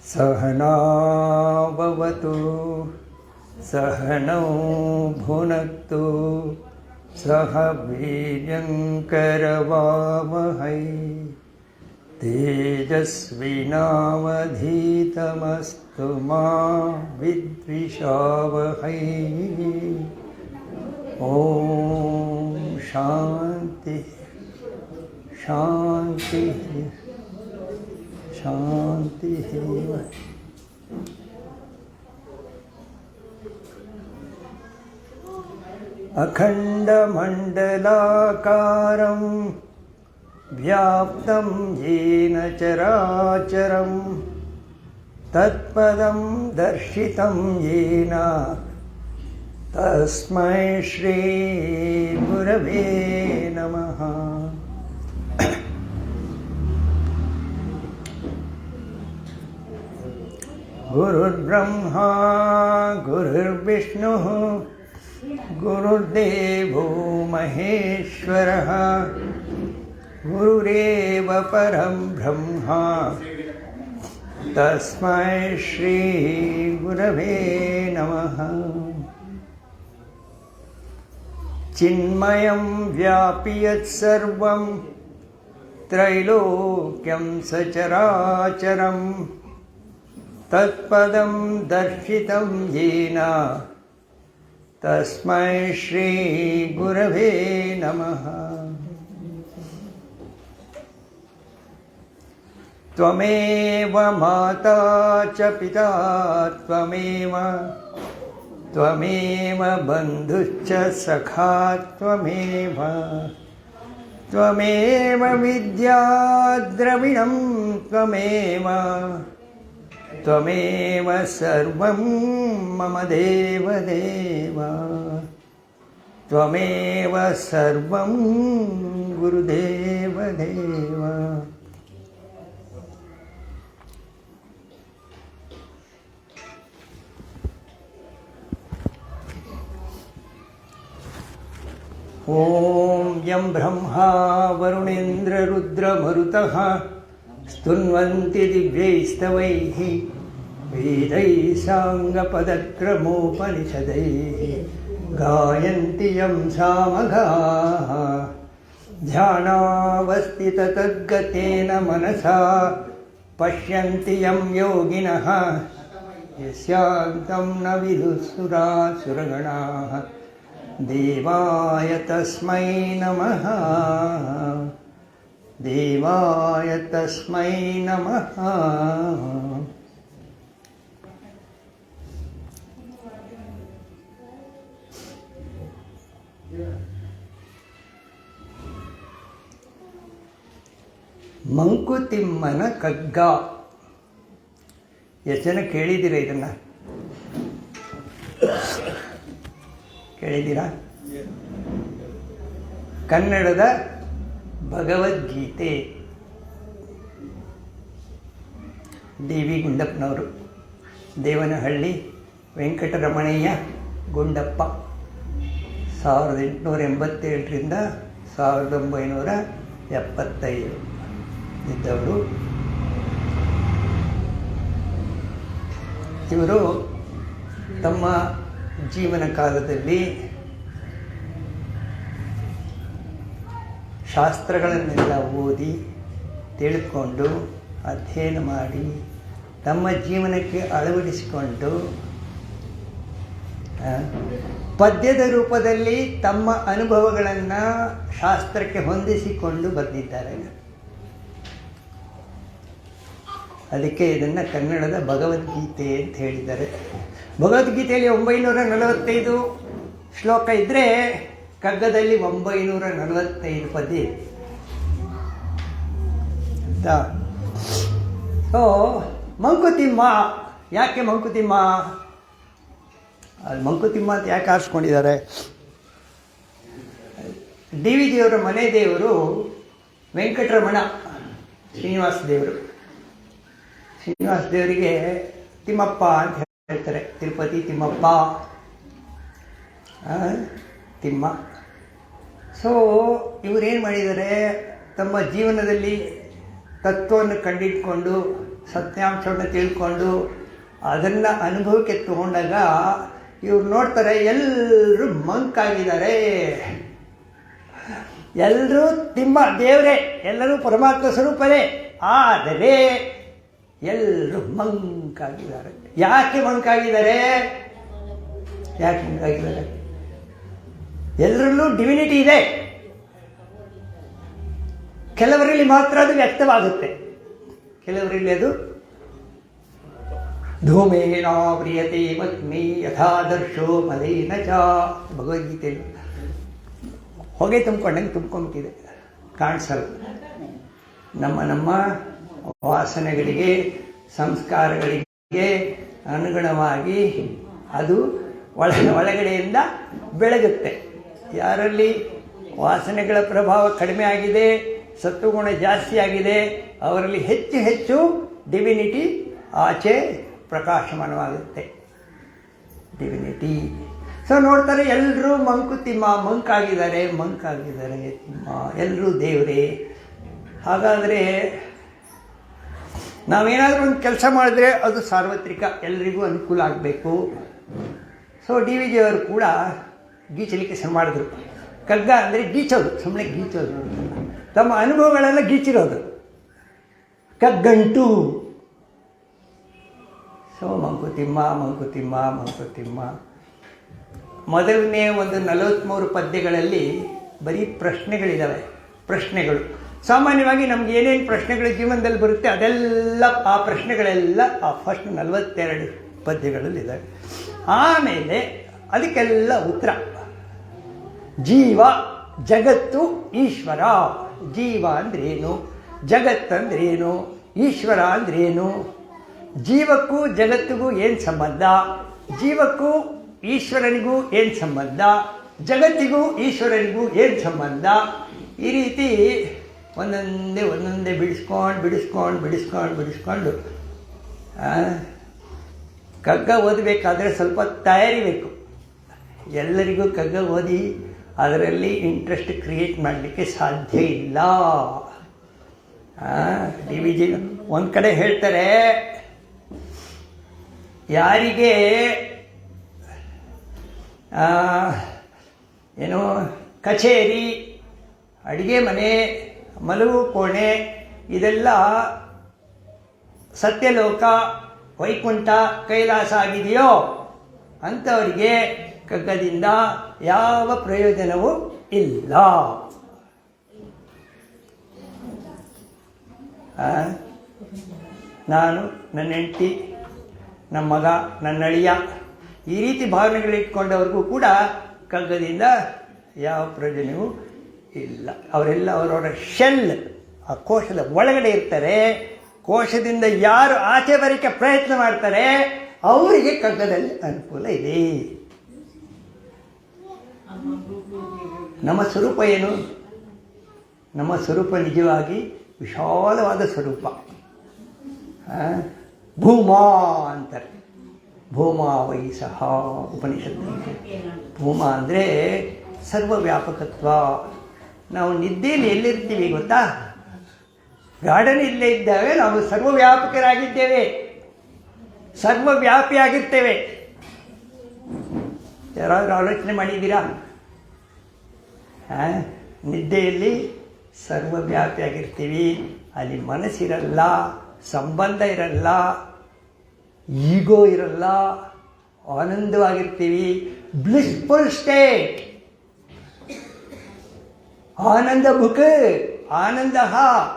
सहना भवतु सहनौ भुनक्तु सह वीर्यङ्करवावहै तेजस्विनावधीतमस्तु मा विद्विषावहै। ॐ शान्ति शान्ति शांति। अखंडमंडलाकारं व्याप्तं येन चराचरं तत्पदं दर्शितं येन तस्मै श्री गुरवे नमः। गुरुर्ब्रह्मा गुरुर्विष्णुः गुरुर्देवो महेश्वरः गुरुरेव परं ब्रह्मा तस्मै श्री गुरवे नमः। चिन्मयं व्यापि यत्सर्वं त्रैलोक्यं सचराचरं तत्पदं दर्शितं येन तस्मै श्री गुरवे नमः। त्वमेव माता च पिता त्वमेव बन्धुश्च सखा त्वमेव विद्या द्रविणं त्वमेव सर्वं मम देवदेव त्वमेव सर्वं गुरुदेवदेव। ॐ यं ब्रह्मा वरुणेन्द्र रुद्रमरुतः स्तुन्वन्ति दिव्यैस्तवैः वेदैः साङ्गपदक्रमोपनिषदैः गायन्ति यं सामगाः ध्यानावस्थिततद्गतेन मनसा पश्यन्ति यं योगिनः यस्यान्तं न विदुःसुरासुरगणाः देवाय तस्मै नमः देवाय तस्मै नमः। ಮಂಕುತಿಮ್ಮನ ಕಗ್ಗ. ಎಷ್ಟು ಜನ ಕೇಳಿದ್ದೀರ ಇದನ್ನ? ಕೇಳಿದ್ದೀರಾ? ಕನ್ನಡದ ಭಗವದ್ಗೀತೆ. ಡಿ ವಿ ಗುಂಡಪ್ಪನವರು, ದೇವನಹಳ್ಳಿ ವೆಂಕಟರಮಣಯ್ಯ ಗುಂಡಪ್ಪ, 1887ರಿಂದ 1975 ಇದ್ದವರು. ಇವರು ತಮ್ಮ ಜೀವನ ಕಾಲದಲ್ಲಿ ಶಾಸ್ತ್ರಗಳನ್ನೆಲ್ಲ ಓದಿ ತಿಳ್ಕೊಂಡು ಅಧ್ಯಯನ ಮಾಡಿ ತಮ್ಮ ಜೀವನಕ್ಕೆ ಅಳವಡಿಸಿಕೊಂಡು ಪದ್ಯದ ರೂಪದಲ್ಲಿ ತಮ್ಮ ಅನುಭವಗಳನ್ನು ಶಾಸ್ತ್ರಕ್ಕೆ ಹೊಂದಿಸಿಕೊಂಡು ಬರೆದಿದ್ದಾರೆ. ಅದಕ್ಕೆ ಇದನ್ನು ಕನ್ನಡದ ಭಗವದ್ಗೀತೆ ಅಂತ ಹೇಳಿದ್ದಾರೆ. ಭಗವದ್ಗೀತೆಯಲ್ಲಿ 945 ಶ್ಲೋಕ ಇದ್ದರೆ ಕಗ್ಗದಲ್ಲಿ 945 ಪದ್ಯ ಇದೆ. ಆಯಿತಾ? ಸೊ ಮಂಕುತಿಮ್ಮ, ಯಾಕೆ ಮಂಕುತಿಮ್ಮ? ಅದು ಮಂಕುತಿಮ್ಮ ಅಂತ ಯಾಕೆ ಆರಿಸ್ಕೊಂಡಿದ್ದಾರೆ? ಡಿ ವಿ ಜಿಯವರ ಮನೆ ದೇವರು ವೆಂಕಟರಮಣ ಶ್ರೀನಿವಾಸ ದೇವರು. ಶ್ರೀನಿವಾಸ ದೇವರಿಗೆ ತಿಮ್ಮಪ್ಪ ಅಂತ ಹೇಳ್ತಾರೆ. ತಿರುಪತಿ ತಿಮ್ಮಪ್ಪ, ತಿಮ್ಮ. ಸೊ ಇವರೇನು ಮಾಡಿದ್ದಾರೆ, ತಮ್ಮ ಜೀವನದಲ್ಲಿ ತತ್ವವನ್ನು ಕಂಡಿಟ್ಕೊಂಡು ಸತ್ಯಾಂಶವನ್ನು ತಿಳ್ಕೊಂಡು ಅದನ್ನು ಅನುಭವಕ್ಕೆ ತಗೊಂಡಾಗ ಇವ್ರು ನೋಡ್ತಾರೆ ಎಲ್ಲರೂ ಮಂಕಾಗಿದ್ದಾರೆ. ಎಲ್ಲರೂ ತಿಮ್ಮ ದೇವರೇ, ಎಲ್ಲರೂ ಪರಮಾತ್ಮ ಸ್ವರೂಪರೇ, ಆದರೆ ಎಲ್ಲರೂ ಮಂಕಾಗಿದ್ದಾರೆ. ಯಾಕೆ ಮಂಕಾಗಿದ್ದಾರೆ? ಯಾಕೆ ಮಂಕಾಗಿದ್ದಾರೆ? ಎಲ್ಲರಲ್ಲೂ ಡಿವಿನಿಟಿ ಇದೆ, ಕೆಲವರಲ್ಲಿ ಮಾತ್ರ ಅದು ವ್ಯಕ್ತವಾಗುತ್ತೆ, ಕೆಲವರಲ್ಲಿ ಅದು ಧೂಮೇನ ಪ್ರಿಯತೆ ಮತ್ಮಿ ಯಥಾದರ್ಶೋ ಮಲೇನ ಚ. ಭಗವದ್ಗೀತೆಯಲ್ಲಿ ಹೊಗೆ ತುಂಬ್ಕೊಂಡಂಗೆ ತುಂಬ್ಕೊಂಬಿಟ್ಟಿದೆ, ಕಾಣಿಸಲ್ಲ. ನಮ್ಮ ವಾಸನೆಗಳಿಗೆ ಸಂಸ್ಕಾರಗಳಿಗೆ ಅನುಗುಣವಾಗಿ ಅದು ಒಳಗಡೆಯಿಂದ ಬೆಳಗುತ್ತೆ. ಯಾರಲ್ಲಿ ವಾಸನೆಗಳ ಪ್ರಭಾವ ಕಡಿಮೆ ಆಗಿದೆ, ಸತ್ವಗುಣ ಜಾಸ್ತಿ ಆಗಿದೆ, ಅವರಲ್ಲಿ ಹೆಚ್ಚು ಹೆಚ್ಚು ಡಿವಿನಿಟಿ ಆಚೆ ಪ್ರಕಾಶಮಾನವಾಗುತ್ತೆ. ಡಿವಿನಿಟಿ. ಸೊ ನೋಡ್ತಾರೆ ಎಲ್ಲರೂ ಮಂಕುತಿಮ್ಮ, ಮಂಕಾಗಿದ್ದಾರೆ ತಿಮ್ಮ, ಎಲ್ಲರೂ ದೇವರೇ. ಹಾಗಾದರೆ ನಾವೇನಾದರೂ ಒಂದು ಕೆಲಸ ಮಾಡಿದ್ರೆ ಅದು ಸಾರ್ವತ್ರಿಕ, ಎಲ್ಲರಿಗೂ ಅನುಕೂಲ ಆಗಬೇಕು. ಸೊ ಡಿ ವಿ ಜಿಯವರು ಕೂಡ ಗೀಚಲಿಕ್ಕೆ ಶುರು ಮಾಡಿದ್ರು. ಕಗ್ಗ ಅಂದರೆ ಗೀಚೋದು, ಸುಮ್ಮನೆ ಗೀಚೋದು, ತಮ್ಮ ಅನುಭವಗಳೆಲ್ಲ ಗೀಚಿರೋದು, ಕಗ್ಗಂಟು. ಸೊ ಮಂಕುತಿಮ್ಮ ಮೊದಲನೇ ಒಂದು 43 ಪದ್ಯಗಳಲ್ಲಿ ಬರೀ ಪ್ರಶ್ನೆಗಳಿದ್ದಾವೆ. ಪ್ರಶ್ನೆಗಳು ಸಾಮಾನ್ಯವಾಗಿ ನಮ್ಗೆ ಏನೇನು ಪ್ರಶ್ನೆಗಳು ಜೀವನದಲ್ಲಿ ಬರುತ್ತೆ ಅದೆಲ್ಲ ಆ ಪ್ರಶ್ನೆಗಳೆಲ್ಲ ಆ ಫಸ್ಟ್ 42 ಪದ್ಯಗಳಲ್ಲಿದ್ದಾವೆ. ಆಮೇಲೆ ಅದಕ್ಕೆಲ್ಲ ಉತ್ತರ. ಜೀವ, ಜಗತ್ತು, ಈಶ್ವರ. ಜೀವ ಅಂದ್ರೇನು, ಜಗತ್ತಂದ್ರೇನು, ಈಶ್ವರ ಅಂದ್ರೇನು, ಜೀವಕ್ಕೂ ಜಗತ್ತಿಗೂ ಏನು ಸಂಬಂಧ, ಜೀವಕ್ಕೂ ಈಶ್ವರನಿಗೂ ಏನು ಸಂಬಂಧ, ಜಗತ್ತಿಗೂ ಈಶ್ವರನಿಗೂ ಏನು ಸಂಬಂಧ. ಈ ರೀತಿ ಒಂದೊಂದೇ ಬಿಡಿಸ್ಕೊಂಡು ಕಗ್ಗ ಓದಬೇಕಾದ್ರೆ ಸ್ವಲ್ಪ ತಯಾರಿ ಬೇಕು. ಎಲ್ಲರಿಗೂ ಕಗ್ಗ ಓದಿ ಅದರಲ್ಲಿ ಇಂಟ್ರೆಸ್ಟ್ ಕ್ರಿಯೇಟ್ ಮಾಡಲಿಕ್ಕೆ ಸಾಧ್ಯ ಇಲ್ಲ. ಡಿ ವಿ ಜಿ ಒಂದು ಕಡೆ ಹೇಳ್ತಾರೆ, ಯಾರಿಗೆ ಏನು ಕಚೇರಿ, ಅಡುಗೆ ಮನೆ, ಮಲಗು ಕೋಣೆ ಇದೆಲ್ಲ ಸತ್ಯಲೋಕ, ವೈಕುಂಠ, ಕೈಲಾಸ ಆಗಿದೆಯೋ ಅಂಥವರಿಗೆ ಕಗ್ಗದಿಂದ ಯಾವ ಪ್ರಯೋಜನವೂ ಇಲ್ಲ. ನಾನು, ನನ್ನ ಹೆಂಡತಿ, ನಮ್ಮ ಮಗ, ನನ್ನ ಅಳಿಯ ಈ ರೀತಿ ಭಾವನೆಗಳಿಟ್ಕೊಂಡವ್ರಿಗೂ ಕೂಡ ಕಗ್ಗದಿಂದ ಯಾವ ಪ್ರಯೋಜನವೂ ಇಲ್ಲ. ಅವರೆಲ್ಲ ಅವರವರ ಶೆಲ್, ಆ ಕೋಶದ ಒಳಗಡೆ ಇರ್ತಾರೆ. ಕೋಶದಿಂದ ಯಾರು ಆಚೆ ಬರೋಕ್ಕೆ ಪ್ರಯತ್ನ ಮಾಡ್ತಾರೆ ಅವರಿಗೆ ಕಗ್ಗದಲ್ಲಿ ಅನುಕೂಲ ಇದೆ. ನಮ್ಮ ಸ್ವರೂಪ ಏನು? ನಮ್ಮ ಸ್ವರೂಪ ನಿಜವಾಗಿ ವಿಶಾಲವಾದ ಸ್ವರೂಪ. ಭೂಮಾ ಅಂತಾರೆ. ಭೂಮಾ ವೈ ಸಹ ಉಪನಿಷತ್ತು. ಭೂಮಾ ಅಂದರೆ ಸರ್ವವ್ಯಾಪಕತ್ವ. ನಾವು ನಿದ್ದೆಯಲ್ಲಿ ಎಲ್ಲಿರ್ತೀವಿ ಗೊತ್ತಾ? ಗಾರ್ಡನ್ ಇಲ್ಲೇ ಇದ್ದಾಗ ನಾವು ಸರ್ವವ್ಯಾಪಕರಾಗಿದ್ದೇವೆ, ಸರ್ವವ್ಯಾಪಿಯಾಗಿರ್ತೇವೆ. ಯಾರಾದರೂ ಆಲೋಚನೆ ಮಾಡಿದ್ದೀರಾ? ನಿದ್ದೆಯಲ್ಲಿ ಸರ್ವವ್ಯಾಪಿಯಾಗಿರ್ತೀವಿ. ಅಲ್ಲಿ ಮನಸ್ಸಿರಲ್ಲ, ಸಂಬಂಧ ಇರಲ್ಲ, ಈಗೋ ಇರಲ್ಲ, ಆನಂದವಾಗಿರ್ತೀವಿ. ಬ್ಲಿಸ್ಫುಲ್ ಸ್ಟೇಟ್, ಆನಂದ ಮುಖ, ಆನಂದ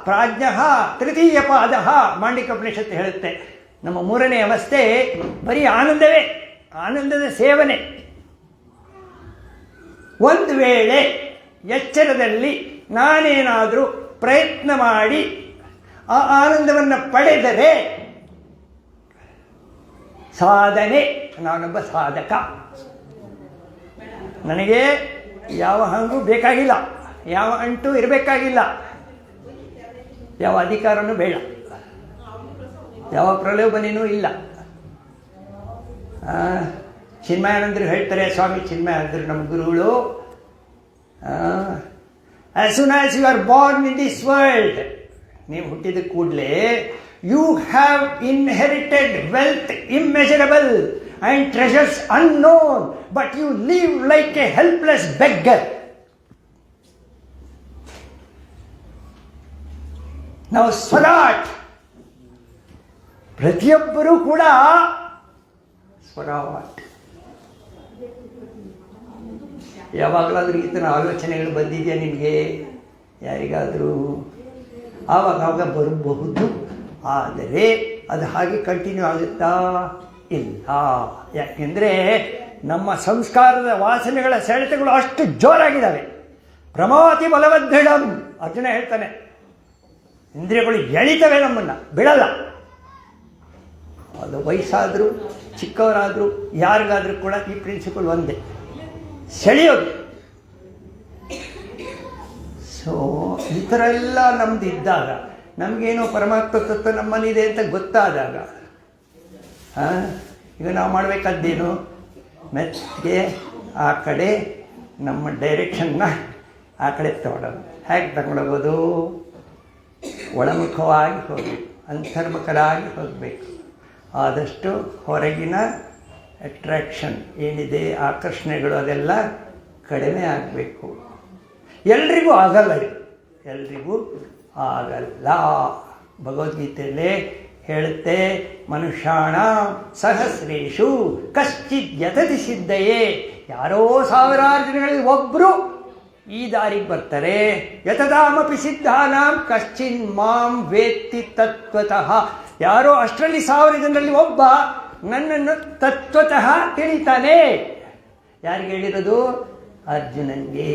ಪ್ರಾಜ್ಞ ತೃತೀಯ ಪಾದ ಮಾಂಡಿಕ್ಯೋಪನಿಷತ್ತು ಹೇಳುತ್ತೆ. ನಮ್ಮ ಮೂರನೇ ಅವಸ್ಥೆ ಬರೀ ಆನಂದವೇ, ಆನಂದದ ಸೇವನೆ. ಒಂದು ವೇಳೆ ಎಚ್ಚರದಲ್ಲಿ ನಾನೇನಾದರೂ ಪ್ರಯತ್ನ ಮಾಡಿ ಆ ಆನಂದವನ್ನು ಪಡೆದರೆ ಸಾಧನೆ, ನಾನೊಬ್ಬ ಸಾಧಕ. ನನಗೆ ಯಾವ ಹಂಗೂ ಬೇಕಾಗಿಲ್ಲ, ಯಾವ ಅಂಟು ಇರಬೇಕಾಗಿಲ್ಲ, ಯಾವ ಅಧಿಕಾರನೂ ಬೇಡ, ಯಾವ ಪ್ರಲೋಭನೆಯೂ ಇಲ್ಲ. ಚಿನ್ಮಯಾನಂದರು ಹೇಳ್ತಾರೆ, ಸ್ವಾಮಿ ಚಿನ್ಮಯಾನಂದರು ನಮ್ಮ ಗುರುಗಳು, as soon as you are born in this world, ನೀವು ಹುಟ್ಟಿದ ಕೂಡಲೇ you have inherited wealth immeasurable and treasures unknown, but you live like a helpless beggar. Now ಸ್ವರಾಟ್, ಪ್ರತಿಯೊಬ್ಬರೂ ಕೂಡ ಸ್ವರಾಟ್. ಯಾವಾಗಲಾದರೂ ಈ ಥರ ಆಲೋಚನೆಗಳು ಬಂದಿದೆಯಾ ನಿಮಗೆ? ಯಾರಿಗಾದರೂ ಆವಾಗ ಬರಬಹುದು, ಆದರೆ ಅದು ಹಾಗೆ ಕಂಟಿನ್ಯೂ ಆಗುತ್ತಾ? ಇಲ್ಲ. ಯಾಕೆಂದರೆ ನಮ್ಮ ಸಂಸ್ಕಾರದ ವಾಸನೆಗಳ ಸೆಳೆತಗಳು ಅಷ್ಟು ಜೋರಾಗಿದ್ದಾವೆ. ಪ್ರಮಾತಿ ಬಲವದ್ಧಳಂ, ಅರ್ಜುನ ಹೇಳ್ತಾನೆ. ಇಂದ್ರಿಯಗಳು ಎಳಿತವೆ, ನಮ್ಮನ್ನು ಬಿಡಲ್ಲ. ಅದು ವಯಸ್ಸಾದರೂ ಚಿಕ್ಕವರಾದರೂ ಯಾರಿಗಾದರೂ ಕೂಡ ಈ ಪ್ರಿನ್ಸಿಪಲ್ ಒಂದೇ, ಸೆಳೆಯೋದು. ಸೊ ಈ ಥರ ಎಲ್ಲ ನಮ್ದು ಇದ್ದಾಗ, ನಮಗೇನೋ ಪರಮಾತ್ಮ ತತ್ವ ನಮ್ಮಲ್ಲಿದೆ ಅಂತ ಗೊತ್ತಾದಾಗ, ಈಗ ನಾವು ಮಾಡಬೇಕಾದ್ದೇನು? ಮೆತ್ತಿಗೆ ಆ ಕಡೆ ನಮ್ಮ ಡೈರೆಕ್ಷನ್ನ ಆ ಕಡೆ ತಗೊಳ್ಳೋದು. ಹೇಗೆ ತಗೊಂಡೋಗೋದು? ಒಳಮುಖವಾಗಿ ಹೋಗಬೇಕು, ಅಂತರ್ಮುಖರಾಗಿ ಹೋಗಬೇಕು. ಆದಷ್ಟು ಹೊರಗಿನ ಅಟ್ರಾಕ್ಷನ್ ಏನಿದೆ, ಆಕರ್ಷಣೆಗಳು, ಅದೆಲ್ಲ ಕಡಿಮೆ ಆಗಬೇಕು. ಎಲ್ರಿಗೂ ಆಗಲ್ಲ, ಎಲ್ರಿಗೂ ಆಗಲ್ಲ. ಭಗವದ್ಗೀತೆಯಲ್ಲೇ ಹೇಳುತ್ತೆ, ಮನುಷ್ಯಾಣ ಸಹಸ್ರೇಷು ಕಶ್ಚಿತ್ ಯತತಿ ಸಿದ್ಧಯೇ. ಯಾರೋ ಸಾವಿರಾರು ಜನಗಳಲ್ಲಿ ಒಬ್ಬರು ಈ ದಾರಿಗೆ ಬರ್ತಾರೆ. ಯತದಾಮಪಿ ಸಿದ್ಧಾನಾಂ ಕಶ್ಚಿನ್ ಮಾಂ ವೇತ್ತಿ ತತ್ವತಃ. ಯಾರೋ ಅಷ್ಟರಲ್ಲಿ 1000 ಜನರಲ್ಲಿ ಒಬ್ಬ ನನ್ನನ್ನು ತತ್ವತಃ ತಿಳಿತಾನೆ. ಯಾರಿಗೆ ಹೇಳಿರೋದು? ಅರ್ಜುನನ್ಗೆ.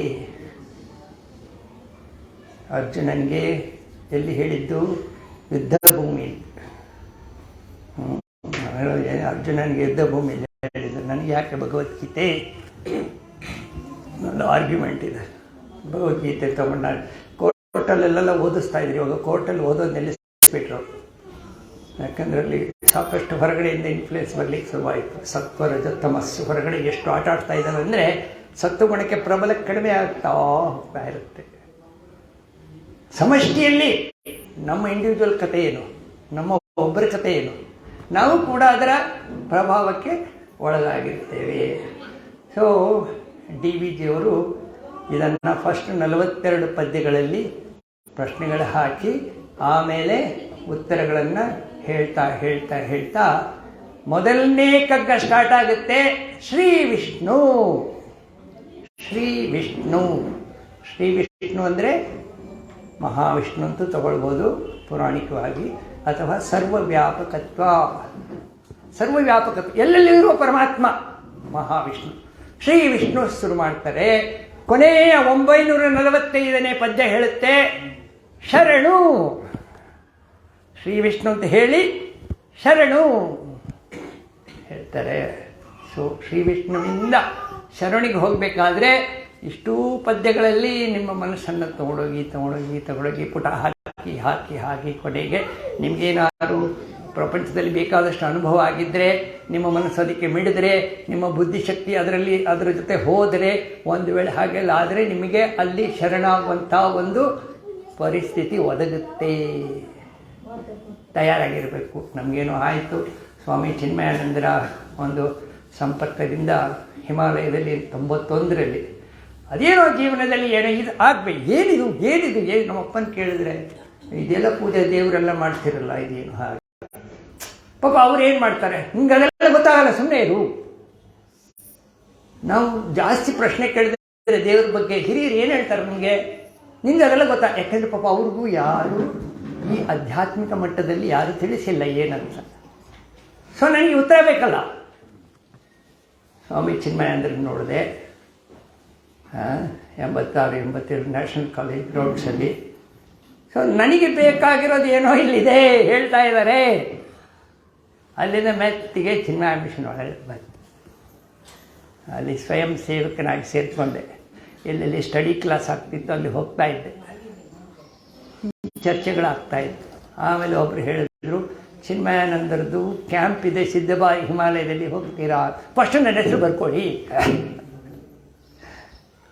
ಅರ್ಜುನನ್ಗೆ ಎಲ್ಲಿ ಹೇಳಿದ್ದು? ಯುದ್ಧ ಭೂಮಿ. ಅರ್ಜುನನಿಗೆ ಯುದ್ಧ ಭೂಮಿಯಲ್ಲಿ ಹೇಳಿದ್ದು. ನನಗೆ ಯಾಕೆ ಭಗವದ್ಗೀತೆ? ಒಂದು ಆರ್ಗ್ಯುಮೆಂಟ್ ಇದೆ. ಭಗವದ್ಗೀತೆ ತಗೊಂಡು ಕೋರ್ಟಲ್ಲೆಲ್ಲ ಓದಿಸ್ತಾ ಇದ್ರಿ. ಇವಾಗ ಕೋರ್ಟಲ್ಲಿ ಓದೋದು ನಿಲ್ಲಿಸ್ಬಿಟ್ರು. ಯಾಕಂದರೆ ಅಲ್ಲಿ ಸಾಕಷ್ಟು ಹೊರಗಡೆಯಿಂದ ಇನ್ಫ್ಲೂಯೆನ್ಸ್ ಬರಲಿಕ್ಕೆ ಶುರುವಾಯಿತು. ಸತ್ವ ರಜ ತಮಸ್ಸು ಹೊರಗಡೆ ಎಷ್ಟು ಆಟ ಆಡ್ತಾ ಇದ್ದಾವೆ ಅಂದರೆ ಸತ್ವಗುಣಕ್ಕೆ ಪ್ರಬಲ ಕಡಿಮೆ ಆಗ್ತಾ ಹೋಗ್ತಾ ಇರುತ್ತೆ. ಸಮಷ್ಟಿಯಲ್ಲಿ ನಮ್ಮ ಇಂಡಿವಿಜುವಲ್ ಕಥೆ ಏನು, ನಮ್ಮ ಒಬ್ಬರ ಕಥೆ ಏನು, ನಾವು ಕೂಡ ಅದರ ಪ್ರಭಾವಕ್ಕೆ ಒಳಗಾಗಿರ್ತೇವೆ. ಸೊ DVಜಿಯವರು ಇದನ್ನು ಫಸ್ಟ್ 42 ಪದ್ಯಗಳಲ್ಲಿ ಪ್ರಶ್ನೆಗಳು ಹಾಕಿ ಆಮೇಲೆ ಉತ್ತರಗಳನ್ನು ಹೇಳ್ತಾ ಹೇಳ್ತಾ ಹೇಳ್ತಾ ಮೊದಲನೇ ಕಗ್ಗ ಸ್ಟಾರ್ಟ್ ಆಗುತ್ತೆ. ಶ್ರೀ ವಿಷ್ಣು. ಶ್ರೀ ವಿಷ್ಣು, ಶ್ರೀ ವಿಷ್ಣು ಅಂದರೆ ಮಹಾವಿಷ್ಣು ಅಂತೂ ತಗೊಳ್ಬೋದು ಪೌರಾಣಿಕವಾಗಿ, ಅಥವಾ ಸರ್ವವ್ಯಾಪಕತ್ವ. ಸರ್ವವ್ಯಾಪಕತ್ವ, ಎಲ್ಲೆಲ್ಲಿರುವ ಪರಮಾತ್ಮ ಮಹಾವಿಷ್ಣು. ಶ್ರೀ ವಿಷ್ಣು ಶುರು ಮಾಡ್ತಾರೆ. ಕೊನೆಯ 945ನೇ ಪದ್ಯ ಹೇಳುತ್ತೆ ಶರಣು. ಶ್ರೀ ವಿಷ್ಣು ಅಂತ ಹೇಳಿ ಶರಣು ಹೇಳ್ತಾರೆ. ಸೊ ಶ್ರೀ ವಿಷ್ಣುವಿಂದ ಶರಣಿಗೆ ಹೋಗಬೇಕಾದ್ರೆ ಇಷ್ಟೂ ಪದ್ಯಗಳಲ್ಲಿ ನಿಮ್ಮ ಮನಸ್ಸನ್ನು ತಗೊಂಡೋಗಿ ಪುಟ ಹಾಕಿ ಕೊನೆಗೆ ನಿಮಗೇನಾದ್ರು ಪ್ರಪಂಚದಲ್ಲಿ ಬೇಕಾದಷ್ಟು ಅನುಭವ ಆಗಿದ್ದರೆ, ನಿಮ್ಮ ಮನಸ್ಸು ಅದಕ್ಕೆ ಮಿಡಿದ್ರೆ, ನಿಮ್ಮ ಬುದ್ಧಿಶಕ್ತಿ ಅದರ ಜೊತೆ ಹೋದರೆ, ಒಂದು ವೇಳೆ ಹಾಗೆಲ್ಲ ಆದರೆ ನಿಮಗೆ ಅಲ್ಲಿ ಶರಣಾಗುವಂಥ ಒಂದು ಪರಿಸ್ಥಿತಿ ಒದಗುತ್ತೆ. ತಯಾರಾಗಿರಬೇಕು. ನಮಗೇನೋ ಆಯಿತು, ಸ್ವಾಮಿ ಚಿನ್ಮಯಾನಂದರ ಒಂದು ಸಂಪರ್ಕದಿಂದ ಹಿಮಾಲಯದಲ್ಲಿ 91ರಲ್ಲಿ ಅದೇನೋ ಜೀವನದಲ್ಲಿ ಏನೋ ಇದು ಆಗಬೇಕು. ಏನಿದು ನಮ್ಮಪ್ಪನ ಕೇಳಿದ್ರೆ, ಇದೆಲ್ಲ ಪೂಜೆ ದೇವರೆಲ್ಲ ಮಾಡ್ತಿರಲ್ಲ, ಇದೇನು ಹಾಗೆ. ಪಾಪ ಅವ್ರು ಏನು ಮಾಡ್ತಾರೆ, ನಿಮ್ಗೆ ಅದೆಲ್ಲ ಗೊತ್ತಾಗಲ್ಲ, ಸುಮ್ಮನೆ ಇರು. ನಾವು ಜಾಸ್ತಿ ಪ್ರಶ್ನೆ ಕೇಳಿದ್ರೆ ದೇವ್ರ ಬಗ್ಗೆ ಹಿರಿಯರು ಏನು ಹೇಳ್ತಾರೆ ನಮಗೆ, ನಿಮ್ಗೆ ಅದೆಲ್ಲ ಗೊತ್ತಾ? ಯಾಕಂದರೆ ಪಾಪ ಅವ್ರಿಗೂ ಯಾರು ಈ ಆಧ್ಯಾತ್ಮಿಕ ಮಟ್ಟದಲ್ಲಿ ಯಾರು ತಿಳಿಸಿಲ್ಲ ಏನಂತ. ಸೊ ನನಗೆ ಉತ್ತರ ಬೇಕಲ್ಲ. ಸ್ವಾಮಿ ಚಿನ್ಮಯಾನಂದರಿಗೆ ನೋಡಿದೆ 86-87 ನ್ಯಾಷನಲ್ ಕಾಲೇಜ್ ಗ್ರೌಂಡ್ಸಲ್ಲಿ. ಸೊ ನನಗೆ ಬೇಕಾಗಿರೋದು ಏನೋ ಇಲ್ಲಿದೆ ಹೇಳ್ತಾ ಇದ್ದಾರೆ. ಅಲ್ಲಿಂದ ಮೆತ್ತಿಗೆ ಚಿನ್ಮಯ ಮಿಷನ್ ಒಳಗೆ ಬಂದೆ. ಅಲ್ಲಿ ಸ್ವಯಂ ಸೇವಕನಾಗಿ ಸೇರಿಕೊಂಡೆ. ಎಲ್ಲೆಲ್ಲಿ ಸ್ಟಡಿ ಕ್ಲಾಸ್ ಆಗ್ತಿತ್ತು ಅಲ್ಲಿ ಹೋಗ್ತಾ ಇದ್ದೆ, ಚರ್ಚೆಗಳಾಗ್ತಾಯಿತ್ತು. ಆಮೇಲೆ ಒಬ್ಬರು ಹೇಳಿದ್ರು, ಚಿನ್ಮಯಾನಂದರದ್ದು ಕ್ಯಾಂಪ್ ಇದೆ ಸಿದ್ಧಬಾಯಿ ಹಿಮಾಲಯದಲ್ಲಿ, ಹೋಗ್ತೀರಾ? ಫಸ್ಟು ನನ್ನ ಹೆಸರು ಬರ್ಕೊಳ್ಳಿ.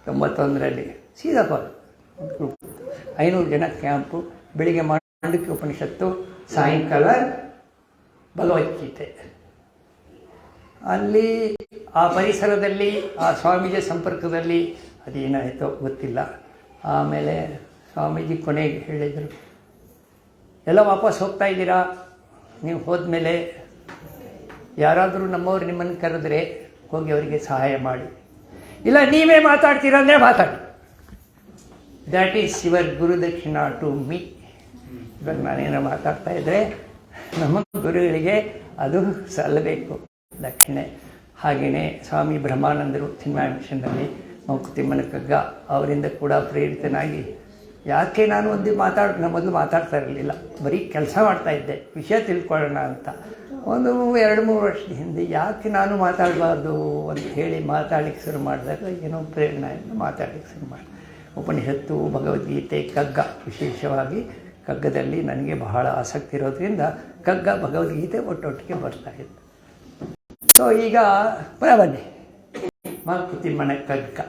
91ರಲ್ಲಿ ಸೀದಾ ಕಾಲ್ 500 ಜನ ಕ್ಯಾಂಪು. ಬೆಳಿಗ್ಗೆ ಮಾಂಡಕ್ಯ ಉಪನಿಷತ್ತು, ಸಾಯಂಕಾಲ ಭಗವದ್ಗೀತೆ. ಅಲ್ಲಿ ಆ ಪರಿಸರದಲ್ಲಿ ಆ ಸ್ವಾಮೀಜಿ ಸಂಪರ್ಕದಲ್ಲಿ ಅದೇನಾಯಿತೋ ಗೊತ್ತಿಲ್ಲ. ಆಮೇಲೆ ಸ್ವಾಮೀಜಿ ಕೊನೆಗೆ ಹೇಳಿದರು, ಎಲ್ಲ ವಾಪಸ್ ಹೋಗ್ತಾ ಇದ್ದೀರಾ, ನೀವು ಹೋದ್ಮೇಲೆ ಯಾರಾದರೂ ನಮ್ಮವ್ರು ನಿಮ್ಮನ್ನು ಕರೆದ್ರೆ ಹೋಗಿ ಅವರಿಗೆ ಸಹಾಯ ಮಾಡಿ, ಇಲ್ಲ ನೀವೇ ಮಾತಾಡ್ತೀರ ಅಂದರೆ ಮಾತಾಡಿ. That is your gurudakshina to me. ಇವಾಗ ನಾನೇನೋ ಮಾತಾಡ್ತಾ ಇದ್ದರೆ ನಮ್ಮ ಗುರುಗಳಿಗೆ ಅದು ಸಲ್ಲಬೇಕು ದಕ್ಷಿಣೆ. ಹಾಗೆಯೇ ಸ್ವಾಮಿ ಬ್ರಹ್ಮಾನಂದರು ಚಿನ್ಮಯ ಮಿಷನ್ನಲ್ಲಿ ಮಂಕುತಿಮ್ಮನ ಕಗ್ಗ ಅವರಿಂದ ಕೂಡ ಪ್ರೇರಿತನಾಗಿ, ಯಾಕೆ ನಾನು ಮೊದಲು ಮಾತಾಡ್ತಾ ಇರಲಿಲ್ಲ, ಬರೀ ಕೆಲಸ ಮಾಡ್ತಾಯಿದ್ದೆ, ವಿಷಯ ತಿಳ್ಕೊಳ್ಳೋಣ ಅಂತ. ಒಂದು 2-3 ವರ್ಷದ ಹಿಂದೆ ಯಾಕೆ ನಾನು ಮಾತಾಡಬಾರ್ದು ಅಂತ ಹೇಳಿ ಮಾತಾಡಲಿಕ್ಕೆ ಶುರು ಮಾಡಿದಾಗ ಏನೋ ಪ್ರೇರಣೆಯಿಂದ ಮಾತಾಡಲಿಕ್ಕೆ ಶುರು ಮಾಡಿ. ಉಪನಿಷತ್ತು, ಭಗವದ್ಗೀತೆ, ಕಗ್ಗ, ವಿಶೇಷವಾಗಿ ಕಗ್ಗದಲ್ಲಿ ನನಗೆ ಬಹಳ ಆಸಕ್ತಿ ಇರೋದ್ರಿಂದ ಕಗ್ಗ ಭಗವದ್ಗೀತೆ ಒಟ್ಟೊಟ್ಟಿಗೆ ಬರ್ತಾಯಿತ್ತು. ಸೊ ಈಗ ಬನ್ನಿ, ಮಂಕುತಿಮ್ಮನ ಕಗ್ಗ.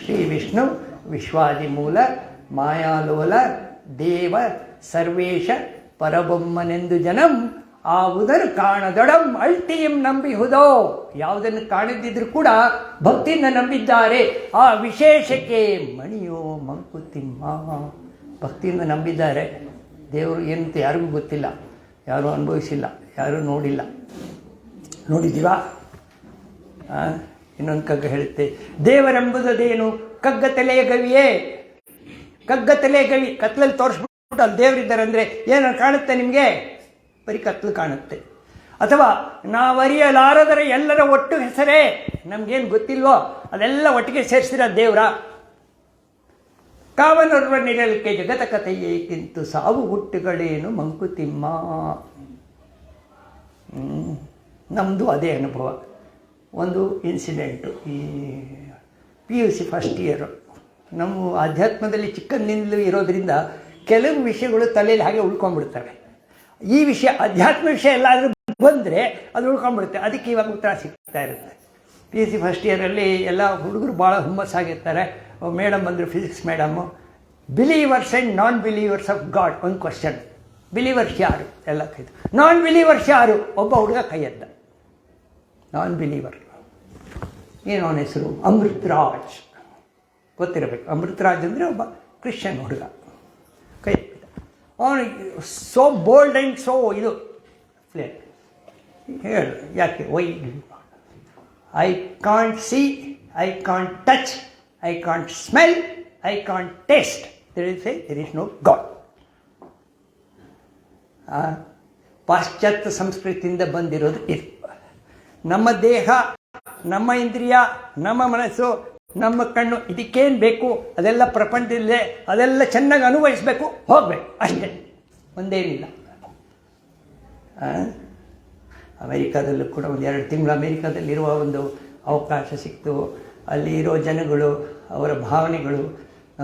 ಶ್ರೀ ವಿಷ್ಣು ವಿಶ್ವಾದಿಮೂಲ ಮಾಯಾಲೋಲ ದೇವ ಸರ್ವೇಶ ಪರಬೊಮ್ಮನೆಂದು ಜನಂ ಆವುದನ್ನು ಕಾಣದೊಡಂ ಅಳ್ತಿಯಂ ನಂಬಿಹುದೋ. ಯಾವುದನ್ನು ಕಾಣದಿದ್ದರೂ ಕೂಡ ಭಕ್ತಿಯಿಂದ ನಂಬಿದ್ದಾರೆ. ಆ ವಿಶೇಷಕ್ಕೆ ಮಣಿಯೋ ಮಂಕುತಿಮ್ಮ. ಭಕ್ತಿಯಿಂದ ನಂಬಿದ್ದಾರೆ. ದೇವರು ಏನಂತ ಯಾರಿಗೂ ಗೊತ್ತಿಲ್ಲ, ಯಾರೂ ಅನುಭವಿಸಿಲ್ಲ, ಯಾರೂ ನೋಡಿಲ್ಲ. ನೋಡಿದ್ದೀವಾ? ಇನ್ನೊಂದು ಕಗ್ಗ ಹೇಳುತ್ತೆ, ದೇವರೆಂಬುದೇನು ಕಗ್ಗ ತಲೆಯ ಗವಿಯೇ. ಕಗ್ಗ ತಲೆಯ ಗವಿ, ಕತ್ಲಲ್ಲಿ ತೋರಿಸ್ಬಿಟ್ಟು ಅಲ್ಲಿ ದೇವರಿದ್ದಾರೆ ಅಂದರೆ ಏನು ಕಾಣುತ್ತೆ ನಿಮಗೆ? ಬರೀ ಕತ್ಲು ಕಾಣುತ್ತೆ. ಅಥವಾ ನಾವರಿಯಲಾರದರ ಎಲ್ಲರ ಒಟ್ಟು ಹೆಸರೇ, ನಮಗೇನು ಗೊತ್ತಿಲ್ವೋ ಅದೆಲ್ಲ ಒಟ್ಟಿಗೆ ಸೇರಿಸಿರ ದೇವರ. ಕಾವನರ್ವ ನಿರಲಿಕೆ ಜಗತ ಕಥೆಯೇ ಕಿಂತು ಸಾವು ಹುಟ್ಟುಗಳೇನು ಮಂಕುತಿಮ್ಮ. ನಮ್ಮದು ಅದೇ ಅನುಭವ. ಒಂದು ಇನ್ಸಿಡೆಂಟು, ಈ PUC ಫಸ್ಟ್ ಇಯರು. ನಮ್ಮ ಆಧ್ಯಾತ್ಮದಲ್ಲಿ ಚಿಕ್ಕಂದಿನಿಂದಲೂ ಇರೋದರಿಂದ ಕೆಲವು ವಿಷಯಗಳು ತಲೆಯಲ್ಲಿ ಹಾಗೆ ಉಳ್ಕೊಂಡ್ಬಿಡ್ತವೆ. ಈ ವಿಷಯ ಅಧ್ಯಾತ್ಮ ವಿಷಯ ಎಲ್ಲಾದರೂ ಬಂದರೆ ಅದು ಉಳ್ಕೊಂಡ್ಬಿಡುತ್ತೆ. ಅದಕ್ಕೆ ಇವಾಗ ಉತ್ತರ ಸಿಗ್ತಾ ಇರುತ್ತೆ. PUC ಫಸ್ಟ್ ಇಯರಲ್ಲಿ ಎಲ್ಲ ಹುಡುಗರು ಭಾಳ ಹುಮ್ಮಸ್ಸಾಗಿರ್ತಾರೆ. ಮೇಡಮ್ ಬಂದರು, physics madam, believers and non believers of god. ಒಂದು ಕ್ವಶನ್, ಬಿಲೀವರ್ಸ್ ಯಾರು? ಎಲ್ಲ ಕೈದು. ನಾನ್ ಬಿಲೀವರ್ಸ್ ಯಾರು? ಒಬ್ಬ ಹುಡುಗ ಕೈ ಎದ್ದ. ನಾನ್ ಬಿಲೀವರ್ ಏನು ಅವನ ಹೆಸರು? ಅಮೃತರಾಜ್. ಗೊತ್ತಿರಬೇಕು. ಅಮೃತರಾಜ್ ಅಂದರೆ ಒಬ್ಬ ಕ್ರಿಶ್ಚಿಯನ್ ಹುಡುಗ. ಕೈ ಎತ್ತಿದ. ಅವನು ಸೋ ಬೋಲ್ಡ್ ಆ್ಯಂಡ್ ಸೋ ಇದು ಫ್ಲೇರ್. ಹೇಳು ಯಾಕೆ? Why I can't see, I can't touch, I can't smell, I can't taste, there is no God. ಪಾಶ್ಚಾತ್ಯ ಸಂಸ್ಕೃತಿಯಿಂದ ಬಂದಿರೋದು ಇದು. ನಮ್ಮ ದೇಹ, ನಮ್ಮ ಇಂದ್ರಿಯ, ನಮ್ಮ ಮನಸ್ಸು, ನಮ್ಮ ಕಣ್ಣು, ಇದಕ್ಕೇನು ಬೇಕು ಅದೆಲ್ಲ ಪ್ರಪಂಚದಲ್ಲೇ, ಅದೆಲ್ಲ ಚೆನ್ನಾಗಿ ಅನುಭವಿಸಬೇಕು, ಹೋಗಬೇಕು ಅಷ್ಟೇ, ಒಂದೇನಿಲ್ಲ. ಅಮೇರಿಕಾದಲ್ಲೂ ಕೂಡ ಒಂದು 2 ತಿಂಗಳು ಅಮೇರಿಕಾದಲ್ಲಿರುವ ಒಂದು ಅವಕಾಶ ಸಿಕ್ತು. ಅಲ್ಲಿ ಇರೋ ಜನಗಳು, ಅವರ ಭಾವನೆಗಳು,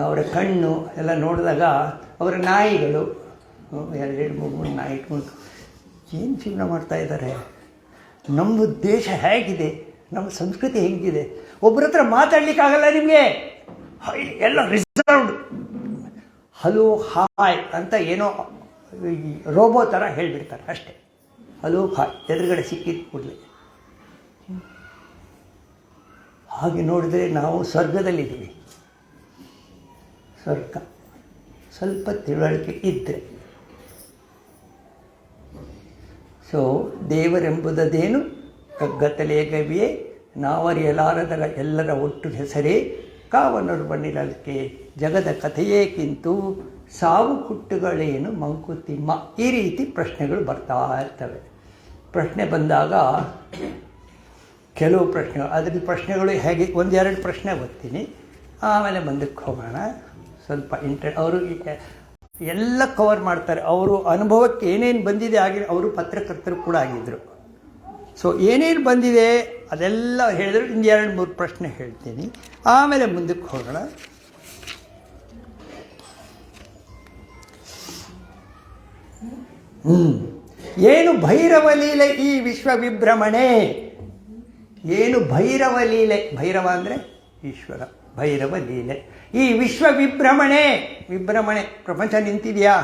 ಅವರ ಕಣ್ಣು ಎಲ್ಲ ನೋಡಿದಾಗ, ಅವರ ನಾಯಿಗಳು, 2-3 ನಾಯಿ ಇಟ್ಕೊಂಡು ಏನು ಜೀವನ ಮಾಡ್ತಾಯಿದ್ದಾರೆ. ನಮ್ಮ ದೇಶ ಹೇಗಿದೆ, ನಮ್ಮ ಸಂಸ್ಕೃತಿ ಹೇಗಿದೆ. ಒಬ್ಬರ ಹತ್ರ ಮಾತಾಡಲಿಕ್ಕಾಗಲ್ಲ ನಿಮಗೆ, ಎಲ್ಲ ರಿಸರ್ವ್ಡ್. ಹಲೋ ಹಾಯ್ ಅಂತ ಏನೋ ರೋಬೋ ಥರ ಹೇಳಿಬಿಡ್ತಾರೆ ಅಷ್ಟೇ. ಹಲೋ ಹಾಯ್ ಎದುರುಗಡೆ ಸಿಕ್ಕಿದ ಕೂಡಲೇ. ಹಾಗೆ ನೋಡಿದರೆ ನಾವು ಸ್ವರ್ಗದಲ್ಲಿದ್ದೀವಿ. ಸ್ವರ್ಗ ಸ್ವಲ್ಪ ತಿಳುವಳಿಕೆ ಇದ್ದರೆ. ಸೊ ದೇವರೆಂಬುದೇನು ಕಗ್ಗತ್ತಲೆಯ ಗವಿಯೇ, ನಾವರಿಯಲಾರದರ ಎಲ್ಲರ ಒಟ್ಟು ಹೆಸರೇ ಕಾವನರು ಬಣ್ಣಿರಲಿಕ್ಕೆ ಜಗದ ಕಥೆಯೇಕಿಂತು ಸಾವು ಹುಟ್ಟುಗಳೇನು ಮಂಕುತಿಮ್ಮ. ಈ ರೀತಿ ಪ್ರಶ್ನೆಗಳು ಬರ್ತಾ ಇರ್ತವೆ. ಪ್ರಶ್ನೆ ಬಂದಾಗ ಕೆಲವು ಪ್ರಶ್ನೆಗಳು, ಅದರ ಪ್ರಶ್ನೆಗಳು ಹೇಗೆ, ಒಂದೆರಡು ಪ್ರಶ್ನೆ ಓದ್ತೀನಿ, ಆಮೇಲೆ ಮುಂದಕ್ಕೆ ಹೋಗೋಣ. ಸ್ವಲ್ಪ ಅವರು ಎಲ್ಲ ಕವರ್ ಮಾಡ್ತಾರೆ. ಅವರು ಅನುಭವಕ್ಕೆ ಏನೇನು ಬಂದಿದೆ ಅವರು ಪತ್ರಕರ್ತರು ಕೂಡ ಆಗಿದ್ದರು. ಸೊ ಏನೇನು ಬಂದಿದೆ ಅದೆಲ್ಲ ಹೇಳಿದ್ರು. ಇನ್ನು 2-3 ಪ್ರಶ್ನೆ ಹೇಳ್ತೀನಿ, ಆಮೇಲೆ ಮುಂದಕ್ಕೆ ಹೋಗೋಣ. ಏನು ಭೈರವ ಲೀಲೆ ಈ ವಿಶ್ವ ವಿಭ್ರಮಣೆ. ಏನು ಭೈರವ ಲೀಲೆ, ಭೈರವ ಅಂದರೆ ಈಶ್ವರ, ಭೈರವ ಲೀಲೆ ಈ ವಿಶ್ವ ವಿಭ್ರಮಣೆ. ವಿಭ್ರಮಣೆ ಪ್ರಪಂಚ ನಿಂತಿದೆಯಾ,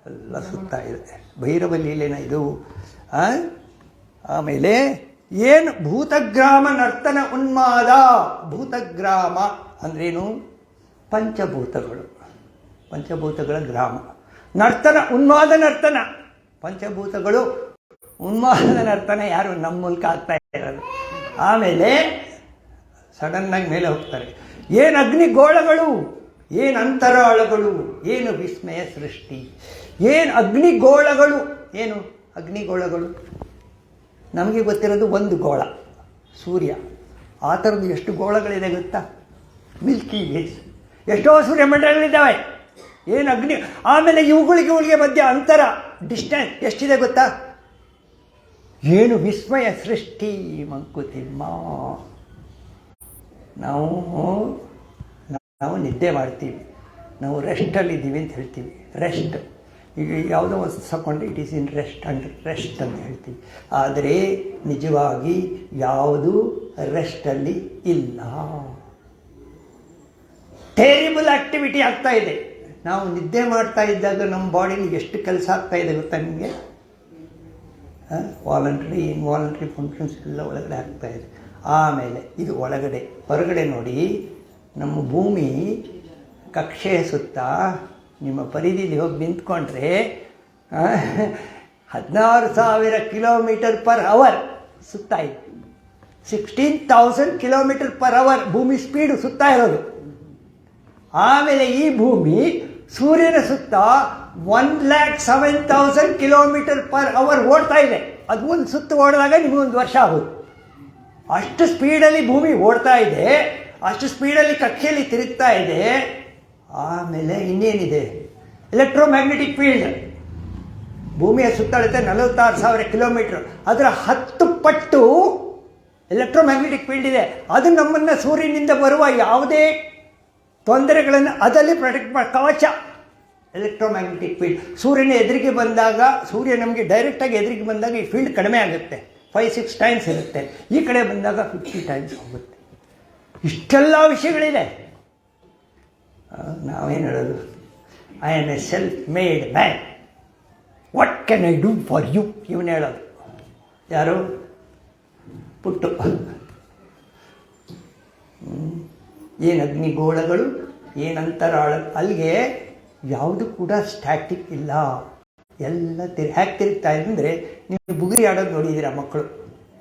ಎಲ್ಲ ಸುತ್ತಾ ಇದೆ. ಭೈರವ ಲೀಲೆನ ಇದು. ಆಮೇಲೆ ಏನು ಭೂತಗ್ರಾಮ ನರ್ತನ ಉನ್ಮಾದ. ಭೂತಗ್ರಾಮ ಅಂದ್ರೇನು? ಪಂಚಭೂತಗಳು, ಪಂಚಭೂತಗಳ ಗ್ರಾಮ. ನರ್ತನ ಉನ್ಮಾದ ನರ್ತನ, ಪಂಚಭೂತಗಳು ಉನ್ಮಾದ ನರ್ತನ ಯಾರು ನಮ್ಮ ಮೂಲಕ ಆಗ್ತಾ ಇರೋದು. ಆಮೇಲೆ ಸಡನ್ನಾಗಿ ಮೇಲೆ ಹೋಗ್ತಾರೆ. ಏನು ಅಗ್ನಿಗೋಳಗಳು, ಏನು ಅಂತರಾಳಗಳು, ಏನು ವಿಸ್ಮಯ ಸೃಷ್ಟಿ. ಏನು ಅಗ್ನಿಗೋಳಗಳು, ಏನು ಅಗ್ನಿಗೋಳಗಳು? ನಮಗೆ ಗೊತ್ತಿರೋದು ಒಂದು ಗೋಳ ಸೂರ್ಯ. ಆ ಥರದ್ದು ಎಷ್ಟು ಗೋಳಗಳಿದೆ ಗೊತ್ತಾ? ಮಿಲ್ಕಿ ವೇಸ್, ಎಷ್ಟೋ ಸೂರ್ಯಮಂಡಲಗಳಿದ್ದಾವೆ. ಏನು ಅಗ್ನಿ. ಆಮೇಲೆ ಇವುಗಳಿಗೆ ಮಧ್ಯೆ ಅಂತರ, ಡಿಸ್ಟೆನ್ಸ್ ಎಷ್ಟಿದೆ ಗೊತ್ತಾ? ಏನು ವಿಸ್ಮಯ ಸೃಷ್ಟಿ ಮಂಕುತಿಮ್ಮ. ನಾವು ನಿದ್ದೆ ಮಾಡ್ತೀವಿ, ನಾವು ರೆಸ್ಟಲ್ಲಿದ್ದೀವಿ ಅಂತ ಹೇಳ್ತೀವಿ. ರೆಸ್ಟ್, ಈಗ ಯಾವುದೋ ಒಂದು ತಗೊಂಡು ಇಟ್ ಈಸ್ ಇನ್ ರೆಸ್ಟ್ ಅಂತ ಹೇಳ್ತೀವಿ. ಆದರೆ ನಿಜವಾಗಿ ಯಾವುದು ರೆಸ್ಟಲ್ಲಿ ಇಲ್ಲ. ಟೇರಿಬಲ್ ಆ್ಯಕ್ಟಿವಿಟಿ ಆಗ್ತಾ ಇದೆ. ನಾವು ನಿದ್ದೆ ಮಾಡ್ತಾ ಇದ್ದಾಗ ನಮ್ಮ ಬಾಡಿಲಿ ಎಷ್ಟು ಕೆಲಸ ಆಗ್ತಾ ಇದೆ ಗೊತ್ತಾ ನಿಮಗೆ? ವಾಲಂಟ್ರಿ ಇನ್ವಾಲಂಟ್ರಿ ಫಂಕ್ಷನ್ಸ್ ಎಲ್ಲ ಒಳಗಡೆ ಆಗ್ತಾ ಇದೆ. ಆಮೇಲೆ ಇದು ಒಳಗಡೆ. ಹೊರಗಡೆ ನೋಡಿ, ನಮ್ಮ ಭೂಮಿ ಕಕ್ಷೆಯ ಸುತ್ತ ನಿಮ್ಮ ಪರಿಧಿಲಿ ಹೋಗಿ ನಿಂತ್ಕೊಂಡ್ರೆ 16,000 km/h ಸುತ್ತಾ ಇದೆ. 16,000 km/h ಭೂಮಿ ಸ್ಪೀಡು ಸುತ್ತಾ ಇರೋದು. ಆಮೇಲೆ ಈ ಭೂಮಿ ಸೂರ್ಯನ ಸುತ್ತ 1,07,000 km/h ಓಡ್ತಾ ಇದೆ. ಅದು ಒಂದು ಸುತ್ತು ಓಡಿದಾಗ ನಿಮಗೊಂದು ವರ್ಷ ಆಗೋದು. ಅಷ್ಟು ಸ್ಪೀಡಲ್ಲಿ ಭೂಮಿ ಓಡ್ತಾ ಇದೆ, ಅಷ್ಟು ಸ್ಪೀಡಲ್ಲಿ ಕಕ್ಷೆಯಲ್ಲಿ ತಿರುಗ್ತಾ ಇದೆ. ಆಮೇಲೆ ಇನ್ನೇನಿದೆ? Electromagnetic field. ಭೂಮಿಯ ಸುತ್ತಳತೆ 46,000 km. ಅದರ 10 ಪಟ್ಟು ಎಲೆಕ್ಟ್ರೋಮ್ಯಾಗ್ನೆಟಿಕ್ ಫೀಲ್ಡ್ ಇದೆ. ಅದು ನಮ್ಮನ್ನು ಸೂರ್ಯನಿಂದ ಬರುವ ಯಾವುದೇ ತೊಂದರೆಗಳನ್ನು ಅದರಲ್ಲಿ ಪ್ರೊಟೆಕ್ಟ್ ಮಾಡಿ, ಕವಚ. ಎಲೆಕ್ಟ್ರೋಮ್ಯಾಗ್ನೆಟಿಕ್ ಫೀಲ್ಡ್ ಸೂರ್ಯನ ಎದುರಿಗೆ ಬಂದಾಗ, ಸೂರ್ಯ ನಮಗೆ ಡೈರೆಕ್ಟಾಗಿ ಎದುರಿಗೆ ಬಂದಾಗ ಈ ಫೀಲ್ಡ್ ಕಡಿಮೆ ಆಗುತ್ತೆ, 5-6 ಟೈಮ್ಸ್ ಇರುತ್ತೆ. ಈ ಕಡೆ ಬಂದಾಗ 50 ಟೈಮ್ಸ್ ಹೋಗುತ್ತೆ. ಇಷ್ಟೆಲ್ಲ ವಿಷಯಗಳಿದೆ. ನಾವೇನು ಹೇಳೋದು? I am a self made man, what can I do for you? ಇವನು ಹೇಳೋದು ಯಾರು? ಪುಟ್ಟು. ಏನು ಅಗ್ನಿಗೋಳಗಳು, ಏನಂತರಾಳ. ಅಲ್ಲಿಗೆ ಯಾವುದು ಕೂಡ ಸ್ಟ್ಯಾಟಿಕ್ ಇಲ್ಲ, ಎಲ್ಲ ಹ್ಯಾಕ್ ತಿರುಗ್ತಾ ಇದೆ. ಅಂದರೆ ನೀವು ಬುಗುರಿ ಆಡೋದು ನೋಡಿದ್ದೀರಾ ಮಕ್ಕಳು?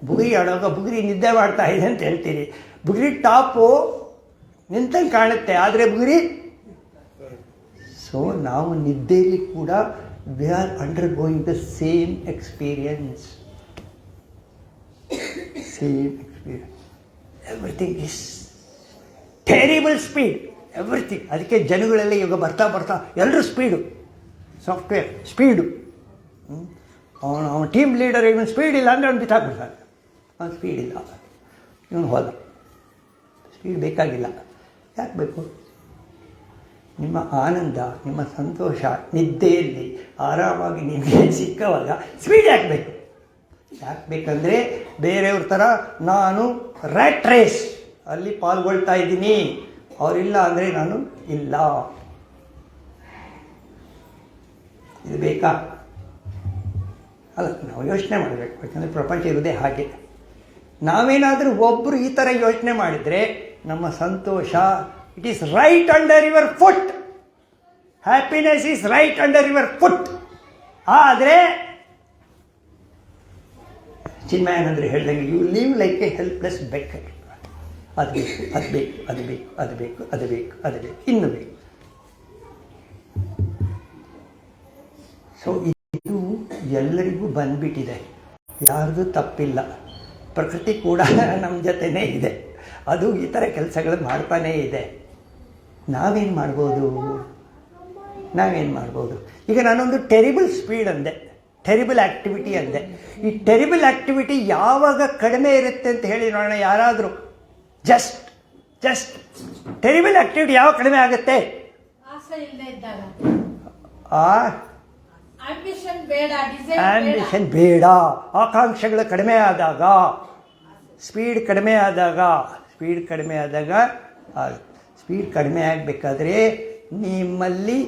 ಬುಗುರಿ ಆಡುವಾಗ ಬುಗುರಿ ನಿದ್ದೆ ಮಾಡ್ತಾ ಇದೆ ಅಂತ ಹೇಳ್ತೀರಿ. ಬುಗುರಿ ಟಾಪು ನಿಂತಂಗೆ ಕಾಣುತ್ತೆ, ಆದರೆ ಬುಗುರಿ. ಸೊ ನಾವು ನಿದ್ದೆಯಲ್ಲಿ ಕೂಡ we are under going the same experience. Everything is terrible speed, everything. ಅದಕ್ಕೆ ಜನಗಳೆಲ್ಲ ಇವಾಗ ಬರ್ತಾ ಎಲ್ಲರೂ ಸ್ಪೀಡು, ಸಾಫ್ಟ್ವೇರ್ ಸ್ಪೀಡು. ಅವನ ಟೀಮ್ ಲೀಡರ್ ಇವನು ಸ್ಪೀಡ್ ಇಲ್ಲ ಅಂದರೆ ಅವ್ನು ಬಿಟ್ಟಾಕ್ಬಿಡ್ತಾನೆ. ಅವ್ನು ಸ್ಪೀಡ್ ಇಲ್ಲ, ಇವನು ಹೋದ. ಸ್ಪೀಡ್ ಬೇಕಾಗಿಲ್ಲ. ಯಾಕೆ ಬೇಕು? ನಿಮ್ಮ ಆನಂದ, ನಿಮ್ಮ ಸಂತೋಷ ನಿದ್ದೆಯಲ್ಲಿ ಆರಾಮಾಗಿ ನಿಮಗೆ ಸಿಕ್ಕವಾಗ ಸ್ಪೀಡ್ ಯಾಕೆ ಬೇಕು? ಯಾಕೆ ಬೇಕಂದರೆ ಬೇರೆಯವ್ರ ಥರ ನಾನು ರ್ಯಾಟ್ ರೇಸ್ ಅಲ್ಲಿ ಪಾಲ್ಗೊಳ್ತಾ ಇದ್ದೀನಿ, ಅವರಿಲ್ಲ ಅಂದರೆ ನಾನು ಇಲ್ಲ. ಇದು ಬೇಕಾ? ಅಲ್ಲ, ನಾವು ಯೋಚನೆ ಮಾಡಬೇಕು. ಯಾಕಂದರೆ ಪ್ರಪಂಚ ಇರೋದೇ ಹಾಗೆ. ನಾವೇನಾದರೂ ಒಬ್ಬರು ಈ ಥರ ಯೋಚನೆ ಮಾಡಿದರೆ ನಮ್ಮ ಸಂತೋಷ, it is right under your foot. Happiness is right under your foot. ಆದರೆ ಚಿನ್ಮಯಾನಂದರು ಹೇಳ್ದಂಗೆ you live like a helpless beck. ಅದು ಬೇಕು, ಅದು ಬೇಕು, ಅದು ಬೇಕು, ಅದು ಬೇಕು, ಅದು ಬೇಕು, ಅದು ಬೇಕು, ಇನ್ನು ಬೇಕು. ಸೊ ಇದು ಎಲ್ಲರಿಗೂ ಬಂದ್ಬಿಟ್ಟಿದೆ, ಯಾರ್ದು ತಪ್ಪಿಲ್ಲ. ಪ್ರಕೃತಿ ಕೂಡ ನಮ್ಮ ಜೊತೆನೇ ಇದೆ, ಅದು ಈ ಥರ ಕೆಲಸಗಳು ಮಾಡ್ತಾನೇ ಇದೆ. ನಾವೇನು ಮಾಡ್ಬೋದು? ಈಗ ನಾನೊಂದು ಟೆರಿಬಲ್ ಸ್ಪೀಡ್ ಅಂದೆ, ಟೆರಿಬಲ್ ಆ್ಯಕ್ಟಿವಿಟಿ ಅಂದೆ. ಈ ಟೆರಿಬಲ್ ಆ್ಯಕ್ಟಿವಿಟಿ ಯಾವಾಗ ಕಡಿಮೆ ಇರುತ್ತೆ ಅಂತ ಹೇಳಿ ನೋಡೋಣ. ಯಾರಾದರೂ ಜಸ್ಟ್ ಟೆರಿಬಲ್ ಆ್ಯಕ್ಟಿವಿಟಿ ಯಾವಾಗ ಕಡಿಮೆ ಆಗುತ್ತೆ? ಆಂಬಿಷನ್ ಬೇಡ, ಆಕಾಂಕ್ಷೆಗಳು ಕಡಿಮೆ ಆದಾಗ, ಸ್ಪೀಡ್ ಕಡಿಮೆ ಆಗಬೇಕಾದ್ರೆ ನಿಮ್ಮಲ್ಲಿ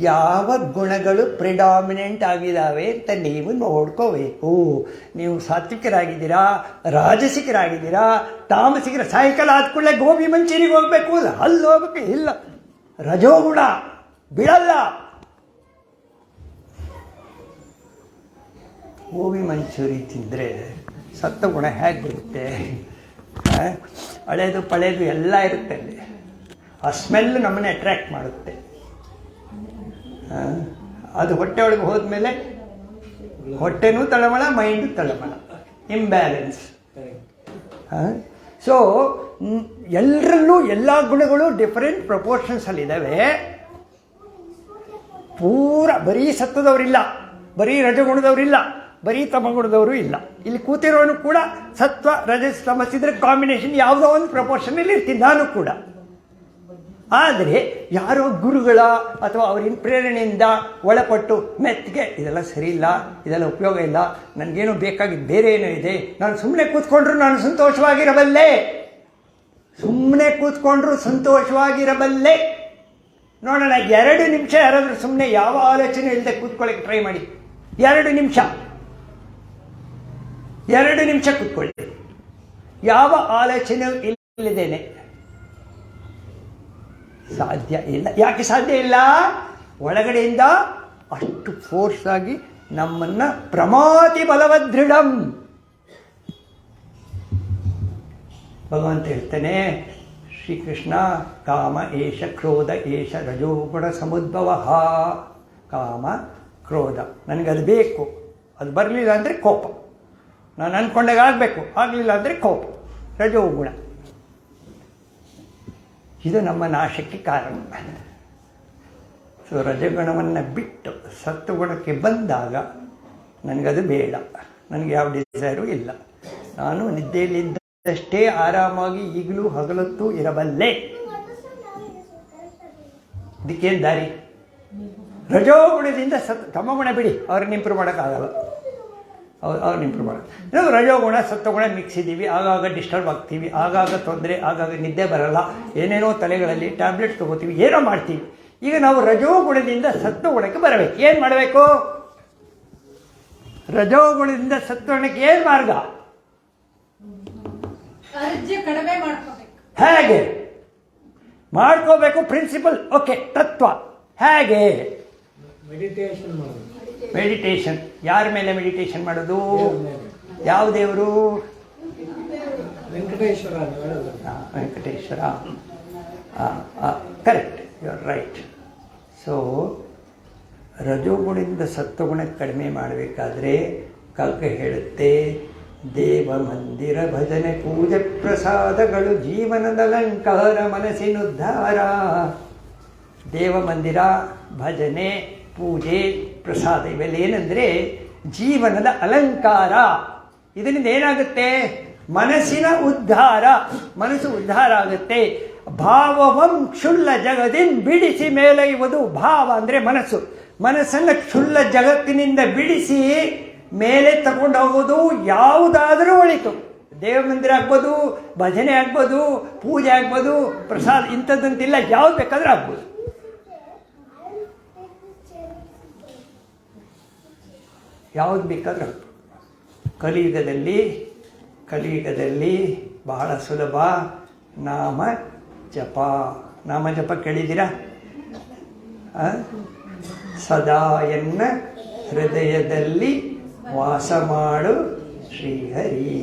ಯಾವ ಗುಣಗಳು ಪ್ರಿಡಾಮಿನೆಂಟ್ ಆಗಿದ್ದಾವೆ ಅಂತ ನೀವು ನೋಡ್ಕೋಬೇಕು. ನೀವು ಸಾತ್ವಿಕರಾಗಿದ್ದೀರಾ, ರಾಜಸಿಕರಾಗಿದ್ದೀರಾ, ತಾಮಸಿಕರ. ಸಾಯಂಕಾಲ ಆದ ಕೂಡಲೇ ಗೋಬಿ ಮಂಚೂರಿಗೆ ಹೋಗಬೇಕು, ಅಲ್ಲಿ ಹೋಗ್ಬೇಕು, ಇಲ್ಲ, ರಜೋಗುಣ ಬಿಡಲ್ಲ. ಗೋಬಿ ಮಂಚೂರಿ ತಿಂದರೆ ಸತ್ವಗುಣ ಹೇಗೆ ಬರುತ್ತೆ? ಹಳೇದು ಪಳೇದು ಎಲ್ಲ ಇರುತ್ತೆ ಅಲ್ಲಿ. ಆ ಸ್ಮೆಲ್ ನಮ್ಮನ್ನೇ ಅಟ್ರ್ಯಾಕ್ಟ್ ಮಾಡುತ್ತೆ. ಅದು ಹೊಟ್ಟೆ ಒಳಗೆ ಹೋದ್ಮೇಲೆ ಹೊಟ್ಟೆನೂ ತಳಮಳ, ಮೈಂಡು ತಳಮಳ, ಇಂಬ್ಯಾಲೆನ್ಸ್. ಸೊ ಎಲ್ಲರಲ್ಲೂ ಎಲ್ಲ ಗುಣಗಳು ಡಿಫರೆಂಟ್ ಪ್ರಪೋರ್ಷನ್ಸಲ್ಲಿದ್ದಾವೆ. ಬರೀ ಸತ್ವದವರಿಲ್ಲ, ಬರೀ ರಜಗುಣದವರಿಲ್ಲ, ಬರೀ ತಮಗುಣದವರು ಇಲ್ಲ. ಇಲ್ಲಿ ಕೂತಿರೋನು ಕೂಡ ಸತ್ವ ರಜಸ್ ತಮಸ್ಸಿದ್ರೆ ಕಾಂಬಿನೇಷನ್ ಯಾವುದೋ ಒಂದು ಪ್ರಪೋರ್ಷನಲ್ಲಿ ಇರ್ತೀನಿ ನಾನು ಕೂಡ. ಆದರೆ ಯಾರೋ ಗುರುಗಳ ಅಥವಾ ಅವರಿನ ಪ್ರೇರಣೆಯಿಂದ ಒಳಪಟ್ಟು ಮೆತ್ತಿಗೆ ಇದೆಲ್ಲ ಸರಿ ಇಲ್ಲ, ಇದೆಲ್ಲ ಉಪಯೋಗ ಇಲ್ಲ, ನನಗೇನು ಬೇಕಾಗಿದ್ದು ಬೇರೆ ಏನೋ ಇದೆ, ನಾನು ಸುಮ್ಮನೆ ಕೂತ್ಕೊಂಡ್ರು ನಾನು ಸಂತೋಷವಾಗಿರಬಲ್ಲೆ. ನೋಡೋಣ, 2 ನಿಮಿಷ ಯಾರಾದರೂ ಸುಮ್ಮನೆ ಯಾವ ಆಲೋಚನೆ ಇಲ್ಲದೆ ಕೂತ್ಕೊಳ್ಳೋಕ್ಕೆ ಟ್ರೈ ಮಾಡಿ. 2 ನಿಮಿಷ ಕೂತ್ಕೊಳ್ಳಿ, ಯಾವ ಆಲೋಚನೆ ಇಲ್ಲದೇನೆ. ಸಾಧ್ಯ ಇಲ್ಲ. ಯಾಕೆ ಸಾಧ್ಯ ಇಲ್ಲ? ಒಳಗಡೆಯಿಂದ ಅಷ್ಟು ಫೋರ್ಸ್ ಆಗಿ ನಮ್ಮನ್ನು ಪ್ರಮಾತಿ ಬಲವದೃಢಂ. ಭಗವಂತ ಹೇಳ್ತಾನೆ, ಶ್ರೀಕೃಷ್ಣ, ಕಾಮ ಏಷ ಕ್ರೋಧ ಏಷ ರಜೋಗುಣ ಸಮುದ್ಭವ. ಕಾಮ ಕ್ರೋಧ, ನನಗದು ಬೇಕು, ಅದು ಬರಲಿಲ್ಲ ಅಂದರೆ ಕೋಪ, ನಾನು ಅಂದ್ಕೊಂಡಾಗ ಆಗಬೇಕು, ಆಗಲಿಲ್ಲ ಅಂದರೆ ಕೋಪ, ರಜೋಗುಣ. ಇದು ನಮ್ಮ ನಾಶಕ್ಕೆ ಕಾರಣ. ಸೊ ರಜಗುಣವನ್ನು ಬಿಟ್ಟು ಸತ್ವಗುಣಕ್ಕೆ ಬಂದಾಗ ನನಗದು ಬೇಡ, ನನಗೆ ಯಾವ ಡಿಸೈರು ಇಲ್ಲ, ನಾನು ನಿದ್ದೆಯಲ್ಲಿದ್ದಷ್ಟೇ ಆರಾಮಾಗಿ ಈಗಲೂ ಹಗಲೊತ್ತು ಇರಬಲ್ಲೆ. ಇದಕ್ಕೇನು ದಾರಿ? ರಜೋಗುಣದಿಂದ ತಮಗುಣ ಬಿಡಿ, ಅವ್ರನ್ನ ಇಂಪ್ರೂವ್ ಮಾಡೋಕ್ಕಾಗಲ್ಲ, ಅವ್ರನ್ನ ಇಂಪ್ರೂವ್ ಮಾಡೋದು. ನಾವು ರಜೋಗುಣ ಸತ್ವಗುಣ ಮಿಕ್ಸ್ ಇದ್ದೀವಿ, ಆಗಾಗ ಡಿಸ್ಟರ್ಬ್ ಆಗ್ತೀವಿ, ಆಗಾಗ ತೊಂದರೆ, ಆಗಾಗ ನಿದ್ದೆ ಬರಲ್ಲ, ಏನೇನೋ ತಲೆಗಳಲ್ಲಿ ಟ್ಯಾಬ್ಲೆಟ್ ತೊಗೋತೀವಿ, ಏನೋ ಮಾಡ್ತೀವಿ. ಈಗ ನಾವು ರಜೋಗುಣದಿಂದ ಸತ್ವಗುಣಕ್ಕೆ ಬರಬೇಕು. ಏನು ಮಾಡಬೇಕು? ರಜೋಗುಣದಿಂದ ಸತ್ವಗುಣಕ್ಕೆ ಏನು ಮಾರ್ಗ? ಹೇಗೆ ಮಾಡ್ಕೋಬೇಕು? ಪ್ರಿನ್ಸಿಪಲ್, ಓಕೆ, ತತ್ವ ಹೇಗೆ? ಮೆಡಿಟೇಷನ್. ಯಾರ ಮೇಲೆ ಮೆಡಿಟೇಷನ್ ಮಾಡೋದು? ಯಾವ ದೇವರು? Venkateshwara. Correct, you are right. So ರಜೋಗುಣದಿಂದ ಸತ್ವಗುಣಕ್ಕೆ ಕಡಿಮೆ ಮಾಡಬೇಕಾದ್ರೆ ಕಲ್ಕ ಹೇಳುತ್ತೆ, ದೇವ ಮಂದಿರ ಭಜನೆ ಪೂಜೆ ಪ್ರಸಾದಗಳು ಜೀವನದ ಅಲಂಕಾರ ಮನಸ್ಸಿನುದ್ಧಾರ. ದೇವ ಮಂದಿರ, ಭಜನೆ, ಪೂಜೆ, ಪ್ರಸಾದ ಇವೆಲ್ಲ ಏನಂದರೆ ಜೀವನದ ಅಲಂಕಾರ. ಇದರಿಂದ ಏನಾಗುತ್ತೆ? ಮನಸ್ಸಿನ ಉದ್ಧಾರ, ಮನಸ್ಸು ಉದ್ಧಾರ ಆಗುತ್ತೆ. ಭಾವವಂ ಕ್ಷುಲ್ಲ ಜಗದಿನ್ ಬಿಡಿಸಿ ಮೇಲೈವುದು. ಭಾವ ಅಂದರೆ ಮನಸ್ಸು. ಮನಸ್ಸನ್ನು ಕ್ಷುಲ್ಲ ಜಗತ್ತಿನಿಂದ ಬಿಡಿಸಿ ಮೇಲೆ ತಗೊಂಡು ಹೋಗೋದು ಯಾವುದಾದರೂ ಒಳಿತು. ದೇವ ಮಂದಿರ ಆಗ್ಬೋದು, ಭಜನೆ ಆಗ್ಬೋದು, ಪೂಜೆ ಆಗ್ಬೋದು, ಪ್ರಸಾದ, ಇಂಥದ್ದಂತಿಲ್ಲ, ಯಾವ್ದು ಬೇಕಾದರೂ ಆಗ್ಬೋದು. ಯಾವುದು ಬೇಕಾದರೂ ಆಗ್ಬೋದು. ಕಲಿಯುಗದಲ್ಲಿ ಬಹಳ ಸುಲಭ ನಾಮ ಜಪ. ನಾಮ ಜಪ ಕೇಳಿದ್ದೀರಾ? ಸದಾ ಎನ್ನ ಹೃದಯದಲ್ಲಿ ವಾಸ ಮಾಡು ಶ್ರೀಹರಿ.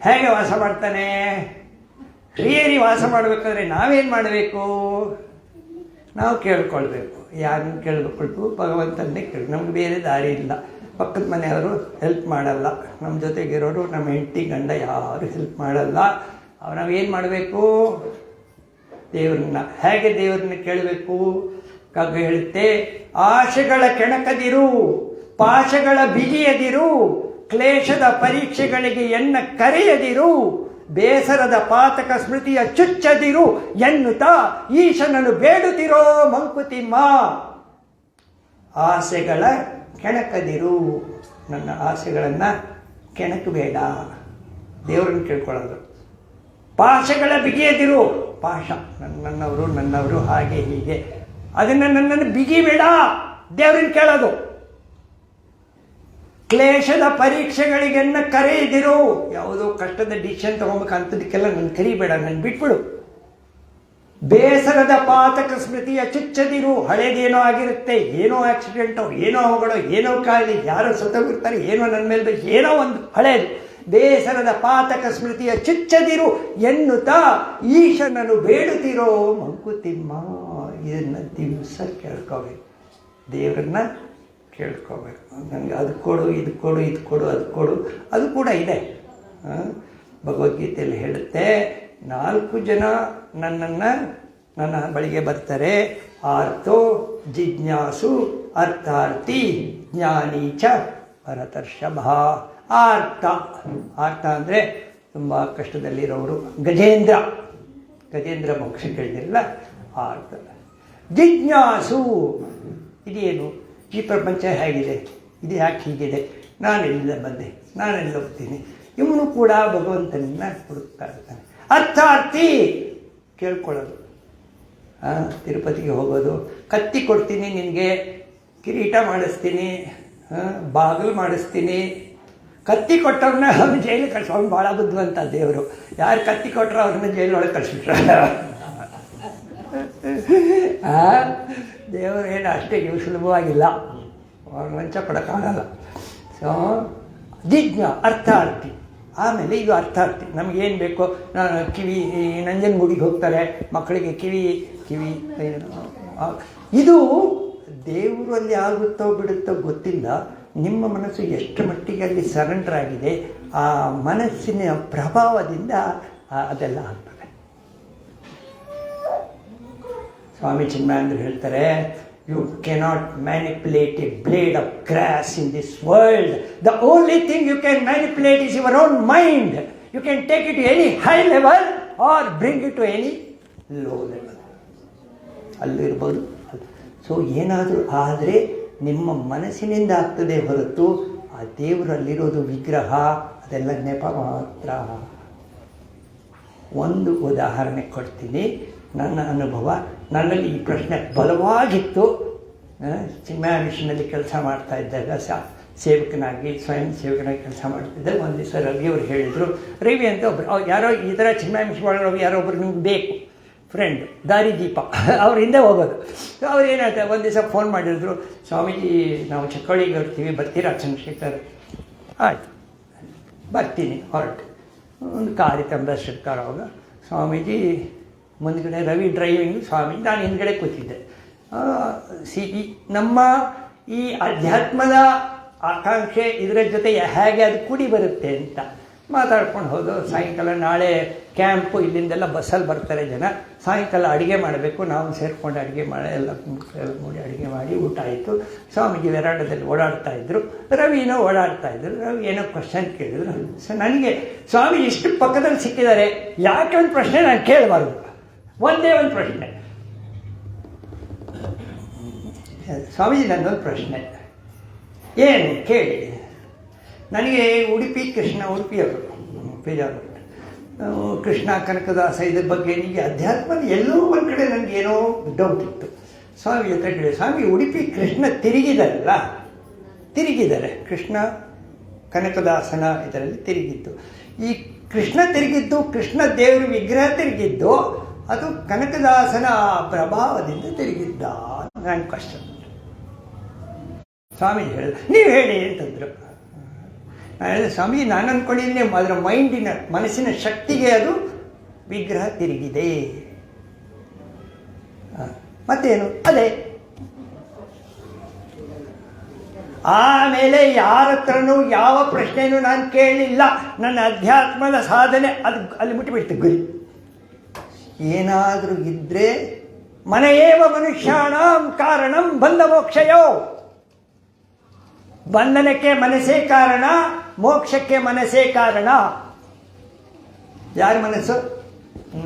ಹೇಗೆ ವಾಸ ಮಾಡ್ತಾನೆ? ಶ್ರೀಹರಿ ವಾಸ ಮಾಡಬೇಕಾದ್ರೆ ನಾವೇನು ಮಾಡಬೇಕು? ನಾವು ಕೇಳ್ಕೊಳ್ಬೇಕು. ಯಾರನ್ನು ಕೇಳ್ಬೇಕು? ಭಗವಂತನ್ನೇ ಕೇಳಿ. ನಮ್ಗೆ ಬೇರೆ ದಾರಿ ಇಲ್ಲ. ಪಕ್ಕದ ಮನೆಯವರು ಹೆಲ್ಪ್ ಮಾಡಲ್ಲ, ನಮ್ಮ ಜೊತೆಗಿರೋರು, ನಮ್ಮ ಹೆಂಡತಿ ಗಂಡ ಯಾರು ಹೆಲ್ಪ್ ಮಾಡಲ್ಲ. ನಾವೇನು ಮಾಡಬೇಕು? ದೇವ್ರನ್ನ. ಹೇಗೆ ದೇವ್ರನ್ನ ಕೇಳಬೇಕು? ಕಾಗ ಹೇಳುತ್ತೆ, ಆಶೆಗಳ ಕೆಣಕದಿರು, ಪಾಶಗಳ ಬಿಗಿಯದಿರು, ಕ್ಲೇಶದ ಪರೀಕ್ಷೆಗಳಿಗೆ ಎನ್ನ ಕರೆಯದಿರು, ಬೇಸರದ ಪಾತಕ ಸ್ಮೃತಿಯ ಚುಚ್ಚದಿರು ಎನ್ನುತ್ತಾ ಈಶನನ್ನು ಬೇಡುತ್ತಿರೋ ಮಂಕುತಿಮ್ಮ. ಆಸೆಗಳ ಕೆಣಕದಿರು, ನನ್ನ ಆಸೆಗಳನ್ನು ಕೆಣಕಬೇಡ, ದೇವರನ್ನು ಕೇಳ್ಕೊಳ್ಳೋದು. ಪಾಶಗಳ ಬಿಗಿಯದಿರು, ಪಾಶ ನನ್ನವರು ಹಾಗೆ ಹೀಗೆ, ಅದನ್ನು ನನ್ನನ್ನು ಬಿಗಿಬೇಡ, ದೇವರನ್ನು ಕೇಳೋದು. ಕ್ಲೇಶದ ಪರೀಕ್ಷೆಗಳಿಗೆನ್ನ ಕರೆಯದಿರು, ಯಾವುದೋ ಕಷ್ಟದ ಡಿಸಿಷನ್ ತಗೋಬೇಕಂತದಕ್ಕೆಲ್ಲ ನನ್ನ ಕರಿಬೇಡ, ನನ್ನ ಬಿಟ್ಬಿಡು. ಬೇಸರದ ಪಾತಕ ಸ್ಮೃತಿಯ ಚುಚ್ಚದಿರು, ಹಳೇದೇನೋ ಆಗಿರುತ್ತೆ, ಏನೋ ಆಕ್ಸಿಡೆಂಟೋ, ಏನೋ ಅವಗಳೋ, ಏನೋ ಕಾಯಿಲೆ, ಯಾರೋ ಸತ್ತೋಗಿರ್ತಾರೆ, ಏನೋ ನನ್ನ ಮೇಲೆ ಏನೋ ಒಂದು ಹಳೇದು. ಬೇಸರದ ಪಾತಕ ಸ್ಮೃತಿಯ ಚುಚ್ಚದಿರು ಎನ್ನುತ್ತಾ ಈಶನನ್ನು ಬೇಡುತ್ತಿರೋ ಮಂಕುತಿಮ್ಮ. ಇದನ್ನು ದಿವಸ ಕೇಳ್ಕೋಬೇಕು, ದೇವರನ್ನ ಕೇಳ್ಕೋಬೇಕು. ನನಗೆ ಅದು ಕೊಡು, ಇದು ಕೊಡು, ಇದು ಕೊಡು, ಅದು ಕೊಡು. ಅದು ಕೂಡ ಇದೆ. ಭಗವದ್ಗೀತೆಯಲ್ಲಿ ಹೇಳುತ್ತೆ, 4 ಜನ ನನ್ನ ಬಳಿಗೆ ಬರ್ತಾರೆ. ಆರ್ತೋ ಜಿಜ್ಞಾಸು ಅರ್ಥಾರ್ಥಿ ಜ್ಞಾನೀಚ ಭರತರ್ಷಭ. ಆರ್ತ ಅಂದರೆ ತುಂಬ ಕಷ್ಟದಲ್ಲಿರೋರು. ಗಜೇಂದ್ರ ಮೋಕ್ಷ ಕೇಳಿದಿರಲ್ಲ, ಆರ್ತ. ಜಿಜ್ಞಾಸು, ಇದೇನು, ಈ ಪ್ರಪಂಚ ಹೇಗಿದೆ, ಇದು ಯಾಕೆ ಹೀಗಿದೆ, ನಾನೆಲ್ಲ ಬಂದೆ, ನಾನೆಲ್ಲ ಹೋಗ್ತೀನಿ. ಇವನು ಕೂಡ ಭಗವಂತನನ್ನ ಹುಡುಕ್ತಾ ಇರ್ತಾನೆ. ಅರ್ಥಾರ್ಥಿ, ಕೇಳ್ಕೊಳ್ಳೋದು. ತಿರುಪತಿಗೆ ಹೋಗೋದು, ಕತ್ತಿ ಕೊಡ್ತೀನಿ ನಿನಗೆ, ಕಿರೀಟ ಮಾಡಿಸ್ತೀನಿ, ಬಾಗಿಲು ಮಾಡಿಸ್ತೀನಿ. ಕತ್ತಿ ಕೊಟ್ಟವ್ರನ್ನ ಅವ್ನು ಜೈಲಿಗೆ ಕಳಿಸೋ, ಅವ್ನು ಭಾಳ ಬುದ್ಧಿವಂತ ದೇವರು. ಯಾರು ಕತ್ತಿ ಕೊಟ್ಟರು ಅವ್ರನ್ನ ಜೈಲೊಳಗೆ ಕಳಿಸ್ಬಿಟ್ರ. ದೇವರು ಏನು ಅಷ್ಟೇ ಇವು ಸುಲಭವಾಗಿಲ್ಲ, ಅವ್ರು ಲಂಚ ಕೊಡೋಕ್ಕಾಗಲ್ಲ. ಸೊ ಅರ್ಥಾರ್ಥಿ. ಆಮೇಲೆ ಇದು ಅರ್ಥಾರ್ಥಿ, ನಮಗೇನು ಬೇಕೋ, ಕಿವಿ, ನಂಜನಗೂಡಿಗೆ ಹೋಗ್ತಾರೆ ಮಕ್ಕಳಿಗೆ ಕಿವಿ ಇದು ದೇವರಲ್ಲಿ ಆಗುತ್ತೋ ಬಿಡುತ್ತೋ ಗೊತ್ತಿಲ್ಲ. ನಿಮ್ಮ ಮನಸ್ಸು ಎಷ್ಟು ಮಟ್ಟಿಗೆ ಅಲ್ಲಿ ಸರೆಂಡರ್ ಆಗಿದೆ, ಆ ಮನಸ್ಸಿನ ಪ್ರಭಾವದಿಂದ ಅದೆಲ್ಲ ಆಗ್ತದೆ. ಸ್ವಾಮಿ ಚಿನ್ಮಯಾನಂದರು ಹೇಳ್ತಾರೆ, you cannot manipulate a blade of grass in this world. The only thing you can manipulate is your own mind. You can take it to any high level or bring it to any low level. ಅಲ್ಲಿರ್ಬೋದು. So ಏನಾದರೂ ಆದರೆ ನಿಮ್ಮ ಮನಸ್ಸಿನಿಂದ ಆಗ್ತದೆ ಹೊರತು ಆ ದೇವರಲ್ಲಿರೋದು ವಿಗ್ರಹ ಅದೆಲ್ಲ ನೆಪ ಮಾತ್ರ. ಒಂದು ಉದಾಹರಣೆ ಕೊಡ್ತೀನಿ, ನನ್ನ ಅನುಭವ. ನನ್ನಲ್ಲಿ ಈ ಪ್ರಶ್ನೆ ಬಲವಾಗಿತ್ತು. ಚಿನ್ಮಯ ಮಿಷನಲ್ಲಿ ಕೆಲಸ ಮಾಡ್ತಾ ಇದ್ದಾಗ ಸೇವಕನಾಗಿ, ಸ್ವಯಂ ಸೇವಕನಾಗಿ ಕೆಲಸ ಮಾಡ್ತಿದ್ದೆ. ಒಂದು ದಿವಸ ರವಿಯವರು ಹೇಳಿದರು, ರವಿ ಅಂತ ಒಬ್ಬರು ಯಾರೋ ಈ ಥರ ಚಿನ್ಮಯ ಮಿಷನ್ ಒಳಗೆ ಯಾರೋ ಒಬ್ಬರು ನಿಮ್ಗೆ ಬೇಕು ಫ್ರೆಂಡ್, ದಾರಿದೀಪ, ಅವ್ರ ಹಿಂದೆ ಹೋಗೋದು. ಅವ್ರು ಏನಾಯ್ತು, ಒಂದು ದಿವಸ ಫೋನ್ ಮಾಡಿದ್ರು, ಸ್ವಾಮೀಜಿ ನಾವು ಚಕ್ಕೋಳಿಗೆ ಬರ್ತೀವಿ, ಬರ್ತೀರಾ ಚಂದ್ರಶೇಖರ್? ಆಯಿತು ಬರ್ತೀನಿ. ಹೊರಟು ಒಂದು ಕಾರಿತ್ತು, ಅಂಬಾಸಿಡರ್ ಕಾರ್. ಅವಾಗ ಸ್ವಾಮೀಜಿ ಮುಂದ್ಗಡೆ, ರವಿ ಡ್ರೈವಿಂಗ್, ಸ್ವಾಮೀಜಿ ನಾನು ಹಿಂದ್ಗಡೆ ಕೂತಿದ್ದೆ. ನಮ್ಮ ಈ ಅಧ್ಯಾತ್ಮದ ಆಕಾಂಕ್ಷೆ ಇದರ ಜೊತೆ ಹೇಗೆ ಅದು ಕೂಡಿ ಬರುತ್ತೆ ಅಂತ ಮಾತಾಡ್ಕೊಂಡು ಹೋದು. ಸಾಯಂಕಾಲ ನಾಳೆ ಕ್ಯಾಂಪು, ಇಲ್ಲಿಂದೆಲ್ಲ ಬಸ್ಸಲ್ಲಿ ಬರ್ತಾರೆ ಜನ. ಸಾಯಂಕಾಲ ಅಡುಗೆ ಮಾಡಬೇಕು, ನಾವು ಸೇರಿಕೊಂಡು ಅಡುಗೆ ಮಾಡಿ ಎಲ್ಲ ನೋಡಿ ಅಡುಗೆ ಮಾಡಿ ಊಟ ಆಯಿತು. ಸ್ವಾಮೀಜಿ ವೆರಾಂಡದಲ್ಲಿ ಓಡಾಡ್ತಾಯಿದ್ರು, ರವಿನೋ ಓಡಾಡ್ತಾಯಿದ್ರು. ರವಿ ಏನೋ ಕ್ವಶನ್ ಕೇಳಿದ್ರು. ಸೊ ನನಗೆ ಸ್ವಾಮಿ ಇಷ್ಟು ಪಕ್ಕದಲ್ಲಿ ಸಿಕ್ಕಿದ್ದಾರೆ, ಯಾಕೆ ಒಂದು ಪ್ರಶ್ನೆ ನಾನು ಕೇಳಬಾರ್ದು? ಒಂದೇ ಒಂದು ಪ್ರಶ್ನೆ, ಸ್ವಾಮೀಜಿ ನನ್ನೊಂದು ಪ್ರಶ್ನೆ ಏನು ಕೇಳಿ. ನನಗೆ ಉಡುಪಿಯವರು ಪೇಜಾವರ ಕೃಷ್ಣ ಕನಕದಾಸ ಇದ್ರ ಬಗ್ಗೆ ನಿಮಗೆ ಅಧ್ಯಾತ್ಮ ಎಲ್ಲೋ ಒಂದು ಕಡೆ ನನಗೆ ಏನೋ ಡೌಟ್ ಇತ್ತು. ಸ್ವಾಮಿ ಹತ್ರ ಕೇಳಿ, ಸ್ವಾಮಿ ಉಡುಪಿ ಕೃಷ್ಣ ತಿರುಗಿದ್ದಾರೆ, ಕೃಷ್ಣ ಕನಕದಾಸನ ಇದರಲ್ಲಿ ತಿರುಗಿದ್ದು. ಈ ಕೃಷ್ಣ ತಿರುಗಿದ್ದು, ಕೃಷ್ಣ ದೇವರ ವಿಗ್ರಹ ತಿರುಗಿದ್ದು, ಅದು ಕನಕದಾಸನ ಪ್ರಭಾವದಿಂದ ತಿರುಗಿದ್ದ? ನನ್ನ ಕ್ವಶನ್. ಸ್ವಾಮಿ ಹೇಳಿದ್ರು, ನೀವು ಹೇಳಿ ಅಂತಂದರು. ಸ್ವಾಮಿ ನಾನು ಅಂದ್ಕೊಂಡಿದ್ದೀನಿ ಅದರ ಮೈಂಡಿನ ಮನಸ್ಸಿನ ಶಕ್ತಿಗೆ ಅದು ವಿಗ್ರಹ ತಿರುಗಿದೆ. ಮತ್ತೇನು ಅದೇ. ಆಮೇಲೆ ಯಾರ ಹತ್ರನೂ ಯಾವ ಪ್ರಶ್ನೆಯೂ ನಾನು ಕೇಳಲಿಲ್ಲ. ನನ್ನ ಅಧ್ಯಾತ್ಮದ ಸಾಧನೆ ಅದು ಅಲ್ಲಿ ಮುಟ್ಟಿಬಿಡ್ತು ಗುರಿ. ಏನಾದರೂ ಇದ್ದರೆ ಮನೆಯೇವ ಮನುಷ್ಯಾಣಂ ಕಾರಣಂ ಬಂಧ ಮೋಕ್ಷಯೋ. ಬಂಧನಕ್ಕೆ ಮನಸ್ಸೇ ಕಾರಣ, ಮೋಕ್ಷಕ್ಕೆ ಮನಸ್ಸೇ ಕಾರಣ. ಯಾರ ಮನಸ್ಸು?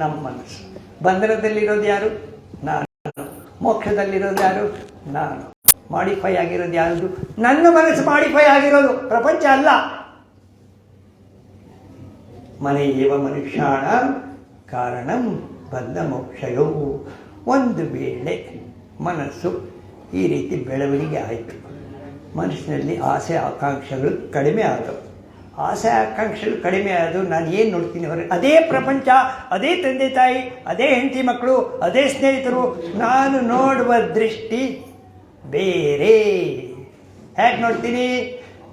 ನಮ್ಮ ಮನಸ್ಸು. ಬಂಧನದಲ್ಲಿರೋದು ಯಾರು? ನಾನು. ಮೋಕ್ಷದಲ್ಲಿರೋದು ಯಾರು? ನಾನು. ಮಾಡಿಫೈ ಆಗಿರೋದು ಯಾವುದು? ನನ್ನ ಮನಸ್ಸು ಮಾಡಿಫೈ ಆಗಿರೋದು, ಪ್ರಪಂಚ ಅಲ್ಲ. ಮನೆಯೇವ ಮನುಷ್ಯಾಣ ಕಾರಣಂ ಬಂಧ ಮೋಕ್ಷಯೋ. ಒಂದು ವೇಳೆ ಮನಸ್ಸು ಈ ರೀತಿ ಬೆಳವಣಿಗೆ ಆಯಿತು, ಮನಸ್ಸಿನಲ್ಲಿ ಆಸೆ ಆಕಾಂಕ್ಷೆಗಳು ಕಡಿಮೆ ಆದವು. ಆಸೆ ಆಕಾಂಕ್ಷೆಗಳು ಕಡಿಮೆ ಆದವು. ನಾನು ಏನು ನೋಡ್ತೀನಿ ಹೊರಗೆ ಅದೇ ಪ್ರಪಂಚ, ಅದೇ ತಂದೆ ತಾಯಿ, ಅದೇ ಹೆಂಡತಿ ಮಕ್ಕಳು, ಅದೇ ಸ್ನೇಹಿತರು. ನಾನು ನೋಡುವ ದೃಷ್ಟಿ ಬೇರೆ. ಹೇಗೆ ನೋಡ್ತೀನಿ?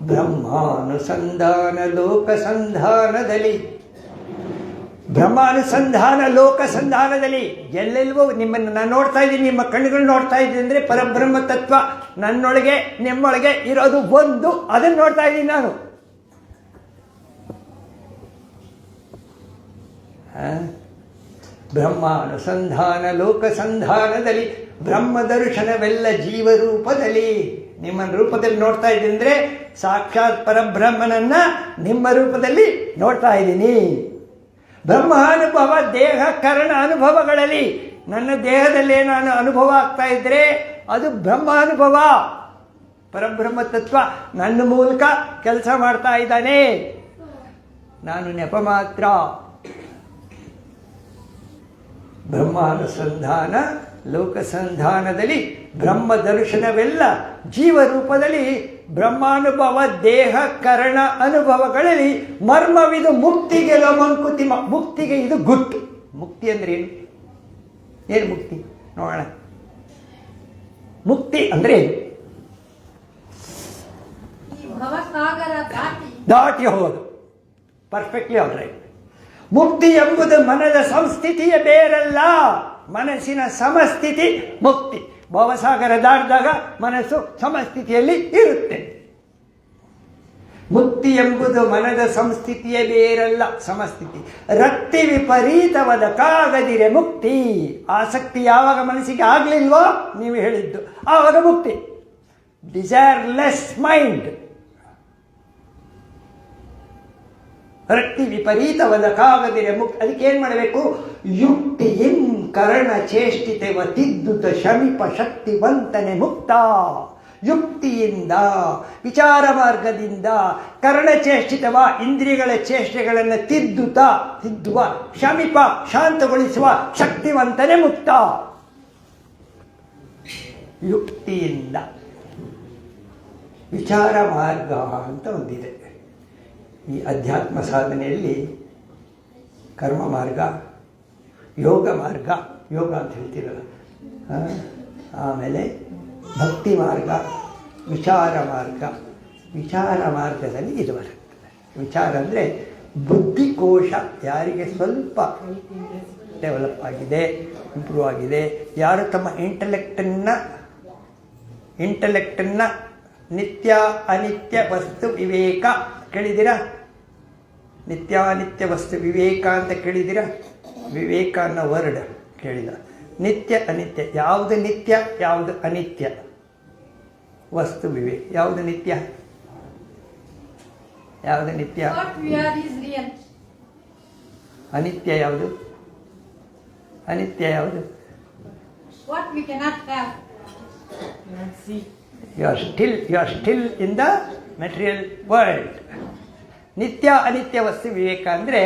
ಬ್ರಹ್ಮಾನುಸಂಧಾನ ಲೋಕಸಂಧಾನದಲ್ಲಿ. ಬ್ರಹ್ಮಾನುಸಂಧಾನ ಲೋಕಸಂಧಾನದಲ್ಲಿ ಎಲ್ಲೆಲ್ವೋ ನಿಮ್ಮನ್ನು ನಾನು ನೋಡ್ತಾ ಇದ್ದೀನಿ, ನಿಮ್ಮ ಕಣ್ಣುಗಳು ನೋಡ್ತಾ ಇದ್ದೀನಿ ಅಂದರೆ ಪರಬ್ರಹ್ಮ ತತ್ವ ನನ್ನೊಳಗೆ ನಿಮ್ಮೊಳಗೆ ಇರೋದು ಒಂದು, ಅದನ್ನು ನೋಡ್ತಾ ಇದ್ದೀನಿ ನಾನು. ಬ್ರಹ್ಮಾನುಸಂಧಾನ ಲೋಕಸಂಧಾನದಲ್ಲಿ ಬ್ರಹ್ಮ ದರ್ಶನವೆಲ್ಲ ಜೀವರೂಪದಲ್ಲಿ. ನಿಮ್ಮ ರೂಪದಲ್ಲಿ ನೋಡ್ತಾ ಇದ್ದೀನಿ ಅಂದರೆ ಸಾಕ್ಷಾತ್ ಪರಬ್ರಹ್ಮನನ್ನ ನಿಮ್ಮ ರೂಪದಲ್ಲಿ ನೋಡ್ತಾ ಇದ್ದೀನಿ. ಬ್ರಹ್ಮಾನುಭವ ದೇಹ ಕರ್ಣ ಅನುಭವಗಳಲ್ಲಿ ನನ್ನ ದೇಹದಲ್ಲೇ ನಾನು ಅನುಭವ ಆಗ್ತಾ ಇದ್ದರೆ ಅದು ಬ್ರಹ್ಮಾನುಭವ. ಪರಬ್ರಹ್ಮ ತತ್ವ ನನ್ನ ಮೂಲಕ ಕೆಲಸ ಮಾಡ್ತಾ ಇದ್ದಾನೆ. ನಾನು ನೆಪ ಮಾತ್ರ. ಬ್ರಹ್ಮಾನುಸಂಧಾನ ಲೋಕಸಂಧಾನದಲ್ಲಿ ಬ್ರಹ್ಮ ದರ್ಶನವೆಲ್ಲ ಜೀವರೂಪದಲ್ಲಿ ಬ್ರಹ್ಮಾನುಭವ ದೇಹ ಕರ್ಣ ಅನುಭವಗಳಲ್ಲಿ ಮರ್ಮವಿದು ಮುಕ್ತಿಗೆ ಮಂಕುತಿಮ. ಮುಕ್ತಿಗೆ ಇದು ಗುಟ್ಟು. ಮುಕ್ತಿ ಅಂದ್ರೆ ಏನು? ಏನು ಮುಕ್ತಿ ನೋಡೋಣ. ಮುಕ್ತಿ ಅಂದ್ರೆ ಏನು? ದಾಟಿ ಹೋಗೋದು. Perfectly all right. ಮುಕ್ತಿ ಎಂಬುದು ಮನದ ಸಂಸ್ಥಿತಿಯ ಬೇರಲ್ಲ, ಮನಸ್ಸಿನ ಸಮಸ್ಥಿತಿ ಮುಕ್ತಿ. ಭವಸಾಗರ ದಾಟಿದಾಗ ಮನಸ್ಸು ಸಮಸ್ಥಿತಿಯಲ್ಲಿ ಇರುತ್ತೆ. ಮುಕ್ತಿ ಎಂಬುದು ಮನದ ಸಂಸ್ಥಿತಿಯ ಬೇರಲ್ಲ, ಸಮಸ್ಥಿತಿ. ರಕ್ತಿ ವಿಪರೀತವಾದ ಕಾಗದಿರೆ ಮುಕ್ತಿ. ಆಸಕ್ತಿ ಯಾವಾಗ ಮನಸ್ಸಿಗೆ ಆಗ್ಲಿಲ್ವೋ ನೀವು ಹೇಳಿದ್ದು ಆವಾಗ ಮುಕ್ತಿ. ಡಿಸೈರ್ಲೆಸ್ ಮೈಂಡ್. ರಕ್ತಿ ವಿಪರೀತವಾದ ಕಾಗದಿರೆ ಮುಕ್ತಿ. ಅದಕ್ಕೆ ಏನು ಮಾಡಬೇಕು? ಯುಕ್ತಿಯಿಂ ಕರ್ಣ ಚೇಷ್ಟಿತೆವ ತಿದ್ದುತ ಶಮಿಪ ಶಕ್ತಿವಂತನೆ ಮುಕ್ತ. ಯುಕ್ತಿಯಿಂದ, ವಿಚಾರ ಮಾರ್ಗದಿಂದ, ಕರ್ಣಚೇಷ್ಟಿತವ ಇಂದ್ರಿಯಗಳ ಚೇಷ್ಟೆಗಳನ್ನು ತಿದ್ದುವ, ಶಮಿಪ ಶಾಂತಗೊಳಿಸುವ ಶಕ್ತಿವಂತನೆ ಮುಕ್ತ. ಯುಕ್ತಿಯಿಂದ. ವಿಚಾರ ಮಾರ್ಗ ಅಂತ ಒಂದಿದೆ ಈ ಅಧ್ಯಾತ್ಮ ಸಾಧನೆಯಲ್ಲಿ. ಕರ್ಮ ಮಾರ್ಗ, ಯೋಗ ಮಾರ್ಗ, ಯೋಗ ಅಂತ ಹೇಳ್ತೀರಲ್ಲ, ಆಮೇಲೆ ಭಕ್ತಿ ಮಾರ್ಗ, ವಿಚಾರ ಮಾರ್ಗ. ವಿಚಾರ ಮಾರ್ಗದಲ್ಲಿ ಇದು ಬರುತ್ತೆ. ವಿಚಾರ ಅಂದರೆ ಬುದ್ಧಿಕೋಶ ಯಾರಿಗೆ ಸ್ವಲ್ಪ ಡೆವಲಪ್ ಆಗಿದೆ, ಇಂಪ್ರೂವ್ ಆಗಿದೆ, ಯಾರು ತಮ್ಮ ಇಂಟೆಲೆಕ್ಟನ್ನು ನಿತ್ಯ ಅನಿತ್ಯ ವಸ್ತು ವಿವೇಕ ಕೇಳಿದ್ದೀರಾ? ನಿತ್ಯಾನಿತ್ಯ ವಸ್ತು ವಿವೇಕ ಅಂತ ಕೇಳಿದ್ದೀರಾ? ವಿವೇಕ ಅನ್ನೋ ವರ್ಡ್ ಕೇಳಿದ. ನಿತ್ಯ ಅನಿತ್ಯ, ಯಾವುದು ನಿತ್ಯ ಯಾವುದು ಅನಿತ್ಯ? ವಸ್ತು ವಿವೇಕ. ಯಾವುದು ನಿತ್ಯ ಯಾವುದು ನಿತ್ಯ? ಅನಿತ್ಯ ಯಾವುದು? ಅನಿತ್ಯ ಯಾವುದು? You are still in the material world. ನಿತ್ಯ ಅನಿತ್ಯ ವಸ್ತು ವಿವೇಕ ಅಂದರೆ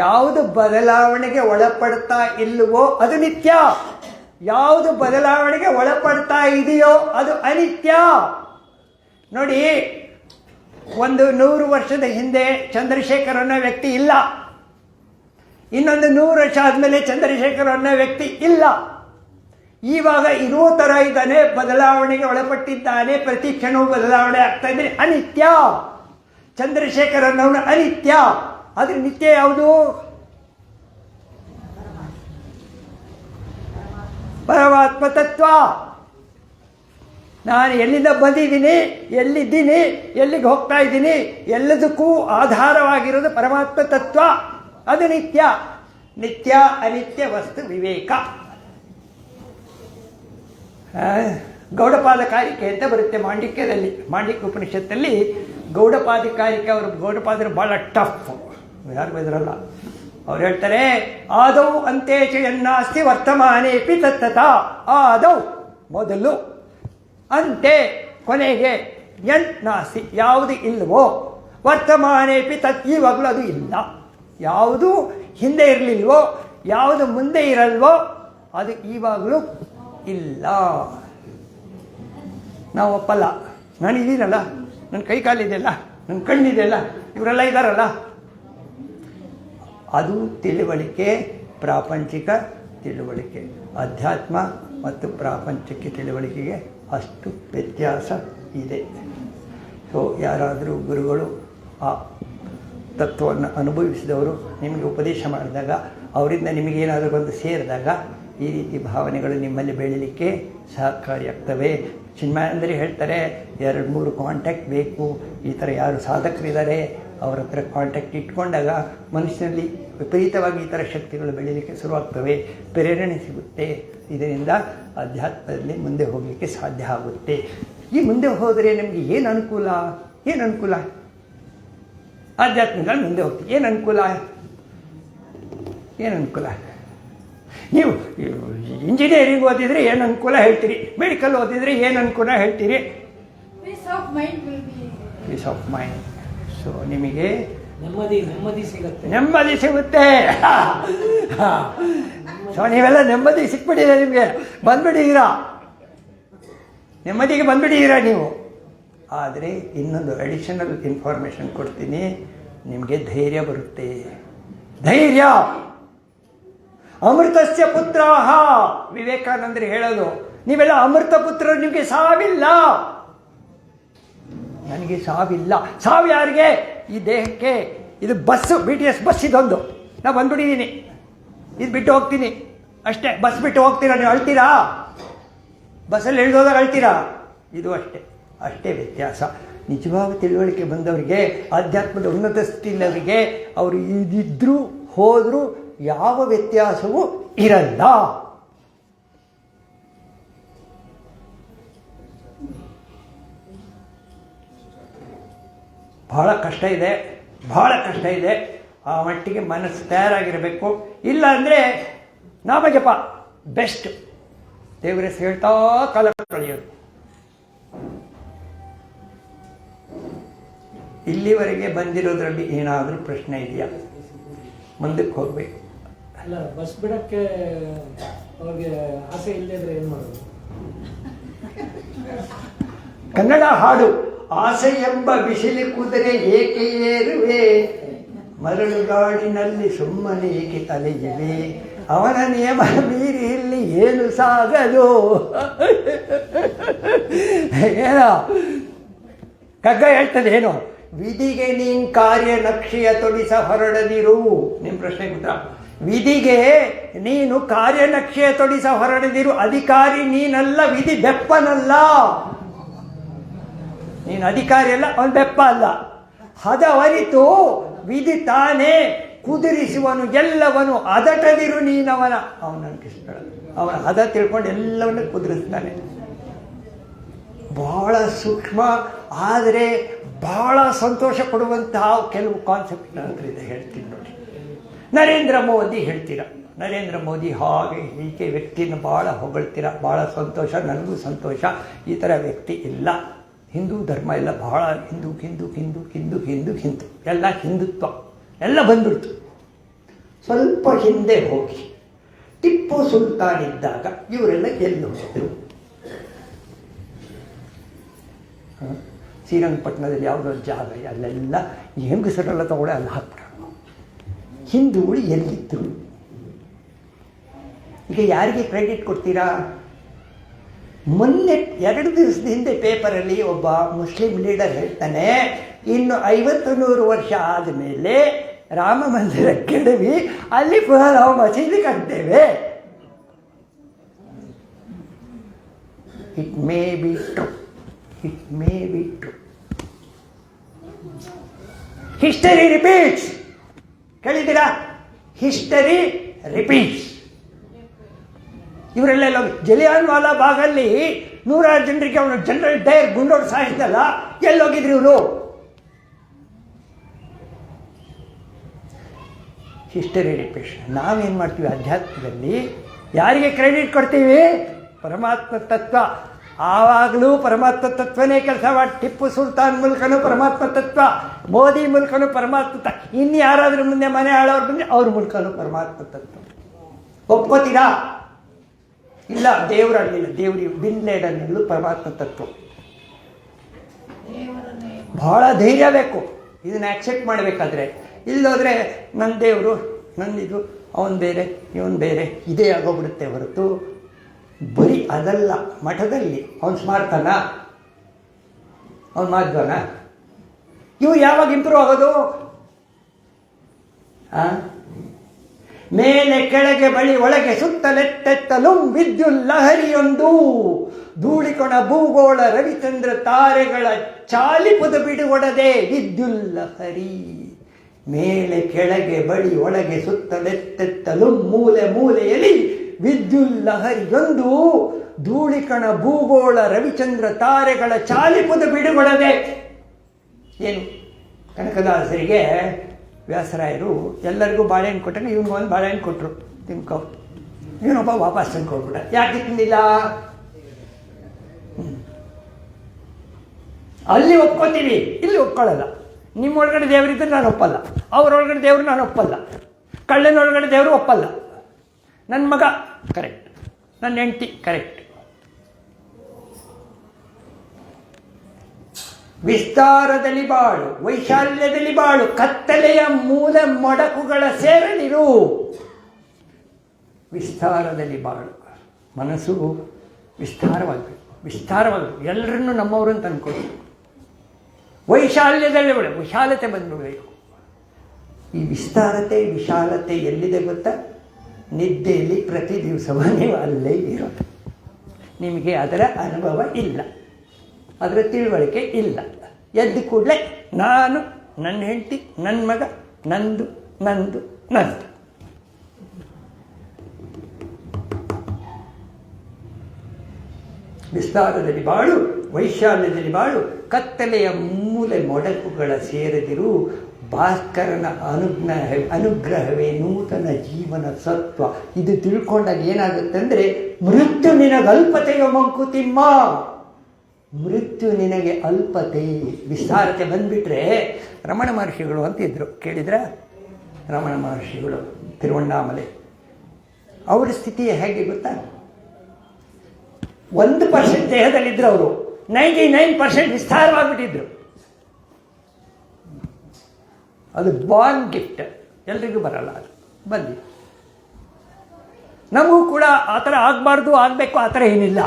ಯಾವುದು ಬದಲಾವಣೆಗೆ ಒಳಪಡ್ತಾ ಇಲ್ಲವೋ ಅದು ನಿತ್ಯ, ಯಾವುದು ಬದಲಾವಣೆಗೆ ಒಳಪಡ್ತಾ ಇದೆಯೋ ಅದು ಅನಿತ್ಯ. ನೋಡಿ, 100 ವರ್ಷದ ಹಿಂದೆ ಚಂದ್ರಶೇಖರ್ ಅನ್ನೋ ವ್ಯಕ್ತಿ ಇಲ್ಲ, ಇನ್ನೊಂದು 100 ವರ್ಷ ಆದಮೇಲೆ ಚಂದ್ರಶೇಖರ್ ಅನ್ನೋ ವ್ಯಕ್ತಿ ಇಲ್ಲ. ಇವಾಗ ಇರೋ ಥರ ಇದ್ದಾನೆ, ಬದಲಾವಣೆಗೆ ಒಳಪಟ್ಟಿದ್ದಾನೆ, ಪ್ರತಿ ಕ್ಷಣವೂ ಬದಲಾವಣೆ ಆಗ್ತಾ ಇದ್ದಾನೆ, ಅನಿತ್ಯ. ಚಂದ್ರಶೇಖರ್ ಅನ್ನೋನು ಅನಿತ್ಯ. ಆದರೆ ನಿತ್ಯ ಯಾವುದು? ಪರಮಾತ್ಮ ತತ್ವ. ನಾನು ಎಲ್ಲಿಂದ ಬಂದಿದ್ದೀನಿ, ಎಲ್ಲಿದ್ದೀನಿ, ಎಲ್ಲಿಗೆ ಹೋಗ್ತಾ ಇದ್ದೀನಿ, ಎಲ್ಲದಕ್ಕೂ ಆಧಾರವಾಗಿರೋದು ಪರಮಾತ್ಮ ತತ್ವ. ಅದು ನಿತ್ಯ. ನಿತ್ಯ ಅನಿತ್ಯ ವಸ್ತು ವಿವೇಕ. ಗೌಡಪಾದಕಾರಿಕೆ ಅಂತ ಬರುತ್ತೆ ಮಾಂಡಿಕ್ಯದಲ್ಲಿ. ಮಾಂಡಿಕ್ಯ ಉಪನಿಷತ್ತಲ್ಲಿ ಗೌಡಪಾದಕಾರಿಕೆ. ಅವರು ಗೌಡಪಾದರು ಭಾಳ ಟಫ್, ಯಾರು ಬೆದರಲ್ಲ. ಅವ್ರು ಹೇಳ್ತಾರೆ, ಆದೌ ಅಂತೇಚ ಎನ್ನಾಸ್ತಿ ವರ್ತಮಾನೇಪಿ ತತ್ತತ. ಆದೌ ಮೊದಲು, ಅಂತೆ ಕೊನೆಗೆ, ಎನ್ ನಾಸ್ತಿ ಯಾವುದು ಇಲ್ವೋ, ವರ್ತಮಾನೇಪಿ ತತ್ ಈವಾಗಲೂ ಅದು ಇಲ್ಲ. ಯಾವುದು ಹಿಂದೆ ಇರಲಿಲ್ವೋ, ಯಾವುದು ಮುಂದೆ ಇರಲ್ವೋ ಅದು ಈವಾಗಲೂ ಇಲ್ಲ. ನಾವು ಒಪ್ಪಲ್ಲ. ನಾನಿದ್ದೀನಲ್ಲ, ನನ್ನ ಕೈ ಕಾಲಿದೆಯಲ್ಲ, ನನ್ನ ಕಣ್ಣಿದೆಯಲ್ಲ, ಇವರೆಲ್ಲ ಇದ್ದಾರಲ್ಲ. ಅದು ತಿಳುವಳಿಕೆ, ಪ್ರಾಪಂಚಿಕ ತಿಳುವಳಿಕೆ. ಅಧ್ಯಾತ್ಮ ಮತ್ತು ಪ್ರಾಪಂಚಿಕ ತಿಳುವಳಿಕೆಗೆ ಅಷ್ಟು ವ್ಯತ್ಯಾಸ ಇದೆ. ಸೊ ಯಾರಾದರೂ ಗುರುಗಳು ಆ ತತ್ವವನ್ನು ಅನುಭವಿಸಿದವರು ನಿಮಗೆ ಉಪದೇಶ ಮಾಡಿದಾಗ, ಅವರಿಂದ ನಿಮಗೇನಾದರೂ ಒಂದು ಸೇರಿದಾಗ ಈ ರೀತಿ ಭಾವನೆಗಳು ನಿಮ್ಮಲ್ಲಿ ಬೆಳೀಲಿಕ್ಕೆ ಸಹಕಾರಿಯಾಗ್ತವೆ. ಚಿನ್ಮಯಂದರಿ ಹೇಳ್ತಾರೆ, 2-3 ಕಾಂಟ್ಯಾಕ್ಟ್ ಬೇಕು. ಈ ಥರ ಯಾರು ಸಾಧಕರಿದ್ದಾರೆ ಅವರ ಹತ್ರ ಕಾಂಟ್ಯಾಕ್ಟ್ ಇಟ್ಕೊಂಡಾಗ ಮನುಷ್ಯನಲ್ಲಿ ವಿಪರೀತವಾಗಿ ಈ ಥರ ಶಕ್ತಿಗಳು ಬೆಳೀಲಿಕ್ಕೆ ಶುರುವಾಗ್ತವೆ, ಪ್ರೇರಣೆ ಸಿಗುತ್ತೆ. ಇದರಿಂದ ಅಧ್ಯಾತ್ಮದಲ್ಲಿ ಮುಂದೆ ಹೋಗಲಿಕ್ಕೆ ಸಾಧ್ಯ ಆಗುತ್ತೆ. ಈ ಮುಂದೆ ಹೋದರೆ ನಿಮಗೆ ಏನು ಅನುಕೂಲ? ಏನು ಅನುಕೂಲ? ಆಧ್ಯಾತ್ಮದಲ್ಲಿ ಮುಂದೆ ಹೋಗ್ತೀವಿ. ಏನು ಅನುಕೂಲ? ಏನು ಅನುಕೂಲ? ನೀವು ಇಂಜಿನಿಯರಿಂಗ್ ಓದಿದರೆ ಏನು ಅನುಕೂಲ ಹೇಳ್ತೀರಿ, ಮೆಡಿಕಲ್ ಓದಿದರೆ ಏನು ಅನುಕೂಲ ಹೇಳ್ತೀರಿ? Piece of mind. ಸೊ ನಿಮಗೆ ನೆಮ್ಮದಿ ಸಿಗುತ್ತೆ. ಸೊ ನೀವೆಲ್ಲ ನೆಮ್ಮದಿ ಸಿಕ್ಬಿಟ್ಟಿದೆ ನಿಮಗೆ, ಬಂದ್ಬಿಟ್ಟಿದ್ದೀರಾ, ನೆಮ್ಮದಿಗೆ ಬಂದ್ಬಿಟ್ಟಿದ್ದೀರಾ ನೀವು. ಆದರೆ ಇನ್ನೊಂದು ಅಡಿಷನಲ್ ಇನ್ಫಾರ್ಮೇಷನ್ ಕೊಡ್ತೀನಿ, ನಿಮಗೆ ಧೈರ್ಯ ಬರುತ್ತೆ. ಧೈರ್ಯ. ಅಮೃತಸ್ಯ ಪುತ್ರಾಹ, ವಿವೇಕಾನಂದರು ಹೇಳೋದು. ನೀವೆಲ್ಲ ಅಮೃತ ಪುತ್ರರು, ನಿಮಗೆ ಸಾವಿಲ್ಲ. ನನಗೆ ಸಾವಿಲ್ಲ. ಸಾವು ಯಾರಿಗೆ? ಈ ದೇಹಕ್ಕೆ. ಇದು ಬಸ್ಸು, BTS ಬಸ್ ಇದೊಂದು. ನಾನು ಬಂದ್ಬಿಟ್ಟಿದ್ದೀನಿ, ಇದು ಬಿಟ್ಟು ಹೋಗ್ತೀನಿ ಅಷ್ಟೇ. ಬಸ್ ಬಿಟ್ಟು ಹೋಗ್ತೀರಾ ನೀವು? ಅಳ್ತೀರಾ? ಬಸ್ಸಲ್ಲಿ ಇಳಿದೋದಾಗ ಅಳ್ತೀರಾ? ಇದು ಅಷ್ಟೇ. ಅಷ್ಟೇ ವ್ಯತ್ಯಾಸ. ನಿಜವಾದ ತಿಳುವಳಿಕೆ ಬಂದವರಿಗೆ, ಆಧ್ಯಾತ್ಮದ ಉನ್ನತ ಸ್ಥಿತಿಯವರಿಗೆ, ಅವರು ಇದಿದ್ರೂ ಹೋದರೂ ಯಾವ ವ್ಯತ್ಯಾಸವೂ ಇರಲ್ಲ. ಬಹಳ ಕಷ್ಟ ಇದೆ, ಬಹಳ ಕಷ್ಟ ಇದೆ. ಆ ಮಟ್ಟಿಗೆ ಮನಸ್ಸು ತಯಾರಾಗಿರಬೇಕು. ಇಲ್ಲ ಅಂದರೆ ನಾಮಜಪ ಬೆಸ್ಟ್. ದೇವರ ಹೇಳ್ತಾ ಕಾಲ ಕಳೆಯೋದು. ಇಲ್ಲಿವರೆಗೆ ಬಂದಿರೋದ್ರಲ್ಲಿ ಏನಾದರೂ ಪ್ರಶ್ನೆ ಇದೆಯಾ? ಮುಂದಕ್ಕೆ ಹೋಗಬೇಕು. ಅಲ್ಲ, ಬಸ್ ಬಿಡಕ್ಕೆ ಅವ್ರಿಗೆ ಆಸೆ ಇಲ್ಲದೆ ಅಂದ್ರೆ ಏನು ಮಾಡೋದು? ಕನ್ನಡ ಹಾಡು. ಆಸೆ ಎಂಬ ಬಿಸಿಲಿ ಕುದುರೆ ಏಕೆ ಏರುವೆ, ಮರಳುಗಾಡಿನಲ್ಲಿ ಸುಮ್ಮನೆ ಏಕೆ ಅಲೆಯುವೆ, ಅವನ ನಿಯಮ ಮೀರಿ ಇಲ್ಲಿ ಏನು ಸಾಗದು. ಏನೋ ಕಗ್ಗ ಹೇಳ್ತದೆ, ಏನು? ವಿಧಿಗೆ ನೀನ್ ಕಾರ್ಯ ನಕ್ಷೆಯ ತೊಡಿಸ ಹೊರಡದಿರು. ನಿಮ್ಮ ಪ್ರಶ್ನೆ ಉತ್ತರ. ವಿಧಿಗೆ ನೀನು ಕಾರ್ಯನಕ್ಷೆಯ ತೊಡಿಸ ಹೊರಡದಿರು. ಅಧಿಕಾರಿ ನೀನಲ್ಲ, ವಿಧಿ ಬೆಪ್ಪನಲ್ಲ. ನೀನು ಅಧಿಕಾರಿ ಅಲ್ಲ, ಅವನು ಬೆಪ್ಪ ಅಲ್ಲ. ಹದ ಅರಿತು ವಿಧಿ ತಾನೇ ಕುದುರಿಸುವನು ಎಲ್ಲವನು, ಅದಟದಿರು ನೀನವನ. ಅವನನ್ನು ಕೃಷ್ಣ ಅವನ ಹದ ತಿಳ್ಕೊಂಡು ಎಲ್ಲವನ್ನು ಕುದುರಿಸ್ತಾನೆ. ಬಹಳ ಸೂಕ್ಷ್ಮ, ಆದರೆ ಬಹಳ ಸಂತೋಷ ಕೊಡುವಂತಹ ಕೆಲವು ಕಾನ್ಸೆಪ್ಟ್ ನನ್ನ ಹತ್ರ ಇದೆ, ಹೇಳ್ತೀನಿ ನೋಡಿ. ನರೇಂದ್ರ ಮೋದಿ ಹೇಳ್ತೀರಾ, ನರೇಂದ್ರ ಮೋದಿ ಹಾಗೆ ಹೀಗೆ ವ್ಯಕ್ತಿನ ಭಾಳ ಹೊಗಳ್ತೀರ, ಭಾಳ ಸಂತೋಷ, ನನಗೂ ಸಂತೋಷ. ಈ ಥರ ವ್ಯಕ್ತಿ ಇಲ್ಲ. ಹಿಂದೂ ಧರ್ಮ ಎಲ್ಲ ಬಹಳ ಹಿಂದೂ ಹಿಂದೂ ಹಿಂದೂ ಹಿಂದೂ ಹಿಂದೂ ಹಿಂದೂ ಎಲ್ಲ ಹಿಂದುತ್ವ ಎಲ್ಲ ಬಂದ್ಬಿಡ್ತು. ಸ್ವಲ್ಪ ಹಿಂದೆ ಹೋಗಿ ಟಿಪ್ಪು ಸುಲ್ತಾನ್ ಇದ್ದಾಗ ಇವರೆಲ್ಲ ಎಲ್ಲಿ ಹೋಗಿದ್ರು? ಶ್ರೀರಂಗಪಟ್ಟಣದಲ್ಲಿ ಯಾವುದೋ ಜಾಗ, ಅಲ್ಲೆಲ್ಲ ಹೆಂಗಸರೆಲ್ಲ ತಗೊಳ್ಳಿ ಅಲ್ಲಿ ಹಾಕ್ಬಿಟ್ರು. ಹಿಂದೂಗಳು ಎಲ್ಲಿದ್ದರು? ಈಗ ಯಾರಿಗೆ ಕ್ರೆಡಿಟ್ ಕೊಡ್ತೀರಾ? ಮೊನ್ನೆ 2 ದಿವಸದ ಹಿಂದೆ ಪೇಪರಲ್ಲಿ ಒಬ್ಬ ಮುಸ್ಲಿಂ ಲೀಡರ್ ಹೇಳ್ತಾನೆ, ಇನ್ನು 50-100 ವರ್ಷ ಆದಮೇಲೆ ರಾಮ ಮಂದಿರ ಕೆಡವಿ ಅಲ್ಲಿ ಪುನಃ ನಾವು ಮಸೀದಿ ಕಟ್ತೇವೆ. It may be true, it may be true. History repeats. ಕೇಳಿದ್ದೀರಾ? History repeats. ಇವರೆಲ್ಲ ಜಲಿಯಾನ್ ವಾಲಾ ಬಾಗಲ್ಲಿ 100 ಜನರಿಗೆ ಅವನು ಜನರಲ್ ಡೈರ್ ಗುಂಡೋಡು ಸಾಯಿಸಿದಲ್ಲ, ಎಲ್ಲೋಗಿದ್ರು ಇವರು? History repeats. ನಾವೇನು ಮಾಡ್ತೀವಿ ಅಧ್ಯಾತ್ಮದಲ್ಲಿ? ಯಾರಿಗೆ ಕ್ರೆಡಿಟ್ ಕೊಡ್ತೀವಿ? ಪರಮಾತ್ಮ ತತ್ವ. ಆವಾಗಲೂ ಪರಮಾತ್ಮ ತತ್ವನೇ ಕೆಲಸ ಮಾಡಿ. ಟಿಪ್ಪು ಸುಲ್ತಾನ್ ಮೂಲಕನೂ ಪರಮಾತ್ಮ ತತ್ವ, ಮೋದಿ ಮೂಲಕನೂ ಪರಮಾತ್ಮ ತತ್ವ, ಇನ್ನು ಯಾರಾದ್ರೂ ಮುಂದೆ ಮನೆ ಆಳೋರು ಬಂದರೆ ಅವ್ರ ಮೂಲಕನೂ ಪರಮಾತ್ಮ ತತ್ವ. ಒಪ್ಕೋತೀರಾ? ಇಲ್ಲ, ದೇವರಲ್ಲಿಲ್ಲ. ದೇವ್ರಿ ಬಿನ್ ಲೇಡನ್ನಲ್ಲೂ ಪರಮಾತ್ಮ ತತ್ವ. ಬಹಳ ಧೈರ್ಯ ಬೇಕು ಇದನ್ನು ಆಕ್ಸೆಪ್ಟ್ ಮಾಡಬೇಕಾದ್ರೆ. ಇಲ್ಲೋದ್ರೆ ನನ್ನ ದೇವರು, ನನ್ನಿದು, ಅವನು ಬೇರೆ ಇವನು ಬೇರೆ, ಇದೇ ಆಗೋಗ್ಬಿಡುತ್ತೆ ಹೊರತು ಬರೀ ಅದಲ್ಲ. ಮಠದಲ್ಲಿ ಅವನು ಸ್ಮಾರ್ತನ, ಅವನು ಮಾಧ್ವನ, ಇವು ಯಾವಾಗ ಇಂಪ್ರೂವ್ ಆಗೋದು? ಮೇಲೆ ಕೆಳಗೆ ಬಳಿ ಒಳಗೆ ಸುತ್ತಲೆತ್ತೆತ್ತಲು ವಿದ್ಯುಲ್ಲಹರಿಯೊಂದು ಧೂಳಿಕೊಣ ಭೂಗೋಳ ರವಿಚಂದ್ರ ತಾರೆಗಳ ಚಾಲಿಪುದ ಬಿಡುಗೊಡದೆ ವಿದ್ಯುಲ್ಲಹರಿ. ಮೇಲೆ ಕೆಳಗೆ ಬಳಿ ಒಳಗೆ ಸುತ್ತಲೆತ್ತೆತ್ತಲು ಮೂಲೆ ಮೂಲೆಯಲ್ಲಿ ವಿದ್ಯುಲ್ಲಹರಿಯೊಂದು ಧೂಳಿಕಣ ಭೂಗೋಳ ರವಿಚಂದ್ರ ತಾರೆಗಳ ಚಾಲಿಪುದ ಬಿಡುಗೊಡದೆ. ಏನು? ಕನಕದಾಸರಿಗೆ ವ್ಯಾಸರಾಯರು ಎಲ್ಲರಿಗೂ ಬಾಳೆಹಣ್ಣು ಕೊಟ್ಟರೆ ಇವನಿಗೆ ಒಂದು ಬಾಳೆಹಣ್ಣು ಕೊಟ್ಟರು, ತಿನ್ಕೋ. ಇವನೊಬ್ಬ ವಾಪಸ್ ತಂದ್ಕೊಟ್ಬಿಟ್ಟ. ಯಾಕೆ ತಿಂದಿಲ್ಲ? ಅಲ್ಲಿ ಒಪ್ಕೋತೀವಿ, ಇಲ್ಲಿ ಒಪ್ಕೊಳ್ಳಲ್ಲ. ನಿಮ್ಮೊಳಗಡೆ ದೇವರಿದ್ದರೆ ನಾನು ಒಪ್ಪಲ್ಲ, ಅವರೊಳಗಡೆ ದೇವರು ನಾನು ಒಪ್ಪಲ್ಲ, ಕಳ್ಳನೊಳಗಡೆ ದೇವರು ಒಪ್ಪಲ್ಲ. ನನ್ನ ಮಗ ಕರೆಕ್ಟ್, ನನ್ನ ಹೆಂಡತಿ ಕರೆಕ್ಟ್. ವಿಸ್ತಾರದಲ್ಲಿ ಬಾಳು, ವೈಶಾಲ್ಯದಲ್ಲಿ ಬಾಳು, ಕತ್ತಲೆಯ ಮೂಲ ಮೊಡಕುಗಳ ಸೇರಲಿರು. ವಿಸ್ತಾರದಲ್ಲಿ ಬಾಳು. ಮನಸ್ಸು ವಿಸ್ತಾರವಾಗಬೇಕು, ವಿಸ್ತಾರವಾಗಬೇಕು. ಎಲ್ಲರನ್ನೂ ನಮ್ಮವರನ್ನು ತಂದ್ಕೊಳ್ಬೇಕು. ವೈಶಾಲ್ಯದಲ್ಲಿ ಬಿಡ, ವಿಶಾಲತೆ ಬಂದ್ಬಿಡಬೇಕು. ಈ ವಿಸ್ತಾರತೆ ವಿಶಾಲತೆ ಎಲ್ಲಿದೆ ಗೊತ್ತಾ? ನಿದ್ದೆಯಲ್ಲಿ ಪ್ರತಿ ದಿವಸವೂ ನೀವು ಅಲ್ಲೇ ಇರೋದು. ನಿಮಗೆ ಅದರ ಅನುಭವ ಇಲ್ಲ, ಅದರ ತಿಳುವಳಿಕೆ ಇಲ್ಲ. ಎದ್ದು ಕೂಡಲೇ ನಾನು, ನನ್ನ ಹೆಂಡತಿ, ನನ್ನ ಮಗ, ನಂದು ನಂದು ನಂದು. ವಿಸ್ತಾರದಲ್ಲಿ ಬಾಳು, ವೈಶಾಲ್ಯದಲ್ಲಿ ಬಾಳು, ಕತ್ತಲೆಯ ಮೂಲೆ ಮೊಡಕುಗಳ ಸೇರದಿರು. ಭಾಸ್ಕರನ ಅನುಗ್ರಹವೇ ನೂತನ ಜೀವನ ಸತ್ವ. ಇದು ತಿಳ್ಕೊಂಡಾಗ ಏನಾಗುತ್ತೆ ಅಂದರೆ, ಮೃತ್ಯು ನಿನಗೆ ಅಲ್ಪತೆಯ ಮಂಕುತಿಮ್ಮ, ಮೃತ್ಯು ನಿನಗೆ ಅಲ್ಪತೆ. ವಿಸ್ತಾರತೆ ಬಂದುಬಿಟ್ರೆ, ರಮಣ ಮಹರ್ಷಿಗಳು ಅಂತ ಇದ್ದರು, ಕೇಳಿದ್ರ? ರಮಣ ಮಹರ್ಷಿಗಳು ತಿರುವಣ್ಣಾಮಲೆ. ಅವರ ಸ್ಥಿತಿ ಹೇಗೆ ಗೊತ್ತಾ? 1% ದೇಹದಲ್ಲಿದ್ದರು ಅವರು, 99% ವಿಸ್ತಾರವಾಗಿಬಿಟ್ಟಿದ್ರು. ಅದು ಬಾರ್ನ್ ಗಿಫ್ಟ್, ಎಲ್ರಿಗೂ ಬರಲ್ಲ ಅದು. ಬಂದು ನಮಗೂ ಕೂಡ ಆ ಥರ ಆಗಬಾರ್ದು, ಆಗಬೇಕು, ಆ ಥರ ಏನಿಲ್ಲ.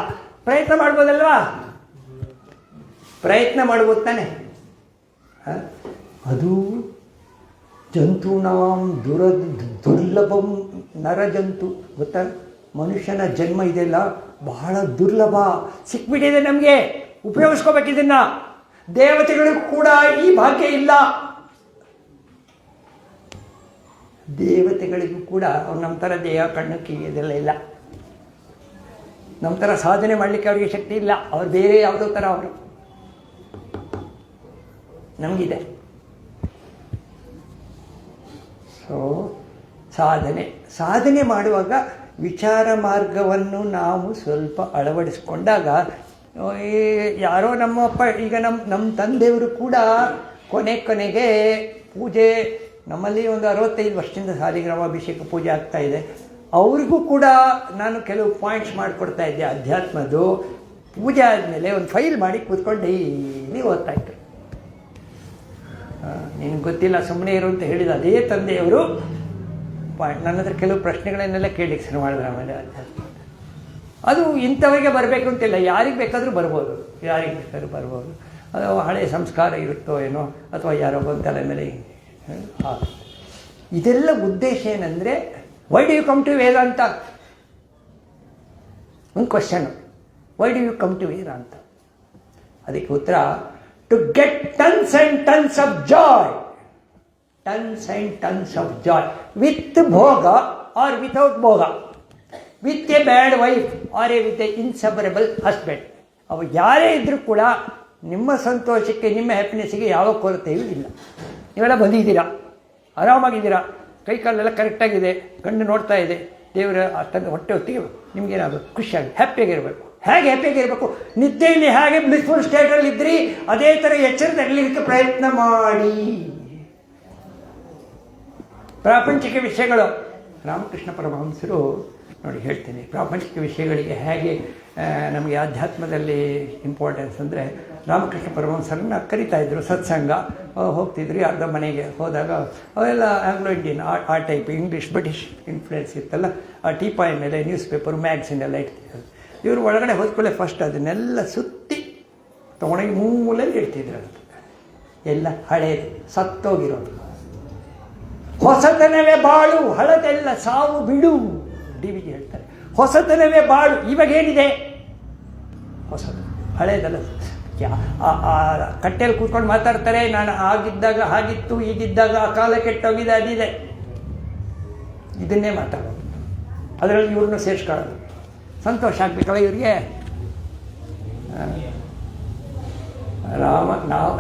ಪ್ರಯತ್ನ ಮಾಡ್ಬೋದಲ್ವಾ? ಪ್ರಯತ್ನ ಮಾಡ್ಬೋದು ತಾನೆ. ಅದು ಜಂತೂನಾಂ ದುರ್ಲಭಂ ನರಜಂತು. ಗೊತ್ತಾ? ಮನುಷ್ಯನ ಜನ್ಮ ಇದೆಯಲ್ಲ ಬಹಳ ದುರ್ಲಭ, ಸಿಕ್ಬಿಟ್ಟಿದೆ ನಮಗೆ. ಉಪಯೋಗಿಸ್ಕೋಬೇಕಿದನ್ನು. ದೇವತೆಗಳಿಗೂ ಕೂಡ ಈ ಭಾಗ್ಯ ಇಲ್ಲ. ದೇವತೆಗಳಿಗೂ ಕೂಡ ಅವ್ರು ನಮ್ಮ ಥರ ದೇಹ, ಕಣ್ಣು, ಕಿವಿ ಇದೆಲ್ಲ ಇಲ್ಲ. ನಮ್ಮ ಥರ ಸಾಧನೆ ಮಾಡಲಿಕ್ಕೆ ಅವರಿಗೆ ಶಕ್ತಿ ಇಲ್ಲ. ಅವ್ರು ಬೇರೆ ಯಾವುದೋ ಥರ ಅವರು. ನಮಗಿದೆ. ಸೊ ಸಾಧನೆ ಮಾಡುವಾಗ ವಿಚಾರ ಮಾರ್ಗವನ್ನು ನಾವು ಸ್ವಲ್ಪ ಅಳವಡಿಸ್ಕೊಂಡಾಗ, ಯಾರೋ ನಮ್ಮಪ್ಪ, ಈಗ ನಮ್ಮ ತಂದೆಯವರು ಕೂಡ ಕೊನೆಗೆ ಪೂಜೆ, ನಮ್ಮಲ್ಲಿ ಒಂದು 65 ವರ್ಷದಿಂದ ಸಾಲಿಗ್ರಾಮಾಭಿಷೇಕ ಪೂಜೆ ಆಗ್ತಾಯಿದೆ. ಅವ್ರಿಗೂ ಕೂಡ ನಾನು ಕೆಲವು ಪಾಯಿಂಟ್ಸ್ ಮಾಡಿಕೊಡ್ತಾ ಇದ್ದೆ ಅಧ್ಯಾತ್ಮದ್ದು. ಪೂಜೆ ಆದಮೇಲೆ ಒಂದು ಫೈಲ್ ಮಾಡಿ ಕೂತ್ಕೊಂಡು ಡೈಲಿ ಓದ್ತಾಯಿದ್ರು. ನಿನಗೆ ಗೊತ್ತಿಲ್ಲ, ಸುಮ್ಮನೆ ಇರು ಅಂತ ಹೇಳಿದ ಅದೇ ತಂದೆಯವರು ನನ್ನ ಹತ್ರ ಕೆಲವು ಪ್ರಶ್ನೆಗಳನ್ನೆಲ್ಲ ಕೇಳಲಿಕ್ಕೆ ಶುರು ಮಾಡಿದ್ರು. ಆಮೇಲೆ ಅಧ್ಯಾತ್ಮ ಅದು ಇಂಥವರಿಗೆ ಬರಬೇಕು ಅಂತಿಲ್ಲ, ಯಾರಿಗೆ ಬೇಕಾದರೂ ಬರ್ಬೋದು, ಯಾರಿಗೆ ಬೇಕಾದ್ರೂ ಬರ್ಬೋದು. ಅದು ಹಳೆಯ ಸಂಸ್ಕಾರ ಇರುತ್ತೋ ಏನೋ, ಅಥವಾ ಯಾರೋ ಬಂದ ತಲೆ ಮೇಲೆ ಇದೆಲ್ಲ ಉದ್ದೇಶ ಏನಂದರೆ, why do you come to Vedanta? ಒಂದು question, why do you come to Vedanta? ಅದಕ್ಕೆ ಉತ್ತರ, to get tons and tons of joy. Tons and tons of joy with bhoga or without bhoga, with a bad wife or a with a inseparable husband. ಅವು ಯಾರೇ ಇದ್ದರೂ ಕೂಡ ನಿಮ್ಮ ಸಂತೋಷಕ್ಕೆ, ನಿಮ್ಮ ಹ್ಯಾಪಿನೆಸ್ಸಿಗೆ ಯಾವ ಕೊರತೆಯೂ ಇಲ್ಲ. ನೀವೆಲ್ಲ ಬಂದಿದ್ದೀರಾ, ಆರಾಮಾಗಿದ್ದೀರಾ, ಕೈ ಕಾಲೆಲ್ಲ ಕರೆಕ್ಟಾಗಿದೆ, ಗಂಡು ನೋಡ್ತಾ ಇದೆ, ದೇವರ ತನ್ನ ಹೊಟ್ಟೆ ಹೊತ್ತಿಗೆ ನಿಮಗೇನಾಗಬೇಕು, ಖುಷಿಯಾಗಿ ಹ್ಯಾಪಿಯಾಗಿರಬೇಕು. ಹೇಗೆ ಹ್ಯಾಪಿಯಾಗಿರಬೇಕು? ನಿದ್ದೆಯಲ್ಲಿ ಹೇಗೆ ಬ್ಲಿಸ್ಫುಲ್ ಸ್ಟೇಟಲ್ಲಿ ಇದ್ರಿ, ಅದೇ ಥರ ಎಚ್ಚರದಲ್ಲಿರಲಿಕ್ಕೆ ಪ್ರಯತ್ನ ಮಾಡಿ. ಪ್ರಾಪಂಚಿಕ ವಿಷಯಗಳು, ರಾಮಕೃಷ್ಣ ಪರಮಹಂಸರು ನೋಡಿ ಹೇಳ್ತೀನಿ, ಪ್ರಾಪಂಚಿಕ ವಿಷಯಗಳಿಗೆ ಹೇಗೆ ನಮಗೆ ಆಧ್ಯಾತ್ಮದಲ್ಲಿ ಇಂಪಾರ್ಟೆನ್ಸ್ ಅಂದರೆ, ರಾಮಕೃಷ್ಣ ಪರಮಹಂಸರನ್ನ ಕರಿತಾ ಇದ್ದರು, ಸತ್ಸಂಗ ಹೋಗ್ತಿದ್ರಿ. ಅರ್ಧ ಮನೆಗೆ ಹೋದಾಗ ಅವೆಲ್ಲ ಆಂಗ್ಲೋ ಇಂಡಿಯನ್ ಆ ಟೈಪ್ ಇಂಗ್ಲೀಷ್ ಬ್ರಿಟಿಷ್ ಇನ್ಫ್ಲುಯೆನ್ಸ್ ಇತ್ತಲ್ಲ, ಆ ಟೀಪಾಯ್ ಮೇಲೆ ನ್ಯೂಸ್ ಪೇಪರು ಮ್ಯಾಗ್ಝಿನ್ ಎಲ್ಲ ಇಡ್ತಿದ್ರು. ಇವರು ಒಳಗಡೆ ಹೋದ್ಕೊಳ್ಳೆ ಫಸ್ಟ್ ಅದನ್ನೆಲ್ಲ ಸುತ್ತಿ ತೊಗೊಂಡೋಗಿ ಮೂಲೆಯಲ್ಲಿ ಇಡ್ತಿದ್ರು. ಅದು ಎಲ್ಲ ಹಳೇದು, ಸತ್ತೋಗಿರೋದು. ಹೊಸತನವೇ ಬಾಳು, ಹಳದೆಲ್ಲ ಸಾವು ಬಿಡು, ಡಿ ವಿ ಜಿ ಹೇಳ್ತಾರೆ. ಹೊಸತನವೇ ಬಾಳು. ಇವಾಗೇನಿದೆ ಹೊಸದು, ಹಳೇದಲ್ಲ. ಕಟ್ಟೆಯಲ್ಲಿ ಕೂತ್ಕೊಂಡು ಮಾತಾಡ್ತಾರೆ, ನಾನು ಆಗಿದ್ದಾಗ ಹಾಗಿತ್ತು, ಈಗಿದ್ದಾಗ ಆ ಕಾಲ ಕೆಟ್ಟೋಗಿದೆ, ಅದಿದೆ, ಇದನ್ನೇ ಮಾತಾಡೋದು. ಅದರಲ್ಲಿ ಇವ್ರನ್ನ ಸೇರಿಸ್ಕೊಳ್ಳೋದು. ಸಂತೋಷ ಆಗಬೇಕಲ್ಲ ಇವರಿಗೆ.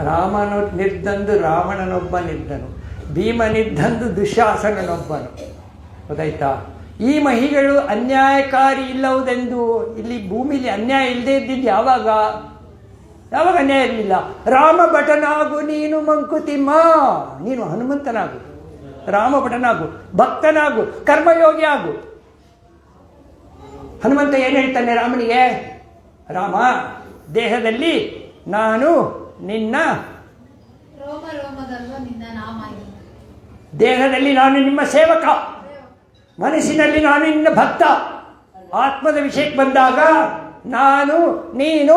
ರಾಮನ ನಿರ್ದಂದು ರಾವಣನೊಬ್ಬ ನಿದ್ದನು, ಭೀಮನಿದ್ದಂದು ದುಶ್ಯಾಸನನೊಬ್ಬನು. ಗೊತ್ತಾಯ್ತಾ? ಈ ಮಹಿಗಳು ಅನ್ಯಾಯಕಾರಿ ಇಲ್ಲವುದೆಂದು. ಇಲ್ಲಿ ಭೂಮಿಲಿ ಅನ್ಯಾಯ ಇಲ್ಲದೆ ಇದ್ದಿದ್ದು ಯಾವಾಗ ಅನ್ಯಾಯ ಇರಲಿಲ್ಲ. ರಾಮ ಭಟನಾಗು ನೀನು ಮಂಕುತಿಮ್ಮ, ನೀನು ಹನುಮಂತನಾಗು, ರಾಮ ಭಟನಾಗು, ಭಕ್ತನಾಗು, ಕರ್ಮಯೋಗಿ ಆಗು. ಹನುಮಂತ ಏನು ಹೇಳ್ತಾನೆ ರಾಮನಿಗೆ? ರಾಮ, ದೇಹದಲ್ಲಿ ನಾನು ನಿನ್ನ, ದೇಹದಲ್ಲಿ ನಾನು ನಿಮ್ಮ ಸೇವಕ, ಮನಸ್ಸಿನಲ್ಲಿ ನಾನು ನಿನ್ನ ಭಕ್ತ. ಆತ್ಮದ ವಿಷಯಕ್ಕೆ ಬಂದಾಗ ನಾನು ನೀನು